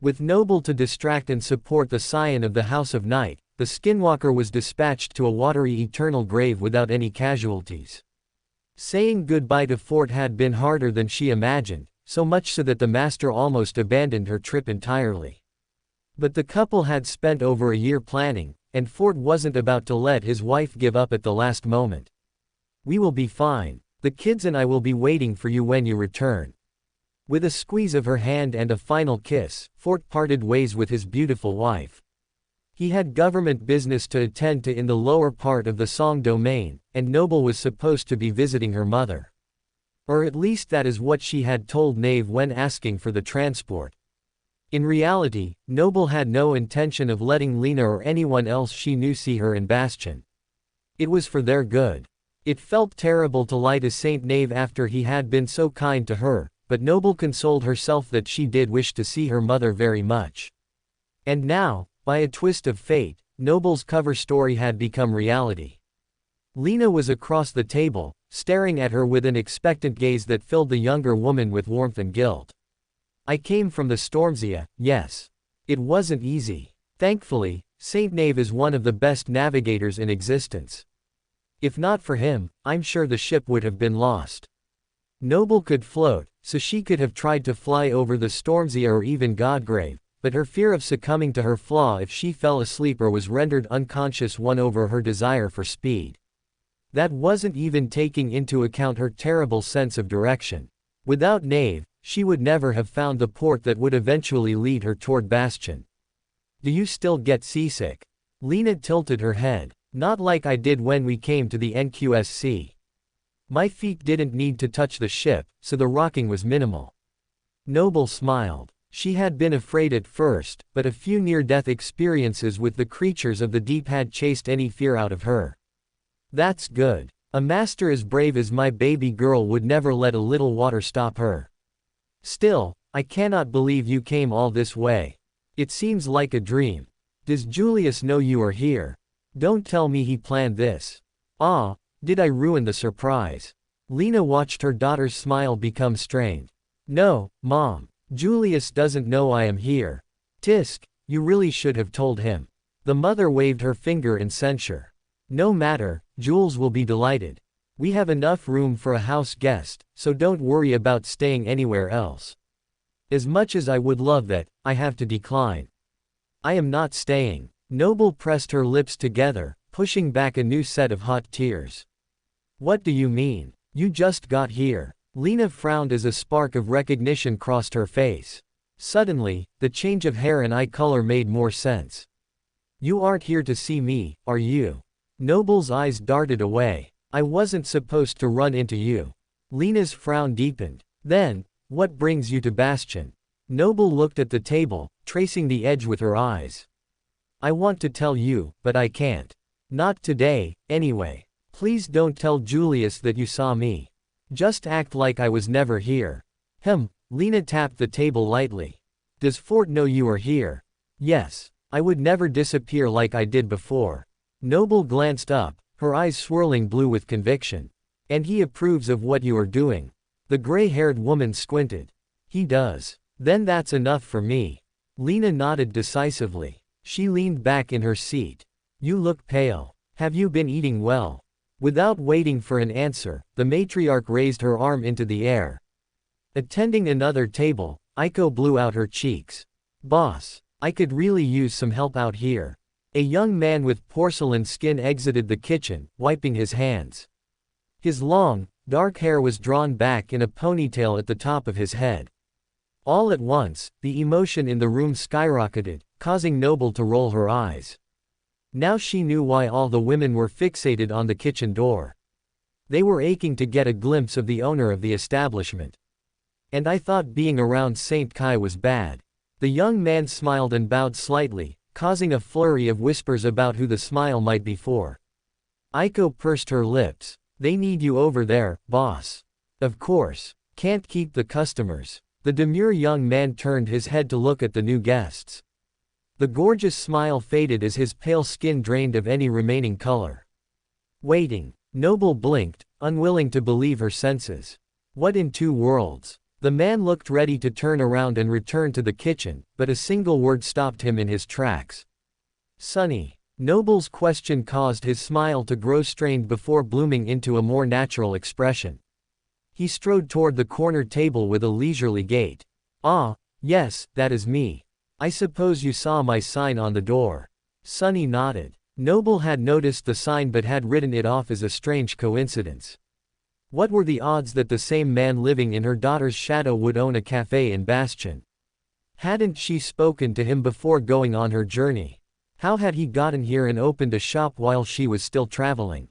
With Noble to distract and support the scion of the House of Night, the skinwalker was dispatched to a watery eternal grave without any casualties. Saying goodbye to Fort had been harder than she imagined, so much so that the master almost abandoned her trip entirely. But the couple had spent over a year planning, and Fort wasn't about to let his wife give up at the last moment. We will be fine. The kids and I will be waiting for you when you return." With a squeeze of her hand and a final kiss, Fort parted ways with his beautiful wife. He had government business to attend to in the lower part of the Song domain, and Noble was supposed to be visiting her mother. Or at least that is what she had told Knave when asking for the transport. In reality, Noble had no intention of letting Lena or anyone else she knew see her and Bastion. It was for their good. It felt terrible to lie to Saint Knave after he had been so kind to her, but Noble consoled herself that she did wish to see her mother very much. And now, by a twist of fate, Noble's cover story had become reality. Lena was across the table, staring at her with an expectant gaze that filled the younger woman with warmth and guilt. "I came from the Stormsia, yes. It wasn't easy. Thankfully, Saint Knave is one of the best navigators in existence. If not for him, I'm sure the ship would have been lost." Noble could float, so she could have tried to fly over the Stormsia or even Godgrave, but her fear of succumbing to her flaw if she fell asleep or was rendered unconscious won over her desire for speed. That wasn't even taking into account her terrible sense of direction. Without Knave, she would never have found the port that would eventually lead her toward Bastion. "Do you still get seasick?" Lena tilted her head. "Not like I did when we came to the NQSC. My feet didn't need to touch the ship, so the rocking was minimal." Noble smiled. She had been afraid at first, but a few near-death experiences with the creatures of the deep had chased any fear out of her. "That's good. A master as brave as my baby girl would never let a little water stop her. Still, I cannot believe you came all this way. It seems like a dream. Does Julius know you are here? Don't tell me he planned this. Ah, did I ruin the surprise?" Lena watched her daughter's smile become strained. "No, Mom. Julius doesn't know I am here. Tisk, you really should have told him." The mother waved her finger in censure. "No matter, Jules will be delighted. We have enough room for a house guest, so don't worry about staying anywhere else. As much as I would love that, I have to decline. I am not staying." Noble pressed her lips together, pushing back a new set of hot tears. "What do you mean? You just got here." Lena frowned as a spark of recognition crossed her face. Suddenly, the change of hair and eye color made more sense. "You aren't here to see me, are you?" Noble's eyes darted away. "I wasn't supposed to run into you." Lena's frown deepened. "Then, what brings you to Bastion?" Noble looked at the table, tracing the edge with her eyes. "I want to tell you, but I can't. Not today, anyway. Please don't tell Julius that you saw me. Just act like I was never here." Lena tapped the table lightly. "Does Fort know you are here?" "Yes. I would never disappear like I did before." Noble glanced up, her eyes swirling blue with conviction. "And he approves of what you are doing?" The gray-haired woman squinted. "He does. Then that's enough for me." Lena nodded decisively. She leaned back in her seat. "You look pale. Have you been eating well?" Without waiting for an answer, the matriarch raised her arm into the air. Attending another table, Aiko blew out her cheeks. "Boss, I could really use some help out here." A young man with porcelain skin exited the kitchen, wiping his hands. His long, dark hair was drawn back in a ponytail at the top of his head. All at once, the emotion in the room skyrocketed, causing Noble to roll her eyes. Now she knew why all the women were fixated on the kitchen door. They were aching to get a glimpse of the owner of the establishment. "And I thought being around Saint Kai was bad." The young man smiled and bowed slightly, causing a flurry of whispers about who the smile might be for. Aiko pursed her lips. "They need you over there, boss." "Of course. Can't keep the customers." The demure young man turned his head to look at the new guests. The gorgeous smile faded as his pale skin drained of any remaining color. "Waiting." Noble blinked, unwilling to believe her senses. What in two worlds? The man looked ready to turn around and return to the kitchen, but a single word stopped him in his tracks. "Sonny." Noble's question caused his smile to grow strained before blooming into a more natural expression. He strode toward the corner table with a leisurely gait. "Ah, yes, that is me. I suppose you saw my sign on the door." Sonny nodded. Noble had noticed the sign but had written it off as a strange coincidence. What were the odds that the same man living in her daughter's shadow would own a cafe in Bastion? Hadn't she spoken to him before going on her journey? How had he gotten here and opened a shop while she was still traveling?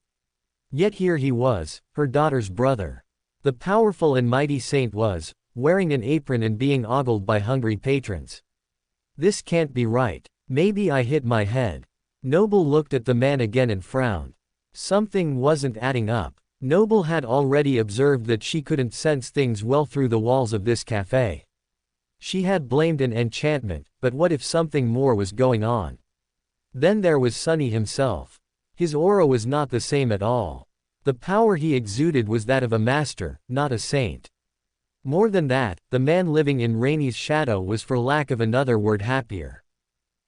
Yet here he was, her daughter's brother. The powerful and mighty saint was, wearing an apron and being ogled by hungry patrons. This can't be right. Maybe I hit my head. Noble looked at the man again and frowned. Something wasn't adding up. Noble had already observed that she couldn't sense things well through the walls of this cafe. She had blamed an enchantment, but what if something more was going on? Then there was Sunny himself. His aura was not the same at all. The power he exuded was that of a master, not a saint. More than that, the man living in Rainey's shadow was, for lack of another word, happier.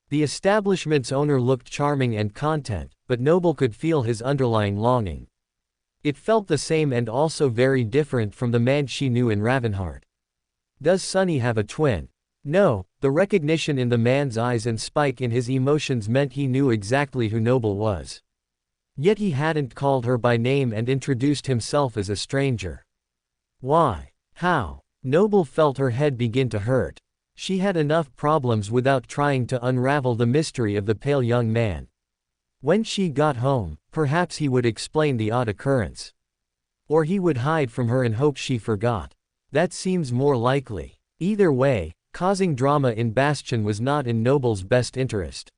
The establishment's owner looked charming and content, but Noble could feel his underlying longing. It felt the same and also very different from the man she knew in Ravenheart. Does Sunny have a twin? No, the recognition in the man's eyes and spike in his emotions meant he knew exactly who Noble was. Yet he hadn't called her by name and introduced himself as a stranger. Why? How? Noble felt her head begin to hurt. She had enough problems without trying to unravel the mystery of the pale young man. When she got home, perhaps he would explain the odd occurrence. Or he would hide from her and hope she forgot. That seems more likely. Either way, causing drama in Bastion was not in Noble's best interest.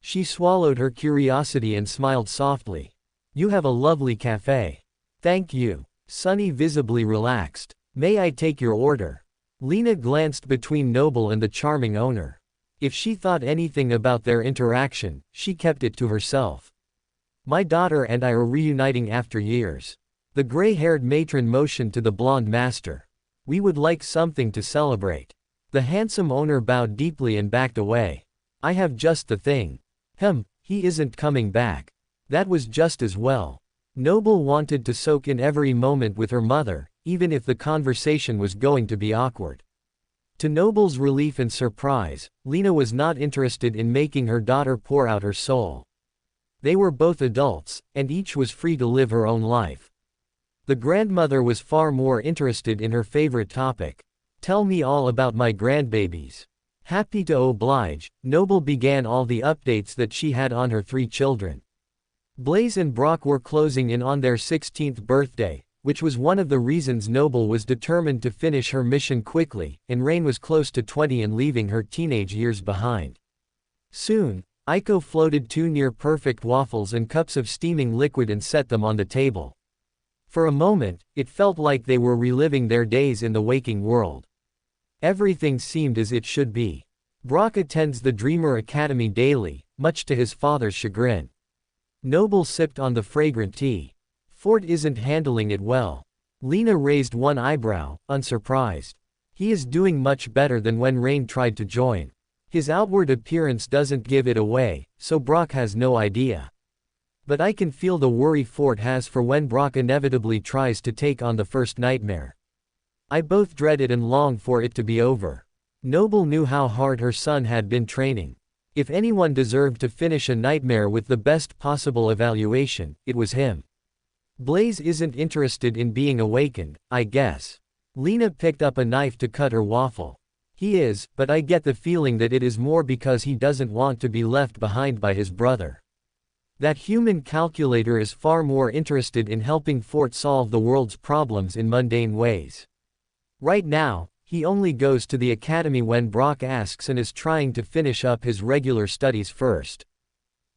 She swallowed her curiosity and smiled softly. You have a lovely cafe. Thank you. Sunny visibly relaxed. May I take your order? Lena glanced between Noble and the charming owner. If she thought anything about their interaction, she kept it to herself. My daughter and I are reuniting after years. The gray-haired matron motioned to the blonde master. We would like something to celebrate. The handsome owner bowed deeply and backed away. I have just the thing. He isn't coming back. That was just as well. Noble wanted to soak in every moment with her mother, even if the conversation was going to be awkward. To Noble's relief and surprise, Lena was not interested in making her daughter pour out her soul. They were both adults, and each was free to live her own life. The grandmother was far more interested in her favorite topic. Tell me all about my grandbabies. Happy to oblige, Noble began all the updates that she had on her 3 children. Blaze and Brock were closing in on their 16th birthday, which was one of the reasons Noble was determined to finish her mission quickly, and Rain was close to 20 and leaving her teenage years behind. Soon, Aiko floated 2 near-perfect waffles and cups of steaming liquid and set them on the table. For a moment, it felt like they were reliving their days in the waking world. Everything seemed as it should be. Brock attends the Dreamer Academy daily, much to his father's chagrin. Noble sipped on the fragrant tea. Fort isn't handling it well. Lena raised one eyebrow, unsurprised. He is doing much better than when Rain tried to join. His outward appearance doesn't give it away, so Brock has no idea. But I can feel the worry Fort has for when Brock inevitably tries to take on the first nightmare. I both dread it and long for it to be over. Noble knew how hard her son had been training. If anyone deserved to finish a nightmare with the best possible evaluation, it was him. Blaze isn't interested in being awakened, I guess. Lena picked up a knife to cut her waffle. He is, but I get the feeling that it is more because he doesn't want to be left behind by his brother. That human calculator is far more interested in helping Fort solve the world's problems in mundane ways. Right now, he only goes to the academy when Brock asks and is trying to finish up his regular studies first.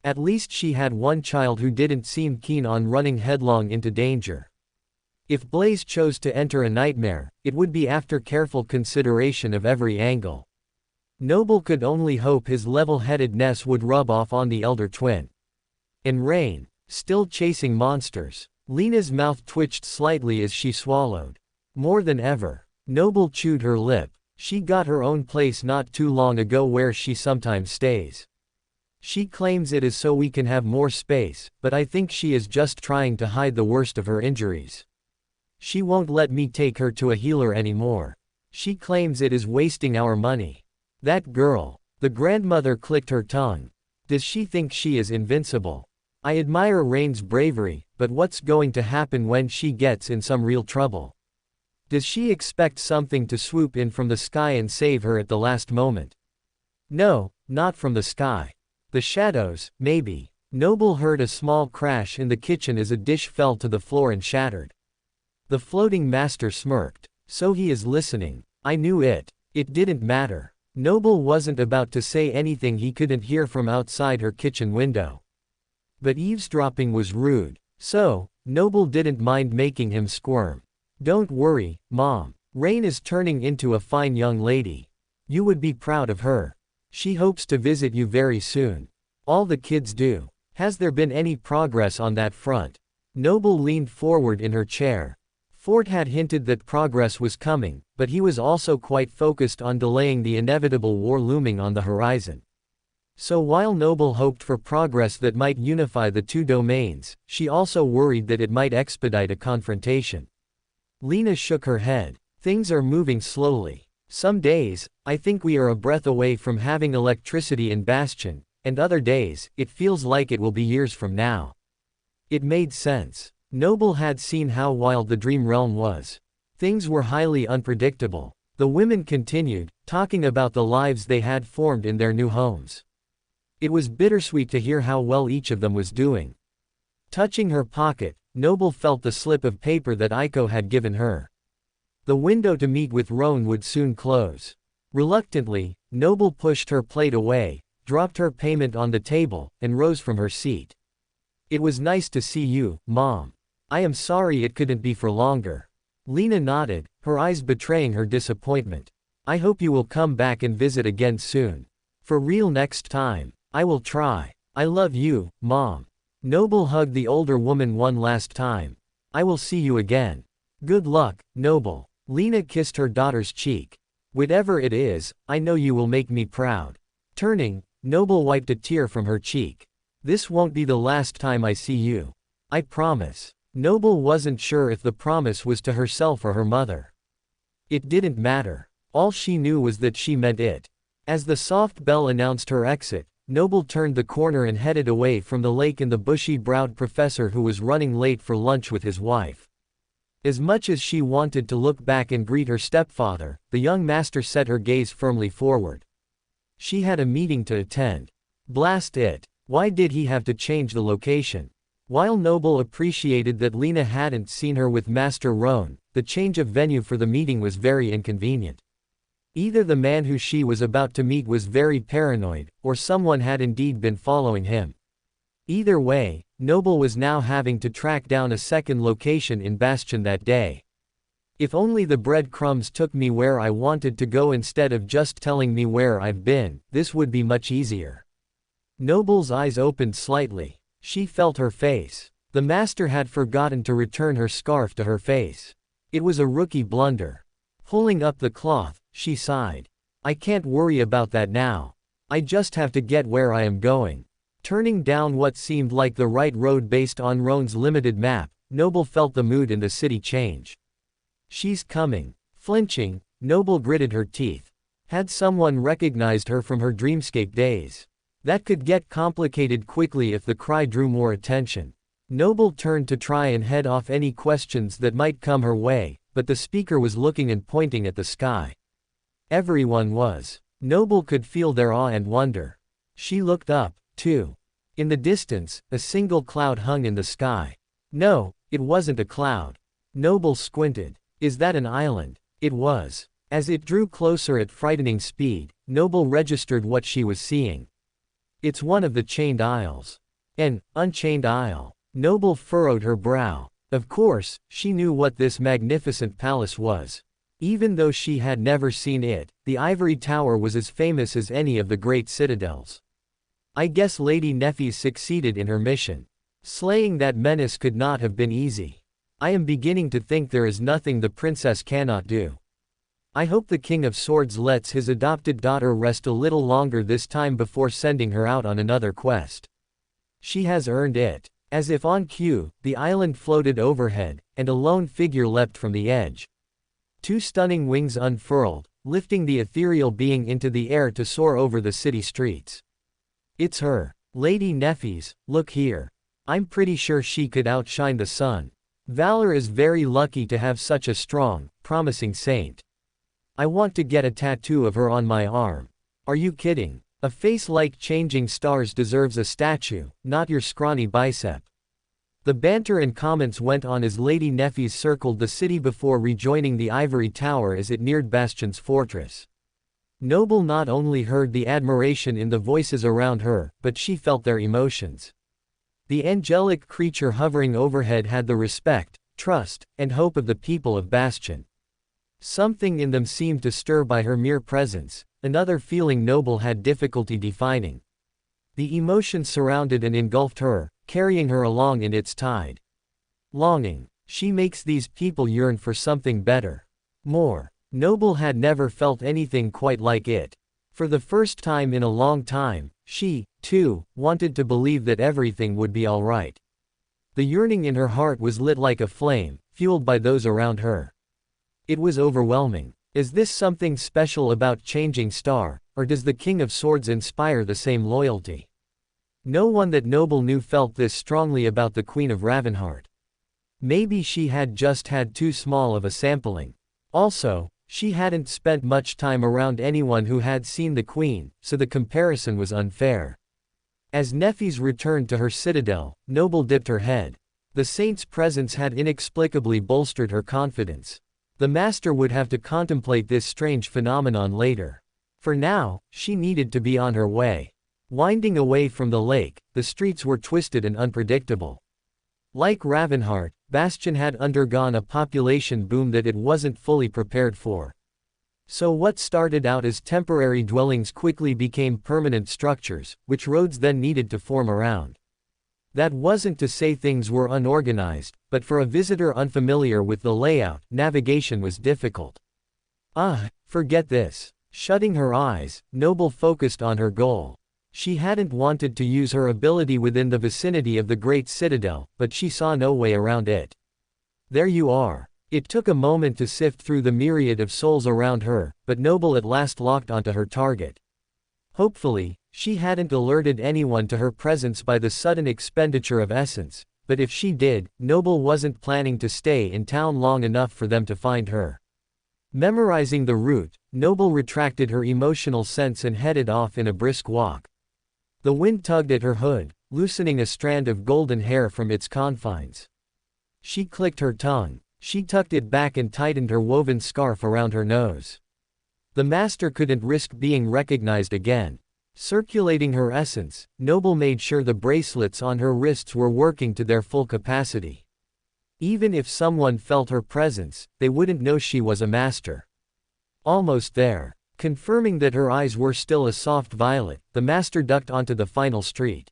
At least she had one child who didn't seem keen on running headlong into danger. If Blaze chose to enter a nightmare, it would be after careful consideration of every angle. Noble could only hope his level-headedness would rub off on the elder twin. And Rain, still chasing monsters. Lena's mouth twitched slightly as she swallowed. More than ever, Noble chewed her lip. She got her own place not too long ago where she sometimes stays. She claims it is so we can have more space, but I think she is just trying to hide the worst of her injuries. She won't let me take her to a healer anymore. She claims it is wasting our money. That girl. The grandmother clicked her tongue. Does she think she is invincible? I admire Rain's bravery, but what's going to happen when she gets in some real trouble? Does she expect something to swoop in from the sky and save her at the last moment? No, not from the sky. The shadows, maybe. Noble heard a small crash in the kitchen as a dish fell to the floor and shattered. The floating master smirked. So he is listening. I knew it. It didn't matter. Noble wasn't about to say anything he couldn't hear from outside her kitchen window. But eavesdropping was rude. So, Noble didn't mind making him squirm. Don't worry, Mom. Rain is turning into a fine young lady. You would be proud of her. She hopes to visit you very soon. All the kids do. Has there been any progress on that front? Noble leaned forward in her chair. Ford had hinted that progress was coming, but he was also quite focused on delaying the inevitable war looming on the horizon. So while Noble hoped for progress that might unify the two domains, she also worried that it might expedite a confrontation. Lena shook her head. Things are moving slowly. Some days, I think we are a breath away from having electricity in Bastion, and other days, it feels like it will be years from now. It made sense. Noble had seen how wild the Dream Realm was. Things were highly unpredictable. The women continued, talking about the lives they had formed in their new homes. It was bittersweet to hear how well each of them was doing. Touching her pocket, Noble felt the slip of paper that Aiko had given her. The window to meet with Roan would soon close. Reluctantly, Noble pushed her plate away, dropped her payment on the table, and rose from her seat. It was nice to see you, Mom. I am sorry it couldn't be for longer. Lena nodded, her eyes betraying her disappointment. I hope you will come back and visit again soon. For real next time. I will try. I love you, Mom. Noble hugged the older woman one last time. I will see you again. Good luck, Noble. Lena kissed her daughter's cheek. Whatever it is, I know you will make me proud. Turning, Noble wiped a tear from her cheek. This won't be the last time I see you. I promise. Noble wasn't sure if the promise was to herself or her mother. It didn't matter. All she knew was that she meant it. As the soft bell announced her exit, Noble turned the corner and headed away from the lake and the bushy-browed professor who was running late for lunch with his wife. As much as she wanted to look back and greet her stepfather, the young master set her gaze firmly forward. She had a meeting to attend. Blast it. Why did he have to change the location? While Noble appreciated that Lena hadn't seen her with Master Roan, the change of venue for the meeting was very inconvenient. Either the man who she was about to meet was very paranoid, or someone had indeed been following him. Either way, Noble was now having to track down a second location in Bastion that day. If only the breadcrumbs took me where I wanted to go instead of just telling me where I've been, this would be much easier. Noble's eyes opened slightly. She felt her face. The master had forgotten to return her scarf to her face. It was a rookie blunder. Pulling up the cloth, she sighed. I can't worry about that now. I just have to get where I am going. Turning down what seemed like the right road based on Roan's limited map, Noble felt the mood in the city change. She's coming. Flinching, Noble gritted her teeth. Had someone recognized her from her Dreamscape days? That could get complicated quickly if the cry drew more attention. Noble turned to try and head off any questions that might come her way, but the speaker was looking and pointing at the sky. Everyone was. Noble could feel their awe and wonder. She looked up, too. In the distance, a single cloud hung in the sky. No, it wasn't a cloud. Noble squinted. Is that an island? It was. As it drew closer at frightening speed, Noble registered what she was seeing. It's one of the chained isles. An unchained isle. Noble furrowed her brow. Of course, she knew what this magnificent palace was. Even though she had never seen it, the ivory tower was as famous as any of the great citadels. I guess Lady Neffes succeeded in her mission. Slaying that menace could not have been easy. I am beginning to think there is nothing the princess cannot do. I hope the King of Swords lets his adopted daughter rest a little longer this time before sending her out on another quest. She has earned it. As if on cue, the island floated overhead, and a lone figure leapt from the edge. Two stunning wings unfurled, lifting the ethereal being into the air to soar over the city streets. It's her. Lady Neffes, look here. I'm pretty sure she could outshine the sun. Valor is very lucky to have such a strong, promising saint. I want to get a tattoo of her on my arm. Are you kidding? A face like changing stars deserves a statue, not your scrawny bicep. The banter and comments went on as Lady Neffes circled the city before rejoining the ivory tower as it neared Bastion's fortress. Noble not only heard the admiration in the voices around her, but she felt their emotions. The angelic creature hovering overhead had the respect, trust, and hope of the people of Bastion. Something in them seemed to stir by her mere presence, another feeling Noble had difficulty defining. The emotion surrounded and engulfed her, carrying her along in its tide. Longing. She makes these people yearn for something better. More. Noble had never felt anything quite like it. For the first time in a long time, she, too, wanted to believe that everything would be all right. The yearning in her heart was lit like a flame, fueled by those around her. It was overwhelming. Is this something special about Changing Star, or does the King of Swords inspire the same loyalty? No one that Noble knew felt this strongly about the Queen of Ravenheart. Maybe she had just had too small of a sampling. Also, she hadn't spent much time around anyone who had seen the Queen, so the comparison was unfair. As Neffes returned to her citadel, Noble dipped her head. The saint's presence had inexplicably bolstered her confidence. The master would have to contemplate this strange phenomenon later. For now, she needed to be on her way. Winding away from the lake, the streets were twisted and unpredictable. Like Ravenheart, Bastion had undergone a population boom that it wasn't fully prepared for. So what started out as temporary dwellings quickly became permanent structures, which roads then needed to form around. That wasn't to say things were unorganized, but for a visitor unfamiliar with the layout, navigation was difficult. Forget this. Shutting her eyes, Noble focused on her goal. She hadn't wanted to use her ability within the vicinity of the Great Citadel, but she saw no way around it. There you are. It took a moment to sift through the myriad of souls around her, but Noble at last locked onto her target. Hopefully, she hadn't alerted anyone to her presence by the sudden expenditure of essence, but if she did, Noble wasn't planning to stay in town long enough for them to find her. Memorizing the route, Noble retracted her emotional sense and headed off in a brisk walk. The wind tugged at her hood, loosening a strand of golden hair from its confines. She clicked her tongue. She tucked it back and tightened her woven scarf around her nose. The master couldn't risk being recognized again. Circulating her essence, Noble made sure the bracelets on her wrists were working to their full capacity. Even if someone felt her presence, they wouldn't know she was a master. Almost there. Confirming that her eyes were still a soft violet, the master ducked onto the final street.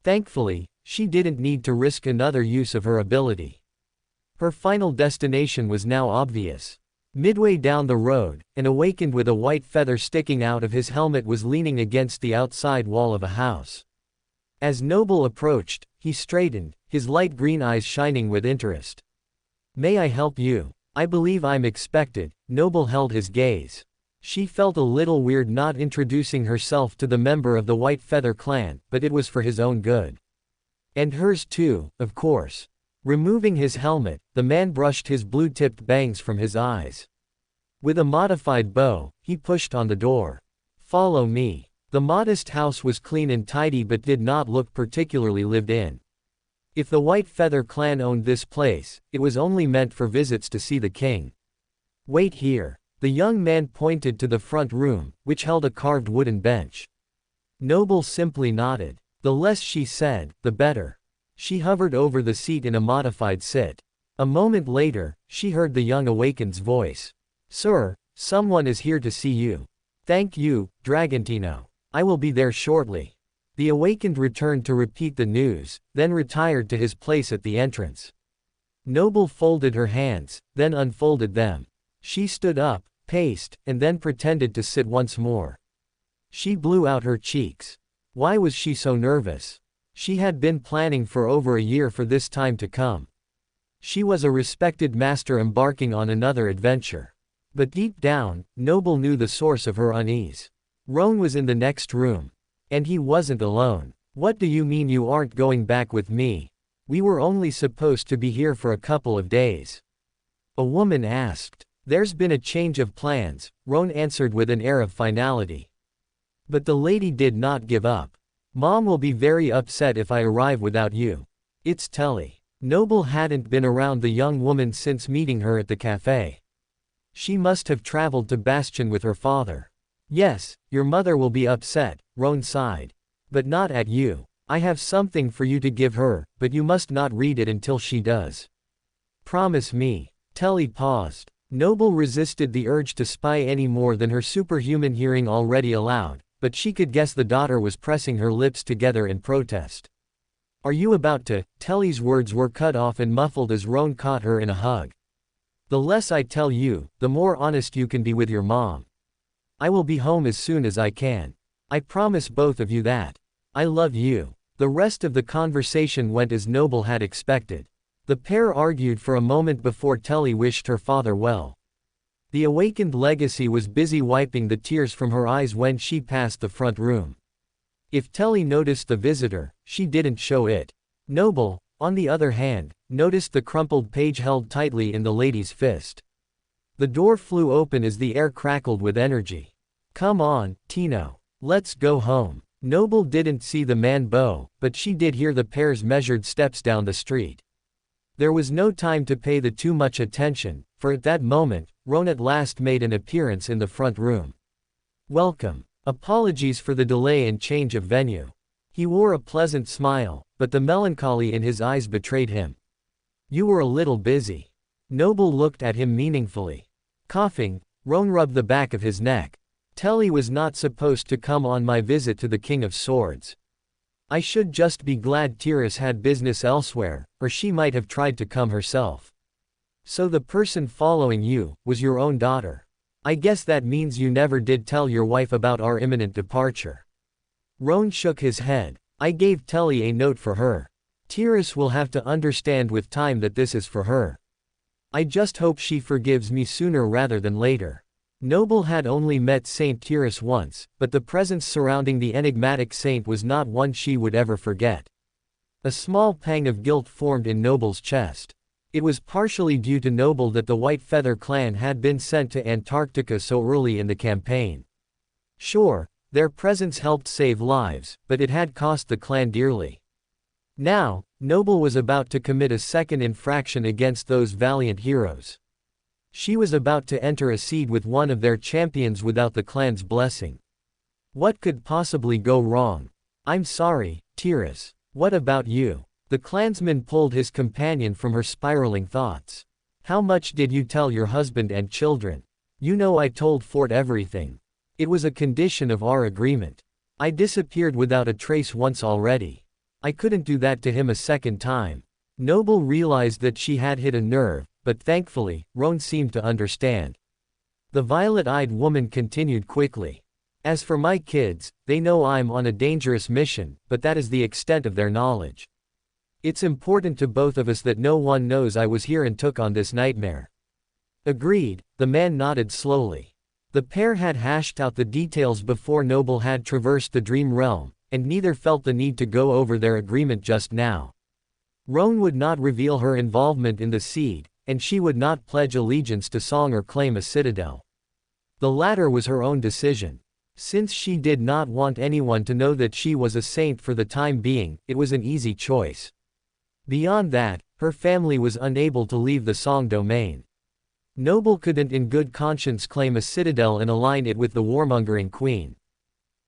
Thankfully, she didn't need to risk another use of her ability. Her final destination was now obvious. Midway down the road, an awakened with a white feather sticking out of his helmet was leaning against the outside wall of a house. As Noble approached, he straightened, his light green eyes shining with interest. "May I help you? I believe I'm expected." Noble held his gaze. She felt a little weird not introducing herself to the member of the White Feather clan, but it was for his own good. And hers too, of course. Removing his helmet, the man brushed his blue-tipped bangs from his eyes. With a modified bow, he pushed on the door. "Follow me." The modest house was clean and tidy but did not look particularly lived in. If the White Feather clan owned this place, it was only meant for visits to see the king. "Wait here." The young man pointed to the front room, which held a carved wooden bench. Noble simply nodded. The less she said, the better. She hovered over the seat in a modified sit. A moment later, she heard the young awakened's voice. "Sir, someone is here to see you." "Thank you, Dragantino. I will be there shortly." The awakened returned to repeat the news, then retired to his place at the entrance. Noble folded her hands, then unfolded them. She stood up, paced, and then pretended to sit once more. She blew out her cheeks. Why was she so nervous? She had been planning for over a year for this time to come. She was a respected master embarking on another adventure. But deep down, Noble knew the source of her unease. Roan was in the next room. And he wasn't alone. What do you mean you aren't going back with me? We were only supposed to be here for a couple of days. A woman asked. There's been a change of plans, Roan answered with an air of finality. But the lady did not give up. Mom will be very upset if I arrive without you. It's Telly. Noble hadn't been around the young woman since meeting her at the cafe. She must have traveled to Bastion with her father. Yes, your mother will be upset, Roan sighed. But not at you. I have something for you to give her, but you must not read it until she does. Promise me. Telly paused. Noble resisted the urge to spy any more than her superhuman hearing already allowed, but she could guess the daughter was pressing her lips together in protest. Are you about to? Telly's words were cut off and muffled as Roan caught her in a hug. The less I tell you, the more honest you can be with your mom. I will be home as soon as I can. I promise both of you that. I love you. The rest of the conversation went as Noble had expected. The pair argued for a moment before Telly wished her father well. The awakened legacy was busy wiping the tears from her eyes when she passed the front room. If Telly noticed the visitor, she didn't show it. Noble, on the other hand, noticed the crumpled page held tightly in the lady's fist. The door flew open as the air crackled with energy. Come on, Tino. Let's go home. Noble didn't see the man bow, but she did hear the pair's measured steps down the street. There was no time to pay the too much attention, for at that moment, Roan at last made an appearance in the front room. Welcome. Apologies for the delay and change of venue. He wore a pleasant smile, but the melancholy in his eyes betrayed him. You were a little busy. Noble looked at him meaningfully. Coughing, Roan rubbed the back of his neck. Telly was not supposed to come on my visit to the King of Swords. I should just be glad Tiras had business elsewhere, or she might have tried to come herself. So the person following you was your own daughter. I guess that means you never did tell your wife about our imminent departure. Roan shook his head. I gave Telly a note for her. Tiras will have to understand with time that this is for her. I just hope she forgives me sooner rather than later. Noble had only met Saint Tiras once, but the presence surrounding the enigmatic saint was not one she would ever forget. A small pang of guilt formed in Noble's chest. It was partially due to Noble that the White Feather clan had been sent to Antarctica so early in the campaign. Sure, their presence helped save lives, but it had cost the clan dearly. Now, Noble was about to commit a second infraction against those valiant heroes. She was about to enter a seed with one of their champions without the clan's blessing. What could possibly go wrong? I'm sorry, Tiras. What about you? The clansman pulled his companion from her spiraling thoughts. How much did you tell your husband and children? You know I told Fort everything. It was a condition of our agreement. I disappeared without a trace once already. I couldn't do that to him a second time. Noble realized that she had hit a nerve, but thankfully, Roan seemed to understand. The violet-eyed woman continued quickly. As for my kids, they know I'm on a dangerous mission, but that is the extent of their knowledge. It's important to both of us that no one knows I was here and took on this nightmare. Agreed, the man nodded slowly. The pair had hashed out the details before Noble had traversed the dream realm, and neither felt the need to go over their agreement just now. Roan would not reveal her involvement in the seed, and she would not pledge allegiance to Song or claim a citadel. The latter was her own decision. Since she did not want anyone to know that she was a saint for the time being, it was an easy choice. Beyond that, her family was unable to leave the Song domain. Noble couldn't in good conscience claim a citadel and align it with the warmongering queen.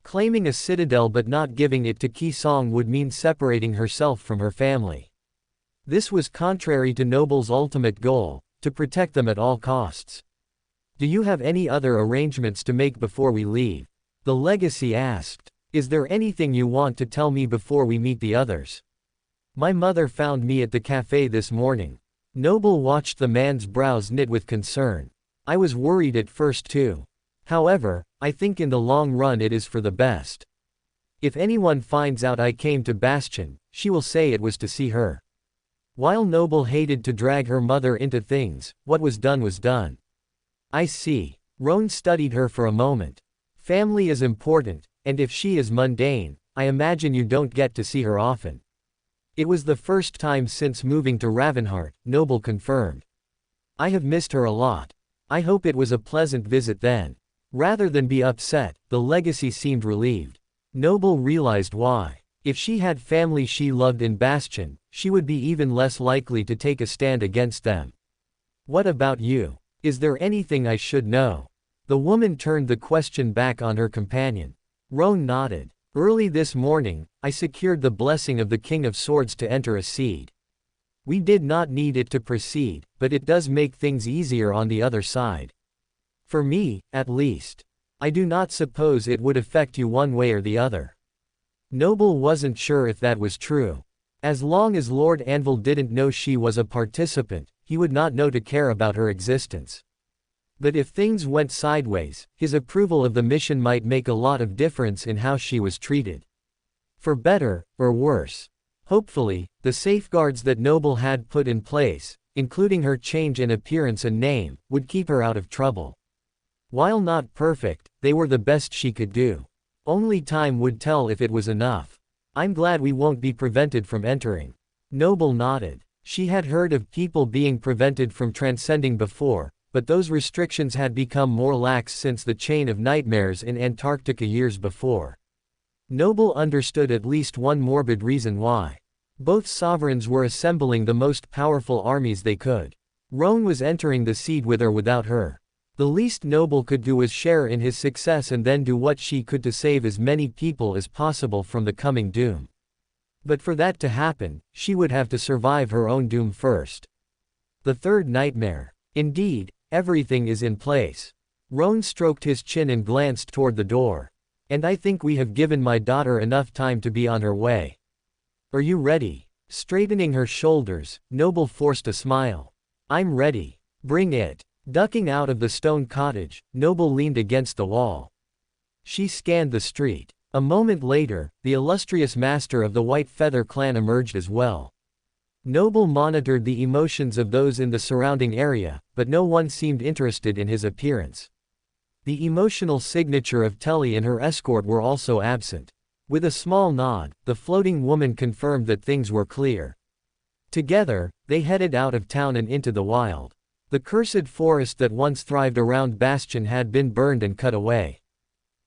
Claiming a citadel but not giving it to Ki Song would mean separating herself from her family. This was contrary to Noble's ultimate goal, to protect them at all costs. Do you have any other arrangements to make before we leave? The legacy asked. Is there anything you want to tell me before we meet the others? My mother found me at the cafe this morning. Noble watched the man's brows knit with concern. I was worried at first too. However, I think in the long run it is for the best. If anyone finds out I came to Bastion, she will say it was to see her. While Noble hated to drag her mother into things, what was done was done. I see. Roan studied her for a moment. Family is important, and if she is mundane, I imagine you don't get to see her often. It was the first time since moving to Ravenheart, Noble confirmed. I have missed her a lot. I hope it was a pleasant visit then. Rather than be upset, the legacy seemed relieved. Noble realized why. If she had family she loved in Bastion, she would be even less likely to take a stand against them. What about you? Is there anything I should know? The woman turned the question back on her companion. Roan nodded. Early this morning, I secured the blessing of the King of Swords to enter a seed. We did not need it to proceed, but it does make things easier on the other side. For me, at least. I do not suppose it would affect you one way or the other. Noble wasn't sure if that was true. As long as Lord Anvil didn't know she was a participant, he would not know to care about her existence. But if things went sideways, his approval of the mission might make a lot of difference in how she was treated. For better, or worse. Hopefully, the safeguards that Noble had put in place, including her change in appearance and name, would keep her out of trouble. While not perfect, they were the best she could do. Only time would tell if it was enough. I'm glad we won't be prevented from entering. Noble nodded. She had heard of people being prevented from transcending before, but those restrictions had become more lax since the chain of nightmares in Antarctica years before. Noble understood at least one morbid reason why. Both sovereigns were assembling the most powerful armies they could. Roan was entering the seed with or without her. The least Noble could do was share in his success and then do what she could to save as many people as possible from the coming doom. But for that to happen, she would have to survive her own doom first. The third nightmare. Indeed, everything is in place. Roan stroked his chin and glanced toward the door. And I think we have given my daughter enough time to be on her way. Are you ready? Straightening her shoulders, Noble forced a smile. I'm ready. Bring it. Ducking out of the stone cottage, Noble leaned against the wall. She scanned the street. A moment later, the illustrious master of the White Feather clan emerged as well. Noble monitored the emotions of those in the surrounding area, but no one seemed interested in his appearance. The emotional signature of Telly and her escort were also absent. With a small nod, the floating woman confirmed that things were clear. Together, they headed out of town and into the wild. The cursed forest that once thrived around Bastion had been burned and cut away.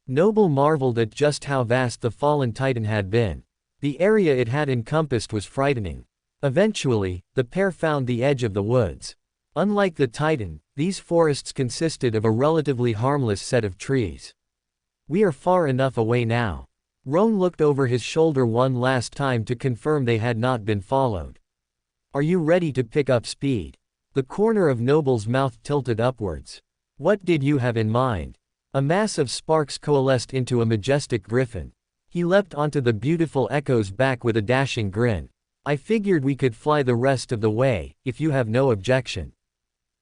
Noble marveled at just how vast the fallen titan had been. The area it had encompassed was frightening. Eventually, the pair found the edge of the woods. Unlike the titan, these forests consisted of a relatively harmless set of trees. We are far enough away now. Roan looked over his shoulder one last time to confirm they had not been followed. Are you ready to pick up speed? The corner of Noble's mouth tilted upwards. What did you have in mind? A mass of sparks coalesced into a majestic griffin. He leapt onto the beautiful Echo's back with a dashing grin. I figured we could fly the rest of the way, if you have no objection.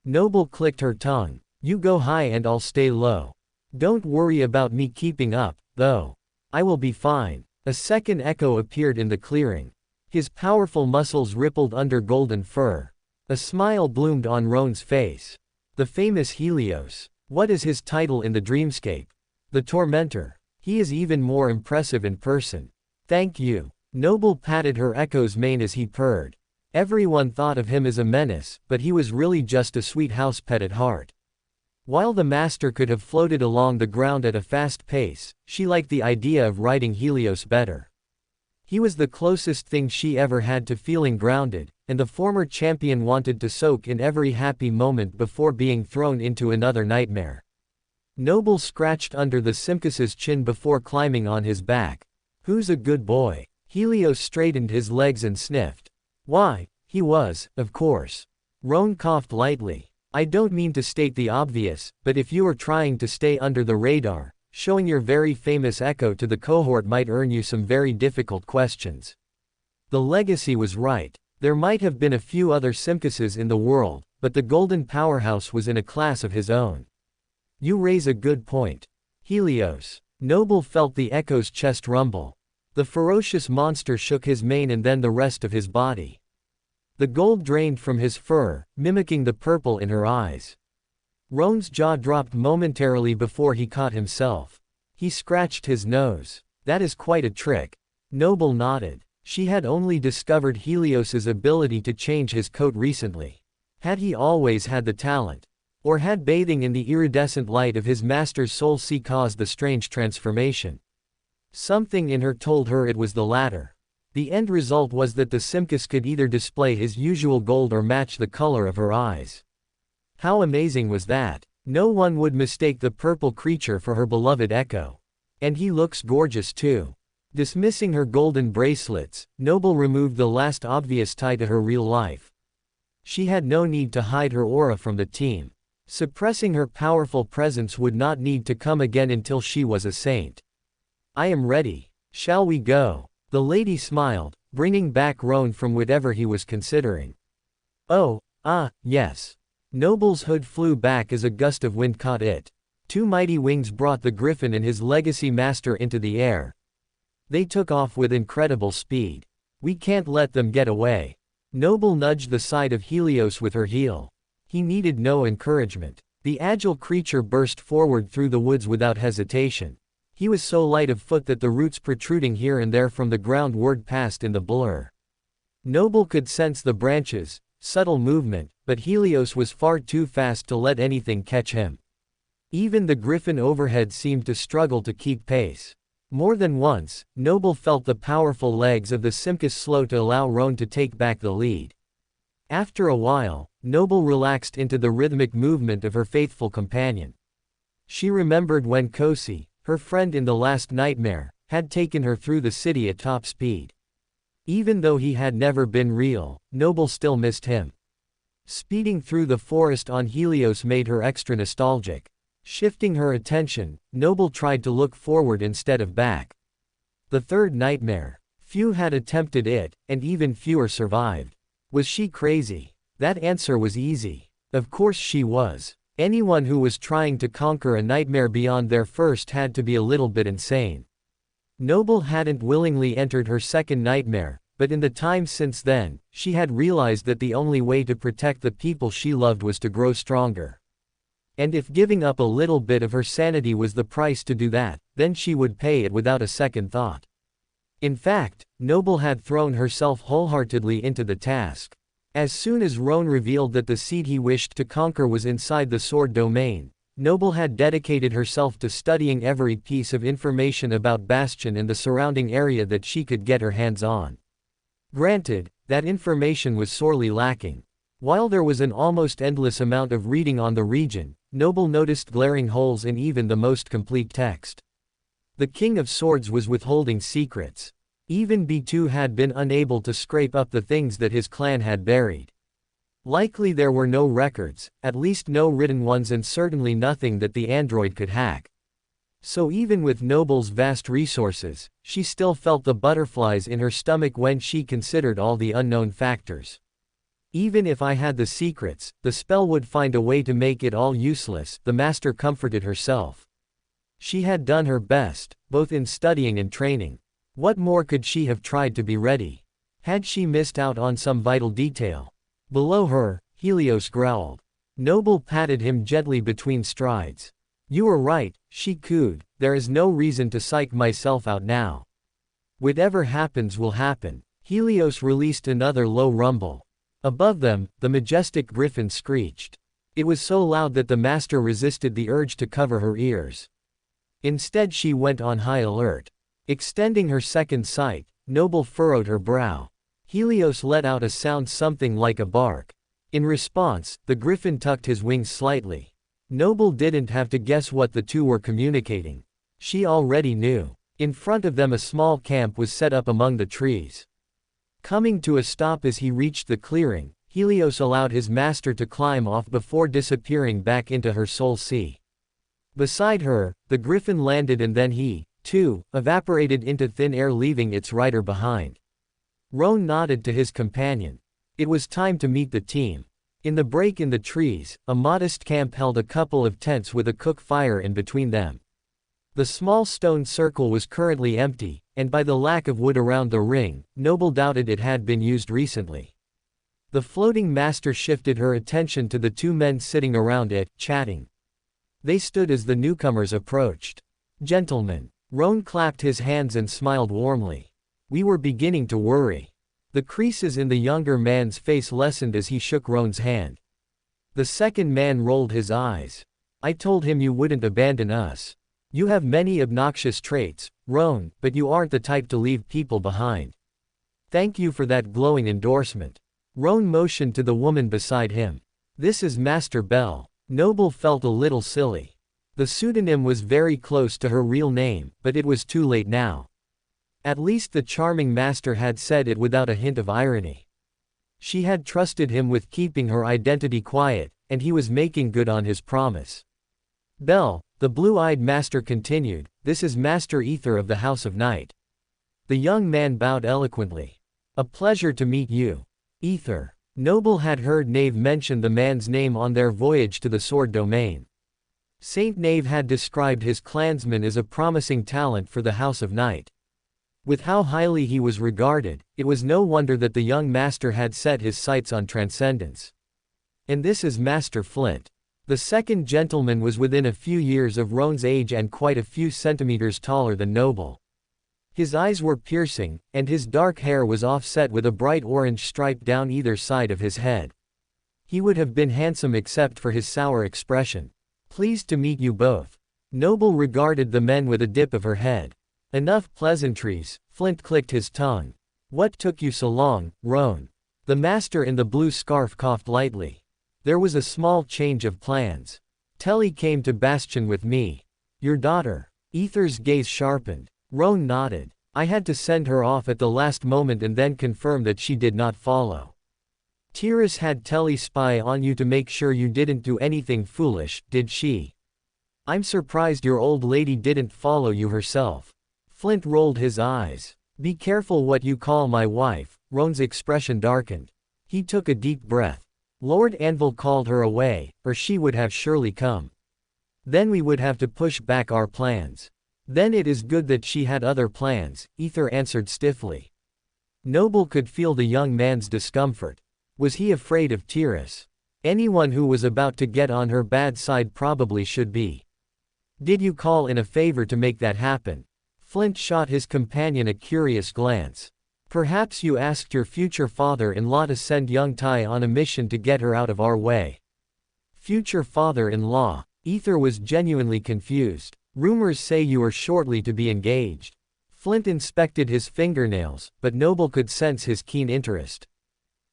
Noble clicked her tongue. You go high and I'll stay low. Don't worry about me keeping up, though. I will be fine. A second Echo appeared in the clearing. His powerful muscles rippled under golden fur. A smile bloomed on Roan's face. The famous Helios. What is his title in the Dreamscape? The Tormentor. He is even more impressive in person. Thank you. Noble patted her Echo's mane as he purred. Everyone thought of him as a menace, but he was really just a sweet house pet at heart. While the master could have floated along the ground at a fast pace, she liked the idea of riding Helios better. He was the closest thing she ever had to feeling grounded, and the former champion wanted to soak in every happy moment before being thrown into another nightmare. Noble scratched under the Simcus's chin before climbing on his back. Who's a good boy? Helios straightened his legs and sniffed. Why, he was, of course. Roan coughed lightly. I don't mean to state the obvious, but if you are trying to stay under the radar, showing your very famous Echo to the cohort might earn you some very difficult questions. The legacy was right. There might have been a few other Simcuses in the world, but the Golden Powerhouse was in a class of his own. You raise a good point. Helios. Noble felt the Echo's chest rumble. The ferocious monster shook his mane and then the rest of his body. The gold drained from his fur, mimicking the purple in her eyes. Roan's jaw dropped momentarily before he caught himself. He scratched his nose. That is quite a trick. Noble nodded. She had only discovered Helios's ability to change his coat recently. Had he always had the talent? Or had bathing in the iridescent light of his master's soul sea caused the strange transformation? Something in her told her it was the latter. The end result was that the Simkus could either display his usual gold or match the color of her eyes. How amazing was that? No one would mistake the purple creature for her beloved Echo. And he looks gorgeous too. Dismissing her golden bracelets, Noble removed the last obvious tie to her real life. She had no need to hide her aura from the team. Suppressing her powerful presence would not need to come again until she was a saint. I am ready. Shall we go? The lady smiled, bringing back Roan from whatever he was considering. Oh, yes. Noble's hood flew back as a gust of wind caught it. Two mighty wings brought the griffin and his legacy master into the air. They took off with incredible speed. We can't let them get away. Noble nudged the side of Helios with her heel. He needed no encouragement. The agile creature burst forward through the woods without hesitation. He was so light of foot that the roots protruding here and there from the ground whirred past in the blur. Noble could sense the branches, subtle movement, but Helios was far too fast to let anything catch him. Even the griffin overhead seemed to struggle to keep pace. More than once, Noble felt the powerful legs of the Simkus slow to allow Roan to take back the lead. After a while, Noble relaxed into the rhythmic movement of her faithful companion. She remembered when Kosi, her friend in the last nightmare, had taken her through the city at top speed. Even though he had never been real, Noble still missed him. Speeding through the forest on Helios made her extra nostalgic. Shifting her attention, Noble tried to look forward instead of back. The third nightmare. Few had attempted it, and even fewer survived. Was she crazy? That answer was easy. Of course she was. Anyone who was trying to conquer a nightmare beyond their first had to be a little bit insane. Noble hadn't willingly entered her second nightmare, but in the time since then, she had realized that the only way to protect the people she loved was to grow stronger. And if giving up a little bit of her sanity was the price to do that, then she would pay it without a second thought. In fact, Noble had thrown herself wholeheartedly into the task. As soon as Roan revealed that the seed he wished to conquer was inside the sword domain, Noble had dedicated herself to studying every piece of information about Bastion and the surrounding area that she could get her hands on. Granted, that information was sorely lacking. While there was an almost endless amount of reading on the region, Noble noticed glaring holes in even the most complete text. The King of Swords was withholding secrets. Even B2 had been unable to scrape up the things that his clan had buried. Likely there were no records, at least no written ones, and certainly nothing that the android could hack. So even with Noble's vast resources, she still felt the butterflies in her stomach when she considered all the unknown factors. Even if I had the secrets, the spell would find a way to make it all useless, the master comforted herself. She had done her best, both in studying and training. What more could she have tried to be ready? Had she missed out on some vital detail? Below her, Helios growled. Noble patted him gently between strides. You were right, she cooed, there is no reason to psych myself out now. Whatever happens will happen. Helios released another low rumble. Above them, the majestic griffin screeched. It was so loud that the master resisted the urge to cover her ears. Instead she went on high alert. Extending her second sight, Noble furrowed her brow. Helios let out a sound something like a bark. In response, the griffin tucked his wings slightly. Noble didn't have to guess what the two were communicating. She already knew. In front of them a small camp was set up among the trees. Coming to a stop as he reached the clearing, Helios allowed his master to climb off before disappearing back into her soul sea. Beside her, the griffin landed, and then he, too, evaporated into thin air, leaving its rider behind. Roan nodded to his companion. It was time to meet the team. In the break in the trees, a modest camp held a couple of tents with a cook fire in between them. The small stone circle was currently empty, and by the lack of wood around the ring, Noble doubted it had been used recently. The floating master shifted her attention to the two men sitting around it, chatting. They stood as the newcomers approached. Gentlemen, Roan clapped his hands and smiled warmly. We were beginning to worry. The creases in the younger man's face lessened as he shook Roan's hand. The second man rolled his eyes. I told him you wouldn't abandon us. You have many obnoxious traits, Roan, but you aren't the type to leave people behind. Thank you for that glowing endorsement. Roan motioned to the woman beside him. This is Master Bell. Noble felt a little silly. The pseudonym was very close to her real name, but it was too late now. At least the charming master had said it without a hint of irony. She had trusted him with keeping her identity quiet, and he was making good on his promise. Bell, the blue-eyed master continued, this is Master Ether of the House of Night. The young man bowed eloquently. A pleasure to meet you. Ether. Noble had heard Knave mention the man's name on their voyage to the Sword Domain. Saint Knave had described his clansman as a promising talent for the House of Night. With how highly he was regarded, it was no wonder that the young master had set his sights on transcendence. And this is Master Flint. The second gentleman was within a few years of Roan's age and quite a few centimeters taller than Noble. His eyes were piercing, and his dark hair was offset with a bright orange stripe down either side of his head. He would have been handsome except for his sour expression. Pleased to meet you both. Noble regarded the men with a dip of her head. Enough pleasantries, Flint clicked his tongue. What took you so long, Roan? The master in the blue scarf coughed lightly. There was a small change of plans. Telly came to Bastion with me. Your daughter. Ether's gaze sharpened. Roan nodded. I had to send her off at the last moment and then confirm that she did not follow. Tiras had Telly spy on you to make sure you didn't do anything foolish, did she? I'm surprised your old lady didn't follow you herself. Flint rolled his eyes. Be careful what you call my wife. Roan's expression darkened. He took a deep breath. Lord Anvil called her away, or she would have surely come. Then we would have to push back our plans. Then it is good that she had other plans, Ether answered stiffly. Noble could feel the young man's discomfort. Was he afraid of Tiras? Anyone who was about to get on her bad side probably should be. Did you call in a favor to make that happen? Flint shot his companion a curious glance. Perhaps you asked your future father-in-law to send young Tai on a mission to get her out of our way. Future father-in-law. Ether was genuinely confused. Rumors say you are shortly to be engaged. Flint inspected his fingernails, but Noble could sense his keen interest.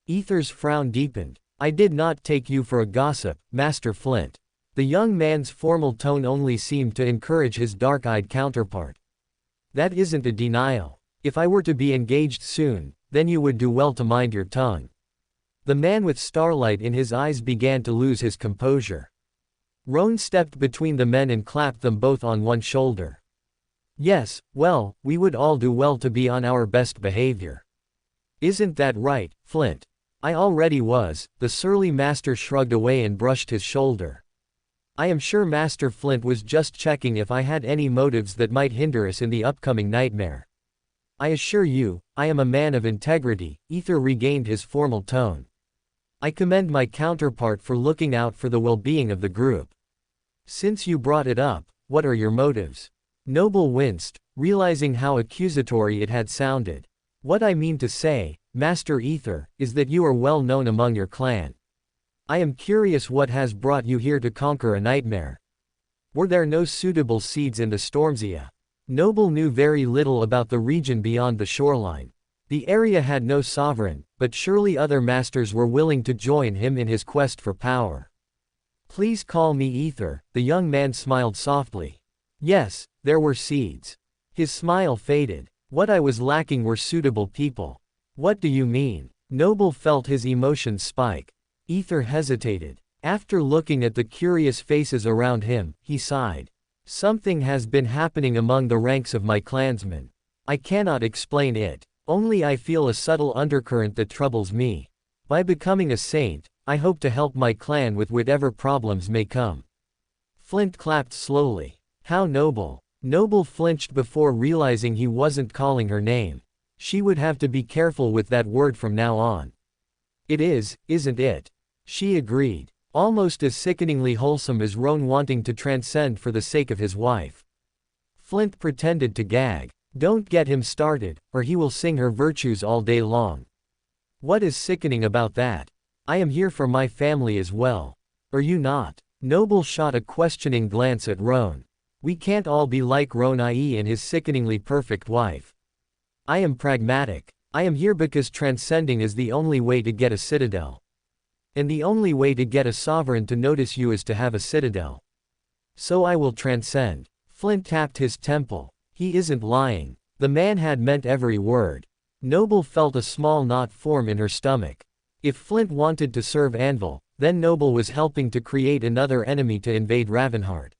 Ether's frown deepened. I did not take you for a gossip, Master Flint. The young man's formal tone only seemed to encourage his dark-eyed counterpart. That isn't a denial. If I were to be engaged soon, then you would do well to mind your tongue. The man with starlight in his eyes began to lose his composure. Roan stepped between the men and clapped them both on one shoulder. Yes, well, we would all do well to be on our best behavior. Isn't that right, Flint? I already was. The surly master shrugged away and brushed his shoulder. I am sure Master Flint was just checking if I had any motives that might hinder us in the upcoming nightmare. I assure you, I am a man of integrity. Ether regained his formal tone. I commend my counterpart for looking out for the well-being of the group. Since you brought it up, what are your motives? Noble winced, realizing how accusatory it had sounded. What I mean to say, Master Ether, is that you are well known among your clan. I am curious what has brought you here to conquer a nightmare. Were there no suitable seeds in the Stormsia? Noble knew very little about the region beyond the shoreline. The area had no sovereign, but surely other masters were willing to join him in his quest for power. Please call me Ether, the young man smiled softly. Yes, there were seeds. His smile faded. What I was lacking were suitable people. What do you mean? Noble felt his emotions spike. Ether hesitated. After looking at the curious faces around him, he sighed. Something has been happening among the ranks of my clansmen. I cannot explain it. Only I feel a subtle undercurrent that troubles me. By becoming a saint, I hope to help my clan with whatever problems may come. Flint clapped slowly. How noble. Noble flinched before realizing he wasn't calling her name. She would have to be careful with that word from now on. It is, isn't it? She agreed. Almost as sickeningly wholesome as Roan wanting to transcend for the sake of his wife. Flint pretended to gag. Don't get him started, or he will sing her virtues all day long. What is sickening about that? I am here for my family as well. Are you not? Noble shot a questioning glance at Roan. We can't all be like Roan IE and his sickeningly perfect wife. I am pragmatic. I am here because transcending is the only way to get a citadel. And the only way to get a sovereign to notice you is to have a citadel. So I will transcend. Flint tapped his temple. He isn't lying. The man had meant every word. Noble felt a small knot form in her stomach. If Flint wanted to serve Anvil, then Noble was helping to create another enemy to invade Ravenheart.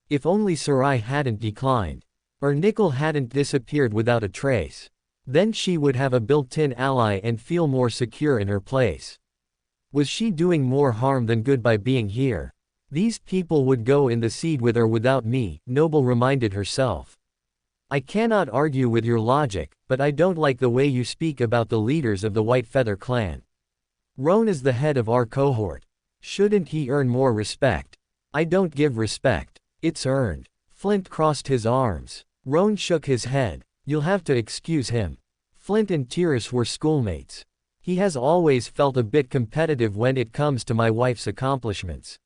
If only Sarai hadn't declined. Or Nickel hadn't disappeared without a trace. Then she would have a built-in ally and feel more secure in her place. Was she doing more harm than good by being here? These people would go in the seed with or without me, Noble reminded herself. I cannot argue with your logic, but I don't like the way you speak about the leaders of the White Feather clan. Roan is the head of our cohort. Shouldn't he earn more respect? I don't give respect. It's earned. Flint crossed his arms. Roan shook his head. You'll have to excuse him. Flint and Tyrus were schoolmates. He has always felt a bit competitive when it comes to my wife's accomplishments.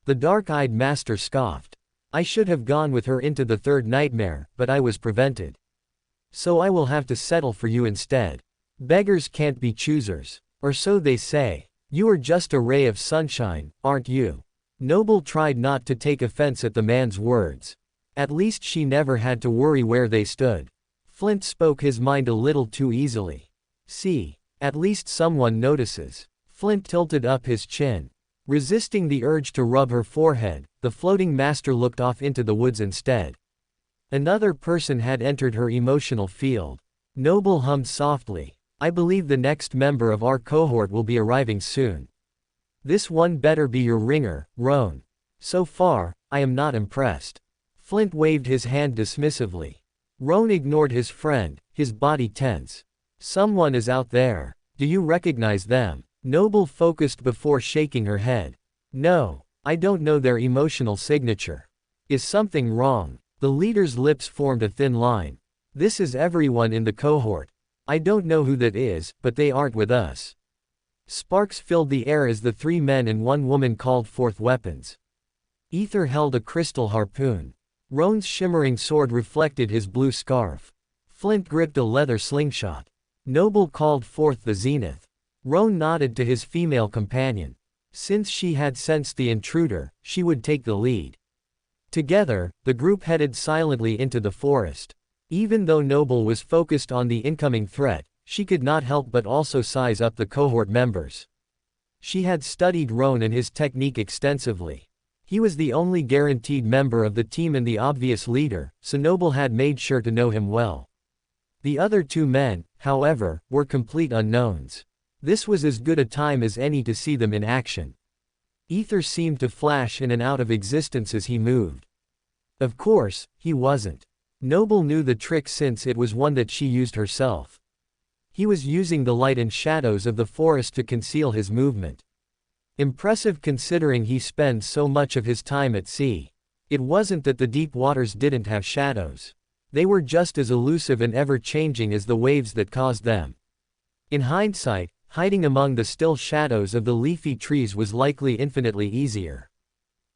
The dark-eyed master scoffed. I should have gone with her into the third nightmare, but I was prevented. So I will have to settle for you instead. Beggars can't be choosers. Or so they say. You are just a ray of sunshine, aren't you? Noble tried not to take offense at the man's words. At least she never had to worry where they stood. Flint spoke his mind a little too easily. See, at least someone notices. Flint tilted up his chin. Resisting the urge to rub her forehead, the floating master looked off into the woods instead. Another person had entered her emotional field. Noble hummed softly. I believe the next member of our cohort will be arriving soon. This one better be your ringer, Roan. So far, I am not impressed. Flint waved his hand dismissively. Roan ignored his friend, his body tense. Someone is out there. Do you recognize them? Noble focused before shaking her head. No, I don't know their emotional signature. Is something wrong? The leader's lips formed a thin line. This is everyone in the cohort. I don't know who that is, but they aren't with us. Sparks filled the air as the three men and one woman called forth weapons. Ether held a crystal harpoon. Roan's shimmering sword reflected his blue scarf. Flint gripped a leather slingshot. Noble called forth the zenith. Roan nodded to his female companion. Since she had sensed the intruder, she would take the lead. Together, the group headed silently into the forest. Even though Noble was focused on the incoming threat, she could not help but also size up the cohort members. She had studied Roan and his technique extensively. He was the only guaranteed member of the team and the obvious leader, so Noble had made sure to know him well. The other two men, however, were complete unknowns. This was as good a time as any to see them in action. Ether seemed to flash in and out of existence as he moved. Of course, he wasn't. Noble knew the trick since it was one that she used herself. He was using the light and shadows of the forest to conceal his movement. Impressive considering he spends so much of his time at sea. It wasn't that the deep waters didn't have shadows. They were just as elusive and ever-changing as the waves that caused them. In hindsight, hiding among the still shadows of the leafy trees was likely infinitely easier.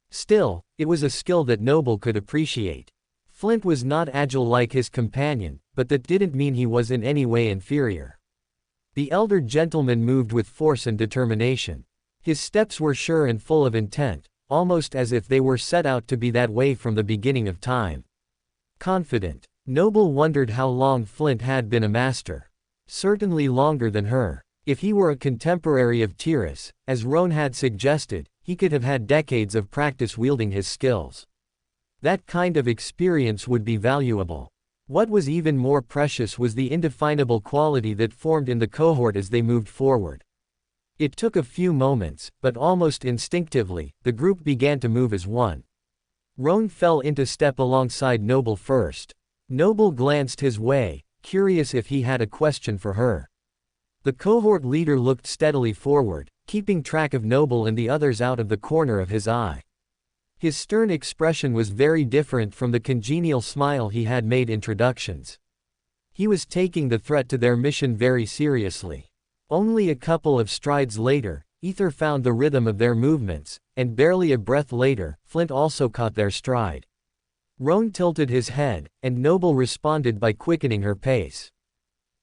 Still, it was a skill that Noble could appreciate. Flint was not agile like his companion, but that didn't mean he was in any way inferior. The elder gentleman moved with force and determination. His steps were sure and full of intent, almost as if they were set out to be that way from the beginning of time. Confident, Noble wondered how long Flint had been a master. Certainly longer than her. If he were a contemporary of Tyrus, as Roan had suggested, he could have had decades of practice wielding his skills. That kind of experience would be valuable. What was even more precious was the indefinable quality that formed in the cohort as they moved forward. It took a few moments, but almost instinctively, the group began to move as one. Roan fell into step alongside Noble first. Noble glanced his way, curious if he had a question for her. The cohort leader looked steadily forward, keeping track of Noble and the others out of the corner of his eye. His stern expression was very different from the congenial smile he had made introductions. He was taking the threat to their mission very seriously. Only a couple of strides later, Ether found the rhythm of their movements, and barely a breath later, Flint also caught their stride. Roan tilted his head, and Noble responded by quickening her pace.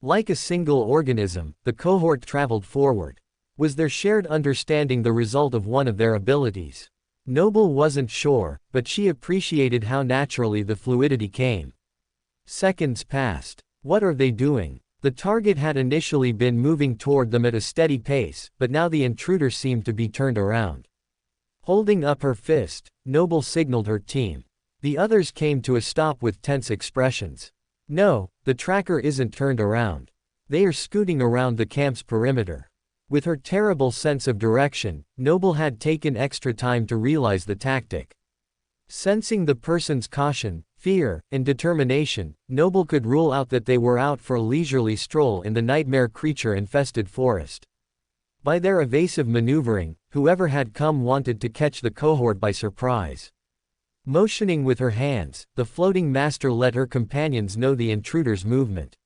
Like a single organism, the cohort traveled forward. Was their shared understanding the result of one of their abilities? Noble wasn't sure, but she appreciated how naturally the fluidity came. Seconds passed. What are they doing? The target had initially been moving toward them at a steady pace, but now the intruder seemed to be turned around. Holding up her fist, Noble signaled her team. The others came to a stop with tense expressions. No, the tracker isn't turned around. They are scooting around the camp's perimeter. With her terrible sense of direction, Noble had taken extra time to realize the tactic. Sensing the person's caution, fear, and determination, Noble could rule out that they were out for a leisurely stroll in the nightmare creature-infested forest. By their evasive maneuvering, whoever had come wanted to catch the cohort by surprise. Motioning with her hands, the floating master let her companions know the intruder's movement.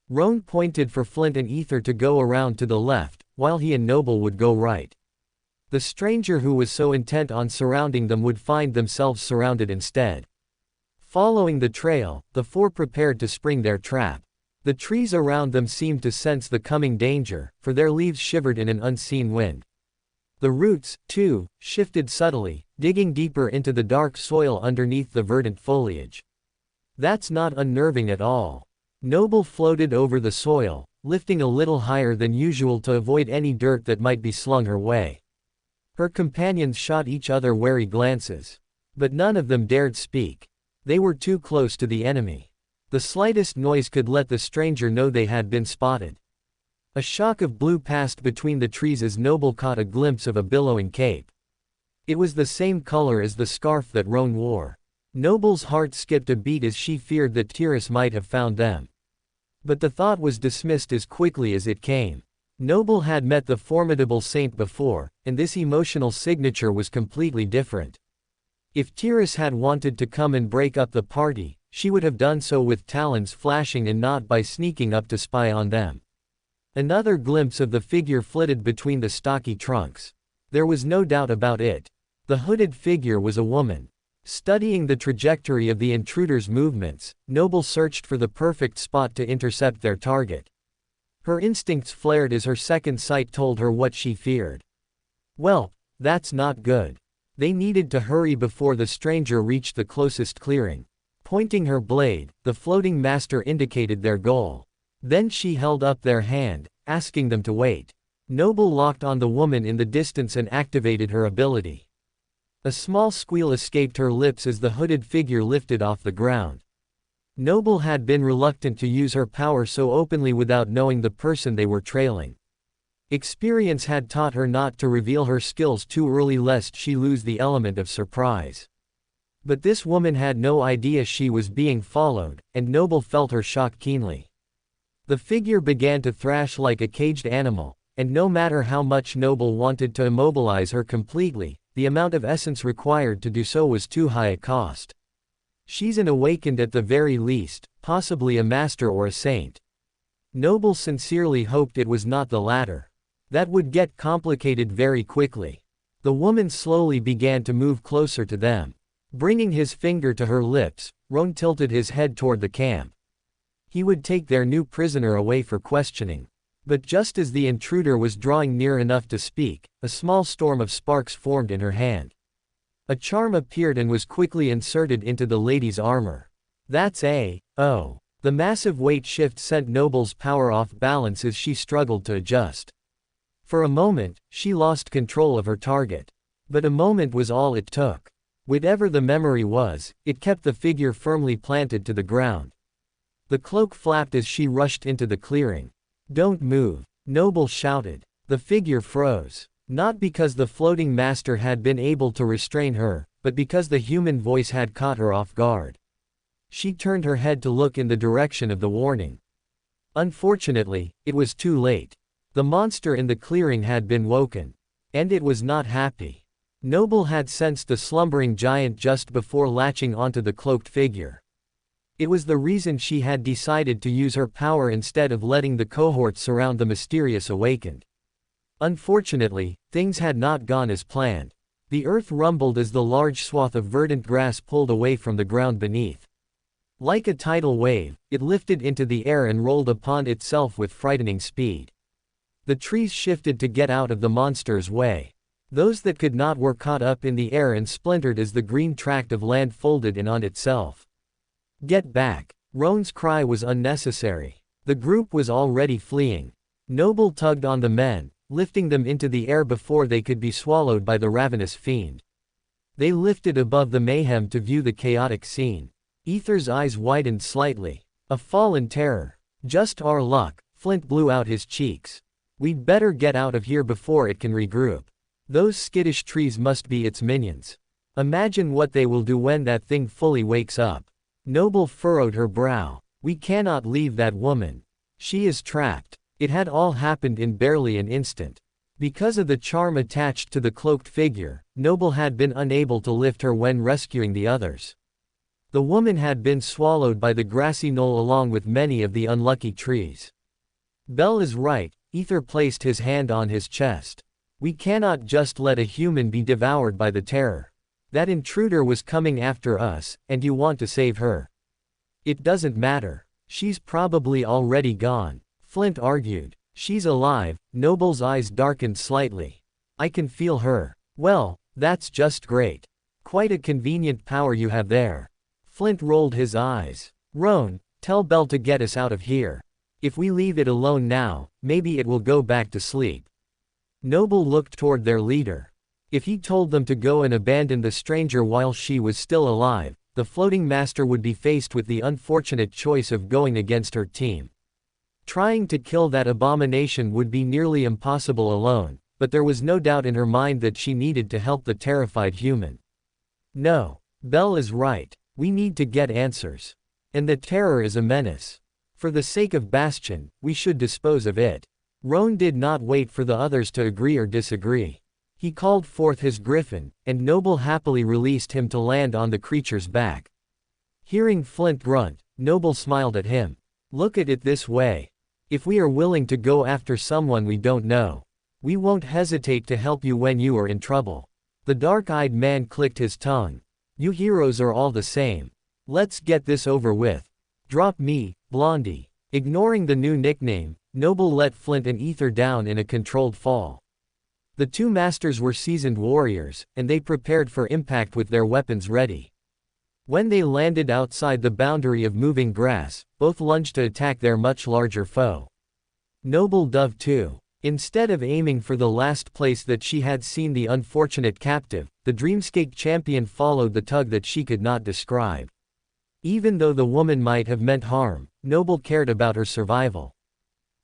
Roan pointed for Flint and Ether to go around to the left, while he and Noble would go right. The stranger who was so intent on surrounding them would find themselves surrounded instead. Following the trail, the four prepared to spring their trap. The trees around them seemed to sense the coming danger, for their leaves shivered in an unseen wind. The roots, too, shifted subtly, digging deeper into the dark soil underneath the verdant foliage. That's not unnerving at all. Noble floated over the soil, lifting a little higher than usual to avoid any dirt that might be slung her way. Her companions shot each other wary glances. But none of them dared speak. They were too close to the enemy. The slightest noise could let the stranger know they had been spotted. A shock of blue passed between the trees as Noble caught a glimpse of a billowing cape. It was the same color as the scarf that Roan wore. Noble's heart skipped a beat as she feared that Tyrus might have found them. But the thought was dismissed as quickly as it came. Noble had met the formidable saint before, and this emotional signature was completely different. If Tyrus had wanted to come and break up the party, she would have done so with talons flashing and not by sneaking up to spy on them. Another glimpse of the figure flitted between the stocky trunks. There was no doubt about it. The hooded figure was a woman. Studying the trajectory of the intruder's movements, Noble searched for the perfect spot to intercept their target. Her instincts flared as her second sight told her what she feared. Well, that's not good. They needed to hurry before the stranger reached the closest clearing. Pointing her blade, the floating master indicated their goal. Then she held up their hand, asking them to wait. Noble locked on the woman in the distance and activated her ability. A small squeal escaped her lips as the hooded figure lifted off the ground. Noble had been reluctant to use her power so openly without knowing the person they were trailing. Experience had taught her not to reveal her skills too early lest she lose the element of surprise. But this woman had no idea she was being followed, and Noble felt her shock keenly. The figure began to thrash like a caged animal, and no matter how much Noble wanted to immobilize her completely, the amount of essence required to do so was too high a cost. She's an awakened at the very least, possibly a master or a saint. Noble sincerely hoped it was not the latter. That would get complicated very quickly. The woman slowly began to move closer to them. Bringing his finger to her lips, Roan tilted his head toward the camp. He would take their new prisoner away for questioning. But just as the intruder was drawing near enough to speak, a small storm of sparks formed in her hand. A charm appeared and was quickly inserted into the lady's armor. That's oh. The massive weight shift sent Noble's power off balance as she struggled to adjust. For a moment, she lost control of her target. But a moment was all it took. Whatever the memory was, it kept the figure firmly planted to the ground. The cloak flapped as she rushed into the clearing. "Don't move," Noble shouted. The figure froze. Not because the floating master had been able to restrain her, but because the human voice had caught her off guard. She turned her head to look in the direction of the warning. Unfortunately, it was too late. The monster in the clearing had been woken. And it was not happy. Noble had sensed the slumbering giant just before latching onto the cloaked figure. It was the reason she had decided to use her power instead of letting the cohorts surround the mysterious awakened. Unfortunately, things had not gone as planned. The earth rumbled as the large swath of verdant grass pulled away from the ground beneath. Like a tidal wave, it lifted into the air and rolled upon itself with frightening speed. The trees shifted to get out of the monster's way. Those that could not were caught up in the air and splintered as the green tract of land folded in on itself. Get back! Roan's cry was unnecessary. The group was already fleeing. Noble tugged on the men, lifting them into the air before they could be swallowed by the ravenous fiend. They lifted above the mayhem to view the chaotic scene. Ether's eyes widened slightly. A fallen terror. Just our luck. Flint blew out his cheeks. We'd better get out of here before it can regroup. Those skittish trees must be its minions. Imagine what they will do when that thing fully wakes up. Noble furrowed her brow. We cannot leave that woman. She is trapped. It had all happened in barely an instant. Because of the charm attached to the cloaked figure, Noble had been unable to lift her when rescuing the others. The woman had been swallowed by the grassy knoll along with many of the unlucky trees. Bell is right, Ether placed his hand on his chest. We cannot just let a human be devoured by the terror. That intruder was coming after us, and you want to save her. It doesn't matter. She's probably already gone, Flint argued. She's alive. Noble's eyes darkened slightly. I can feel her. Well, that's just great. Quite a convenient power you have there. Flint rolled his eyes. Roan, tell Bell to get us out of here. If we leave it alone now, maybe it will go back to sleep. Noble looked toward their leader. If he told them to go and abandon the stranger while she was still alive, the floating master would be faced with the unfortunate choice of going against her team. Trying to kill that abomination would be nearly impossible alone, but there was no doubt in her mind that she needed to help the terrified human. No, Bell is right. We need to get answers. And the terror is a menace. For the sake of Bastion, we should dispose of it. Roan did not wait for the others to agree or disagree. He called forth his griffin, and Noble happily released him to land on the creature's back. Hearing Flint grunt, Noble smiled at him. Look at it this way. If we are willing to go after someone we don't know, we won't hesitate to help you when you are in trouble. The dark-eyed man clicked his tongue. You heroes are all the same. Let's get this over with. Drop me, Blondie. Ignoring the new nickname, Noble let Flint and Ether down in a controlled fall. The two masters were seasoned warriors, and they prepared for impact with their weapons ready. When they landed outside the boundary of moving grass, both lunged to attack their much larger foe. Noble dove too. Instead of aiming for the last place that she had seen the unfortunate captive, the Dreamscape champion followed the tug that she could not describe. Even though the woman might have meant harm, Noble cared about her survival.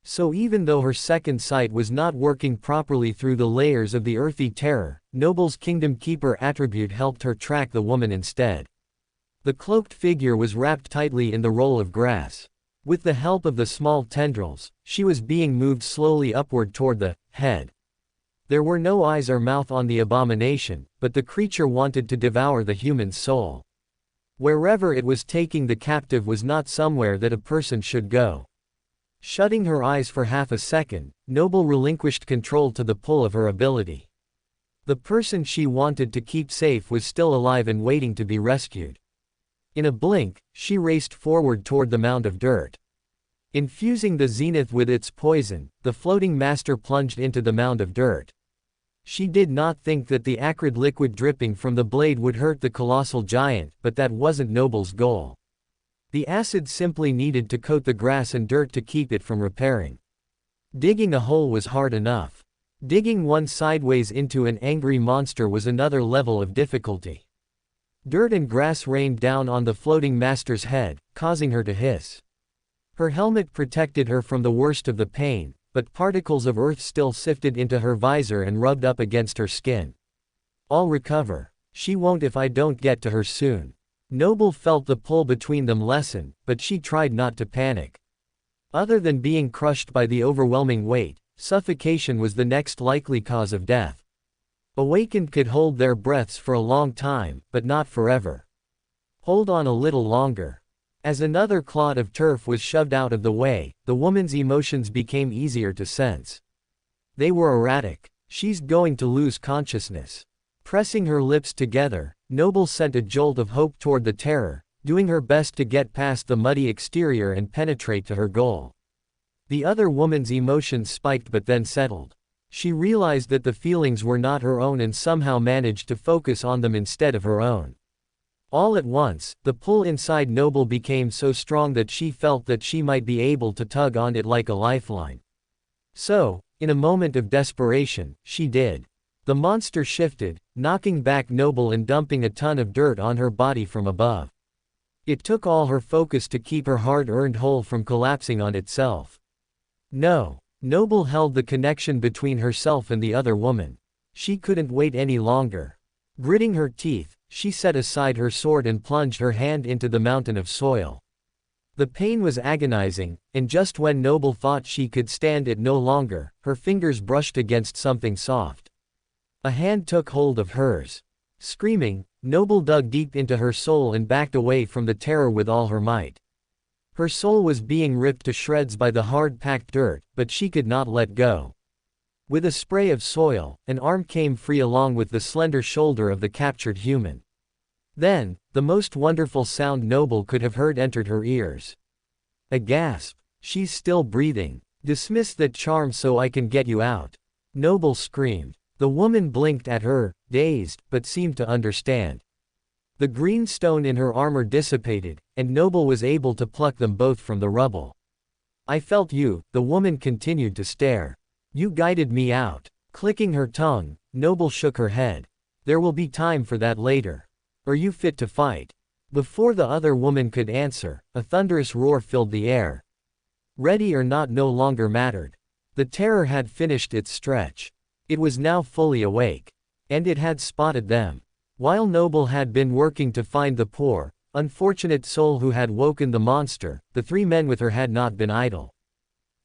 So even though her second sight was not working properly through the layers of the earthy terror, Noble's Kingdom Keeper attribute helped her track the woman instead. The cloaked figure was wrapped tightly in the roll of grass. With the help of the small tendrils, she was being moved slowly upward toward the head. There were no eyes or mouth on the abomination, but the creature wanted to devour the human's soul. Wherever it was taking the captive was not somewhere that a person should go. Shutting her eyes for half a second, Noble relinquished control to the pull of her ability. The person she wanted to keep safe was still alive and waiting to be rescued. In a blink, she raced forward toward the mound of dirt. Infusing the zenith with its poison, the floating master plunged into the mound of dirt. She did not think that the acrid liquid dripping from the blade would hurt the colossal giant, but that wasn't Noble's goal. The acid simply needed to coat the grass and dirt to keep it from repairing. Digging a hole was hard enough. Digging one sideways into an angry monster was another level of difficulty. Dirt and grass rained down on the floating master's head, causing her to hiss. Her helmet protected her from the worst of the pain, but particles of earth still sifted into her visor and rubbed up against her skin. I'll recover. She won't if I don't get to her soon. Noble felt the pull between them lessen, but she tried not to panic. Other than being crushed by the overwhelming weight, suffocation was the next likely cause of death. Awakened could hold their breaths for a long time, but not forever. Hold on a little longer. As another clod of turf was shoved out of the way, the woman's emotions became easier to sense. They were erratic. She's going to lose consciousness. Pressing her lips together, Noble sent a jolt of hope toward the terror, doing her best to get past the muddy exterior and penetrate to her goal. The other woman's emotions spiked but then settled. She realized that the feelings were not her own and somehow managed to focus on them instead of her own. All at once, the pull inside Noble became so strong that she felt that she might be able to tug on it like a lifeline. So, in a moment of desperation, she did. The monster shifted, knocking back Noble and dumping a ton of dirt on her body from above. It took all her focus to keep her hard-earned hole from collapsing on itself. No. Noble held the connection between herself and the other woman. She couldn't wait any longer. Gritting her teeth, she set aside her sword and plunged her hand into the mountain of soil. The pain was agonizing, and just when Noble thought she could stand it no longer, her fingers brushed against something soft. A hand took hold of hers. Screaming, Noble dug deep into her soul and backed away from the terror with all her might. Her soul was being ripped to shreds by the hard-packed dirt, but she could not let go. With a spray of soil, an arm came free along with the slender shoulder of the captured human. Then, the most wonderful sound Noble could have heard entered her ears. A gasp. She's still breathing. Dismiss that charm so I can get you out. Noble screamed. The woman blinked at her, dazed, but seemed to understand. The green stone in her armor dissipated, and Noble was able to pluck them both from the rubble. I felt you, the woman continued to stare. You guided me out. Clicking her tongue, Noble shook her head. There will be time for that later. Are you fit to fight? Before the other woman could answer, a thunderous roar filled the air. Ready or not no longer mattered. The terror had finished its stretch. It was now fully awake. And it had spotted them. While Noble had been working to find the poor, unfortunate soul who had woken the monster, the three men with her had not been idle.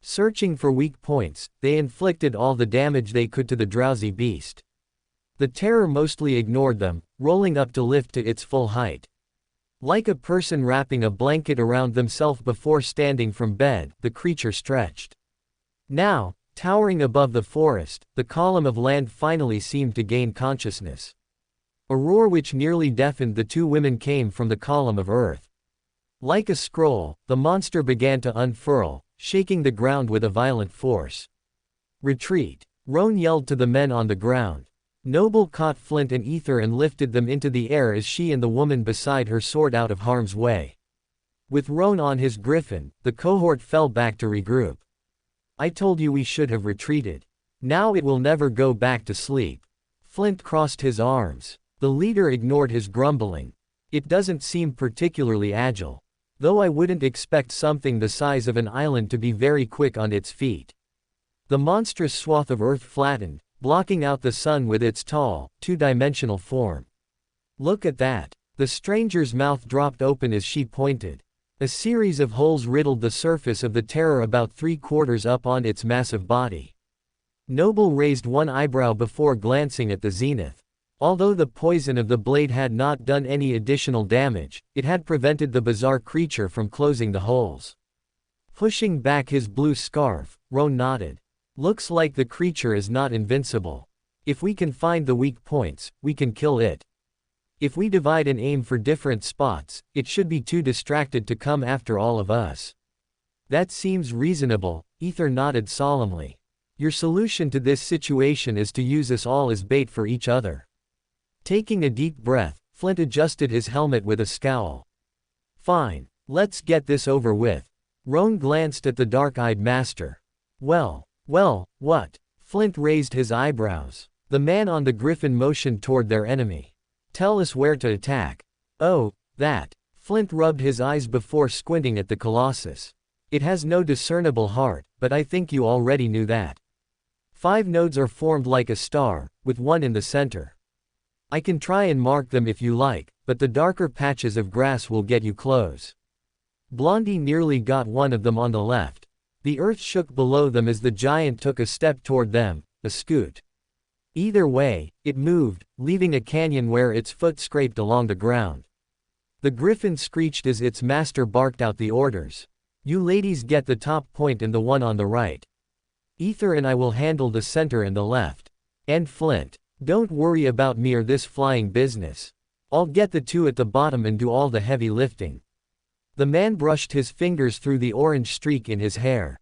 Searching for weak points, they inflicted all the damage they could to the drowsy beast. The terror mostly ignored them, rolling up to lift to its full height. Like a person wrapping a blanket around themselves before standing from bed, the creature stretched. Now, towering above the forest, the column of land finally seemed to gain consciousness. A roar which nearly deafened the two women came from the column of earth. Like a scroll, the monster began to unfurl, shaking the ground with a violent force. Retreat! Roan yelled to the men on the ground. Noble caught Flint and Ether and lifted them into the air as she and the woman beside her soared out of harm's way. With Roan on his griffin, the cohort fell back to regroup. I told you we should have retreated. Now it will never go back to sleep. Flint crossed his arms. The leader ignored his grumbling. It doesn't seem particularly agile. Though I wouldn't expect something the size of an island to be very quick on its feet. The monstrous swath of earth flattened, blocking out the sun with its tall, two-dimensional form. Look at that. The stranger's mouth dropped open as she pointed. A series of holes riddled the surface of the terror about 3/4 up on its massive body. Noble raised one eyebrow before glancing at the zenith. Although the poison of the blade had not done any additional damage, it had prevented the bizarre creature from closing the holes. Pushing back his blue scarf, Roan nodded. Looks like the creature is not invincible. If we can find the weak points, we can kill it. If we divide and aim for different spots, it should be too distracted to come after all of us. That seems reasonable, Ether nodded solemnly. Your solution to this situation is to use us all as bait for each other. Taking a deep breath, Flint adjusted his helmet with a scowl. Fine. Let's get this over with. Roan glanced at the dark-eyed master. Well, what? Flint raised his eyebrows. The man on the griffin motioned toward their enemy. Tell us where to attack. Oh, that. Flint rubbed his eyes before squinting at the colossus. It has no discernible heart, but I think you already knew that. 5 nodes are formed like a star, with one in the center. I can try and mark them if you like, but the darker patches of grass will get you close. Blondie nearly got one of them on the left. The earth shook below them as the giant took a step toward them, a scoot. Either way, it moved, leaving a canyon where its foot scraped along the ground. The griffin screeched as its master barked out the orders. You ladies get the top point and the one on the right. Ether and I will handle the center and the left. And Flint, don't worry about me or this flying business. I'll get the two at the bottom and do all the heavy lifting. The man brushed his fingers through the orange streak in his hair.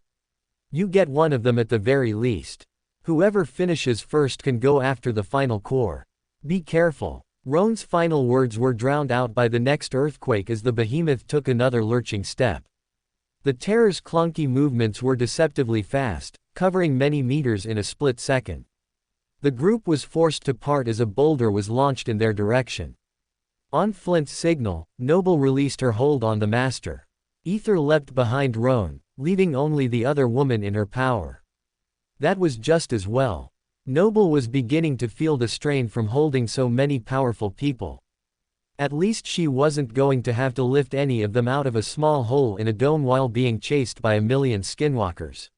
You get one of them at the very least. Whoever finishes first can go after the final core. Be careful. Roan's final words were drowned out by the next earthquake as the behemoth took another lurching step. The terror's clunky movements were deceptively fast, covering many meters in a split second. The group was forced to part as a boulder was launched in their direction. On Flint's signal, Noble released her hold on the master. Ether leapt behind Roan, leaving only the other woman in her power. That was just as well. Noble was beginning to feel the strain from holding so many powerful people. At least she wasn't going to have to lift any of them out of a small hole in a dome while being chased by a million skinwalkers.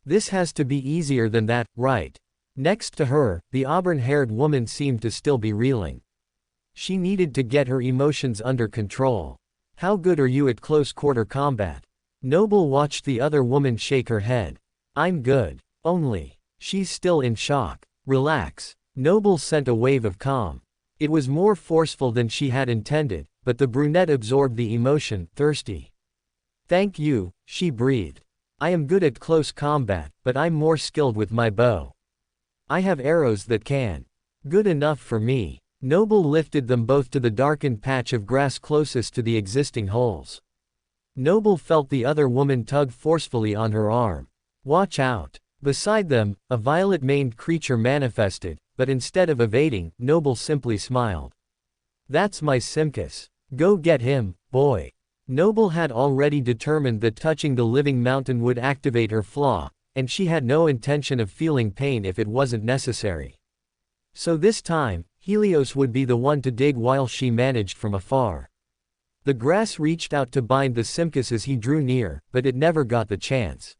This has to be easier than that, right? Next to her, the auburn-haired woman seemed to still be reeling. She needed to get her emotions under control. How good are you at close-quarter combat? Noble watched the other woman shake her head. I'm good. Only. She's still in shock. Relax. Noble sent a wave of calm. It was more forceful than she had intended, but the brunette absorbed the emotion, thirsty. Thank you, she breathed. I am good at close combat, but I'm more skilled with my bow. I have arrows that can. Good enough for me. Noble lifted them both to the darkened patch of grass closest to the existing holes. Noble felt the other woman tug forcefully on her arm. Watch out. Beside them, a violet-maned creature manifested, but instead of evading, Noble simply smiled. That's my Simkus. Go get him, boy. Noble had already determined that touching the living mountain would activate her flaw, and she had no intention of feeling pain if it wasn't necessary. So this time, Helios would be the one to dig while she managed from afar. The grass reached out to bind the Simkus as he drew near, but it never got the chance.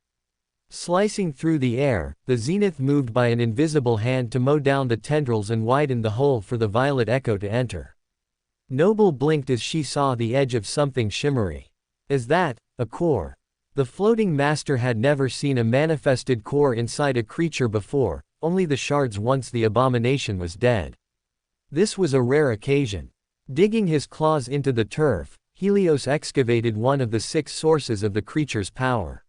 Slicing through the air, the zenith moved by an invisible hand to mow down the tendrils and widen the hole for the violet echo to enter. Noble blinked as she saw the edge of something shimmery. Is that a core? The floating master had never seen a manifested core inside a creature before, only the shards once the abomination was dead. This was a rare occasion. Digging his claws into the turf, Helios excavated one of the 6 sources of the creature's power.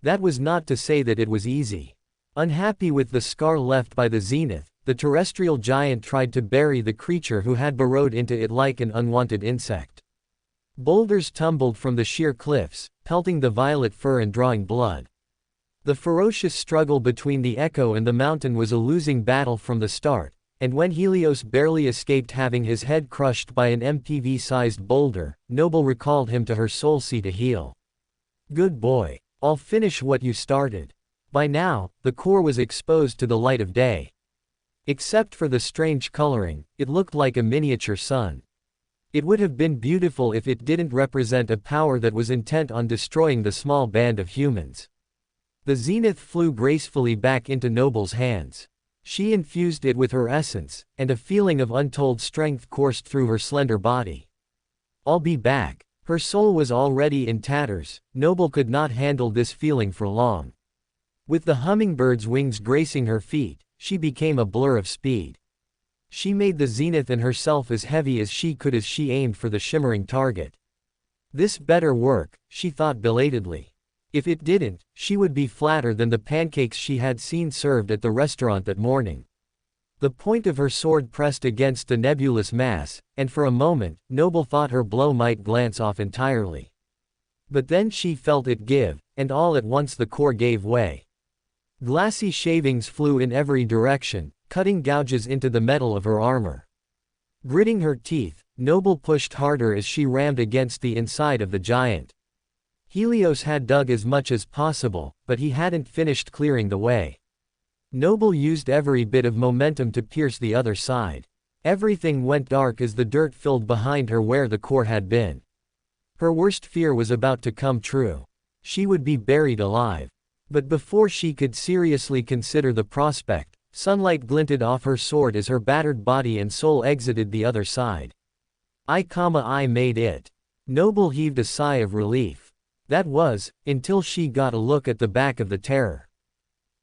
That was not to say that it was easy. Unhappy with the scar left by the zenith, the terrestrial giant tried to bury the creature who had burrowed into it like an unwanted insect. Boulders tumbled from the sheer cliffs, pelting the violet fur and drawing blood. The ferocious struggle between the echo and the mountain was a losing battle from the start, and when Helios barely escaped having his head crushed by an MPV-sized boulder, Noble recalled him to her soul sea to heal. Good boy. I'll finish what you started. By now, the core was exposed to the light of day. Except for the strange coloring, it looked like a miniature sun. It would have been beautiful if it didn't represent a power that was intent on destroying the small band of humans. The zenith flew gracefully back into Noble's hands. She infused it with her essence, and a feeling of untold strength coursed through her slender body. I'll be back. Her soul was already in tatters. Noble could not handle this feeling for long. With the hummingbird's wings gracing her feet, she became a blur of speed. She made the zenith and herself as heavy as she could as she aimed for the shimmering target. This better work, she thought belatedly. If it didn't, she would be flatter than the pancakes she had seen served at the restaurant that morning. The point of her sword pressed against the nebulous mass, and for a moment, Noble thought her blow might glance off entirely. But then she felt it give, and all at once the core gave way. Glassy shavings flew in every direction, cutting gouges into the metal of her armor. Gritting her teeth, Noble pushed harder as she rammed against the inside of the giant. Helios had dug as much as possible, but he hadn't finished clearing the way. Noble used every bit of momentum to pierce the other side. Everything went dark as the dirt filled behind her where the core had been. Her worst fear was about to come true. She would be buried alive. But before she could seriously consider the prospect, Sunlight glinted off her sword as her battered body and soul exited the other side. I made it. Noble heaved a sigh of relief. That was, until she got a look at the back of the terror.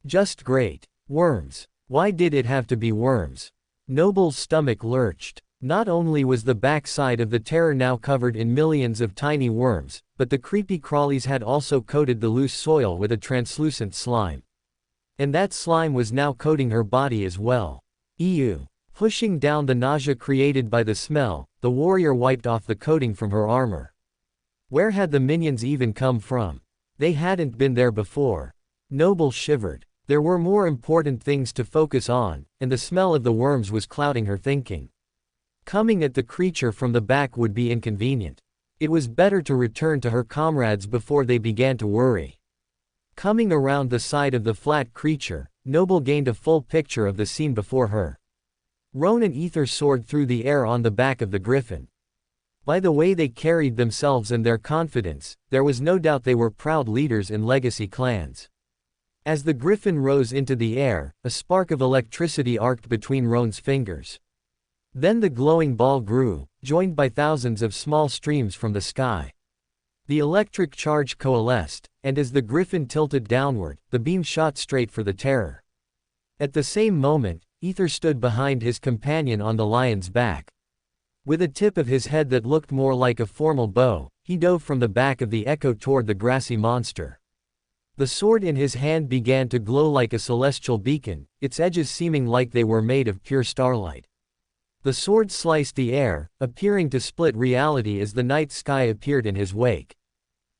Just great. Worms. Why did it have to be worms? Noble's stomach lurched. Not only was the backside of the terror now covered in millions of tiny worms, but the creepy crawlies had also coated the loose soil with a translucent slime. And that slime was now coating her body as well. Ew. Pushing down the nausea created by the smell, the warrior wiped off the coating from her armor. Where had the minions even come from? They hadn't been there before. Noble shivered. There were more important things to focus on, and the smell of the worms was clouding her thinking. Coming at the creature from the back would be inconvenient. It was better to return to her comrades before they began to worry. Coming around the side of the flat creature, Noble gained a full picture of the scene before her. Roan and Ether soared through the air on the back of the griffin. By the way they carried themselves and their confidence, there was no doubt they were proud leaders in legacy clans. As the griffin rose into the air, a spark of electricity arced between Roan's fingers. Then the glowing ball grew, joined by thousands of small streams from the sky. The electric charge coalesced, and as the griffin tilted downward, the beam shot straight for the terror. At the same moment, Ether stood behind his companion on the lion's back. With a tip of his head that looked more like a formal bow, he dove from the back of the echo toward the grassy monster. The sword in his hand began to glow like a celestial beacon, its edges seeming like they were made of pure starlight. The sword sliced the air, appearing to split reality as the night sky appeared in his wake.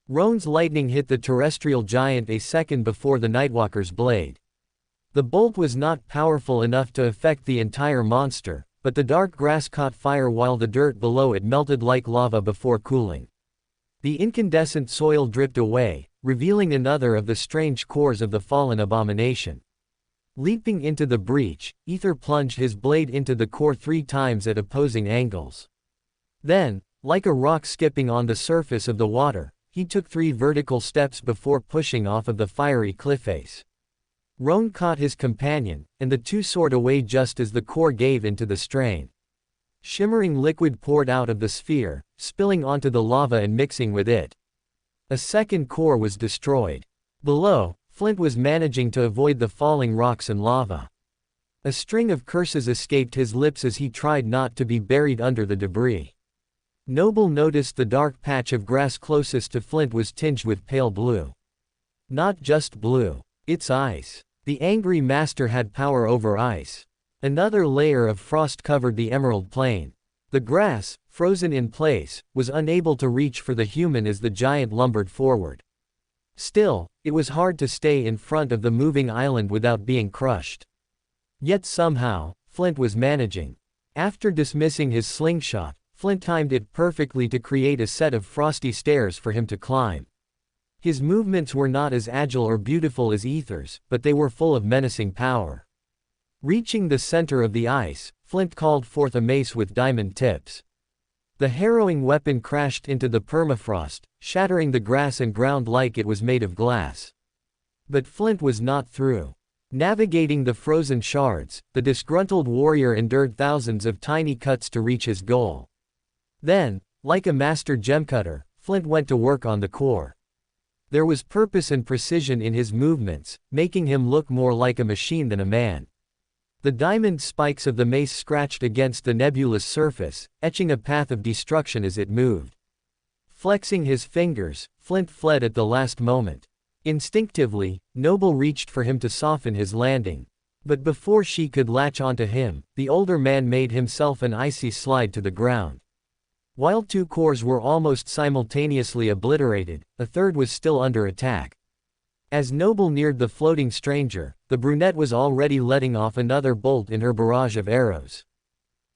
Roan's lightning hit the terrestrial giant a second before the Nightwalker's blade. The bolt was not powerful enough to affect the entire monster, but the dark grass caught fire while the dirt below it melted like lava before cooling. The incandescent soil dripped away, revealing another of the strange cores of the fallen abomination. Leaping into the breach, Ether plunged his blade into the core 3 times at opposing angles. Then, like a rock skipping on the surface of the water, he took 3 vertical steps before pushing off of the fiery cliff face. Roan caught his companion, and the two soared away just as the core gave into the strain. Shimmering liquid poured out of the sphere, spilling onto the lava and mixing with it. A second core was destroyed. Below, Flint was managing to avoid the falling rocks and lava. A string of curses escaped his lips as he tried not to be buried under the debris. Noble noticed the dark patch of grass closest to Flint was tinged with pale blue. Not just blue. It's ice. The angry master had power over ice. Another layer of frost covered the emerald plain. The grass, frozen in place, was unable to reach for the human as the giant lumbered forward. Still, it was hard to stay in front of the moving island without being crushed. Yet somehow, Flint was managing. After dismissing his slingshot, Flint timed it perfectly to create a set of frosty stairs for him to climb. His movements were not as agile or beautiful as Ether's, but they were full of menacing power. Reaching the center of the ice, Flint called forth a mace with diamond tips. The harrowing weapon crashed into the permafrost, shattering the grass and ground like it was made of glass. But Flint was not through. Navigating the frozen shards, the disgruntled warrior endured thousands of tiny cuts to reach his goal. Then, like a master gemcutter, Flint went to work on the core. There was purpose and precision in his movements, making him look more like a machine than a man. The diamond spikes of the mace scratched against the nebulous surface, etching a path of destruction as it moved. Flexing his fingers, Flint fled at the last moment. Instinctively, Noble reached for him to soften his landing. But before she could latch onto him, the older man made himself an icy slide to the ground. While 2 cores were almost simultaneously obliterated, a third was still under attack. As Noble neared the floating stranger, the brunette was already letting off another bolt in her barrage of arrows.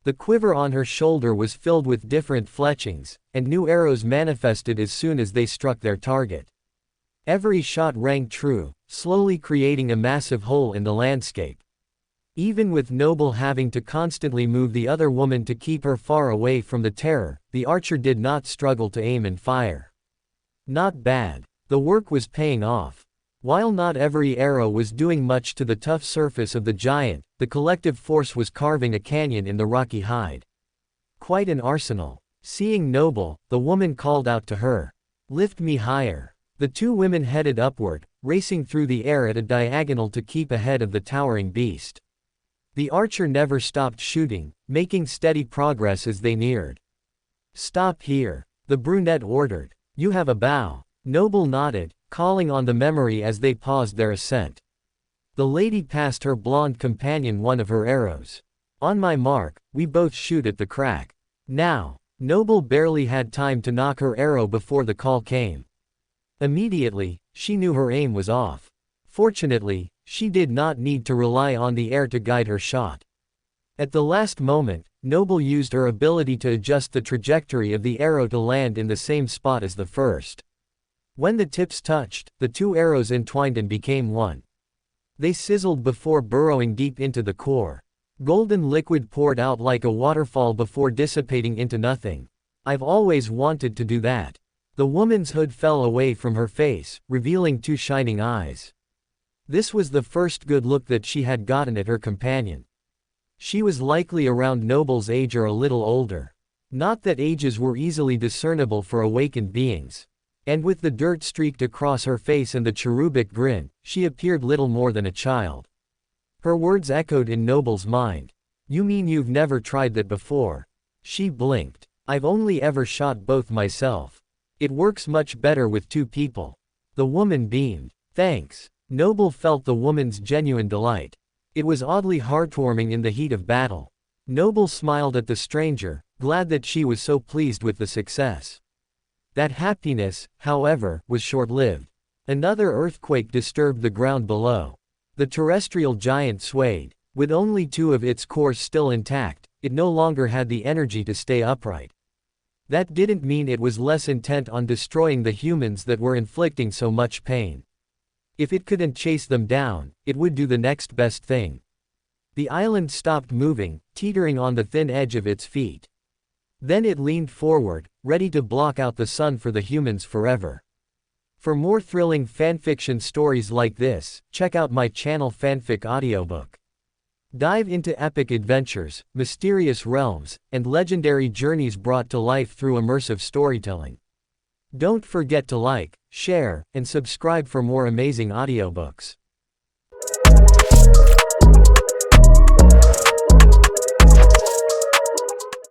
The quiver on her shoulder was filled with different fletchings, and new arrows manifested as soon as they struck their target. Every shot rang true, slowly creating a massive hole in the landscape. Even with Noble having to constantly move the other woman to keep her far away from the terror, the archer did not struggle to aim and fire. Not bad. The work was paying off. While not every arrow was doing much to the tough surface of the giant, the collective force was carving a canyon in the rocky hide. Quite an arsenal. Seeing Noble, the woman called out to her. "Lift me higher." The two women headed upward, racing through the air at a diagonal to keep ahead of the towering beast. The archer never stopped shooting, making steady progress as they neared. "Stop here," the brunette ordered. "You have a bow." Noble nodded, calling on the memory as they paused their ascent. The lady passed her blonde companion one of her arrows. "On my mark, we both shoot at the crack. Now." Noble barely had time to knock her arrow before the call came. Immediately, she knew her aim was off. Fortunately, she did not need to rely on the air to guide her shot. At the last moment, Noble used her ability to adjust the trajectory of the arrow to land in the same spot as the first. When the tips touched, the two arrows entwined and became one. They sizzled before burrowing deep into the core. Golden liquid poured out like a waterfall before dissipating into nothing. "I've always wanted to do that." The woman's hood fell away from her face, revealing two shining eyes. This was the first good look that she had gotten at her companion. She was likely around Noble's age or a little older. Not that ages were easily discernible for awakened beings. And with the dirt streaked across her face and the cherubic grin, she appeared little more than a child. Her words echoed in Noble's mind. "You mean you've never tried that before?" She blinked. "I've only ever shot both myself. It works much better with two people." The woman beamed. "Thanks." Noble felt the woman's genuine delight. It was oddly heartwarming in the heat of battle. Noble smiled at the stranger, glad that she was so pleased with the success. That happiness, however, was short-lived. Another earthquake disturbed the ground below. The terrestrial giant swayed. With only two of its cores still intact, it no longer had the energy to stay upright. That didn't mean it was less intent on destroying the humans that were inflicting so much pain. If it couldn't chase them down, it would do the next best thing. The island stopped moving, teetering on the thin edge of its feet. Then it leaned forward, ready to block out the sun for the humans forever. For more thrilling fanfiction stories like this, check out my channel Fanfic Audiobook. Dive into epic adventures, mysterious realms, and legendary journeys brought to life through immersive storytelling. Don't forget to like, share, and subscribe for more amazing audiobooks.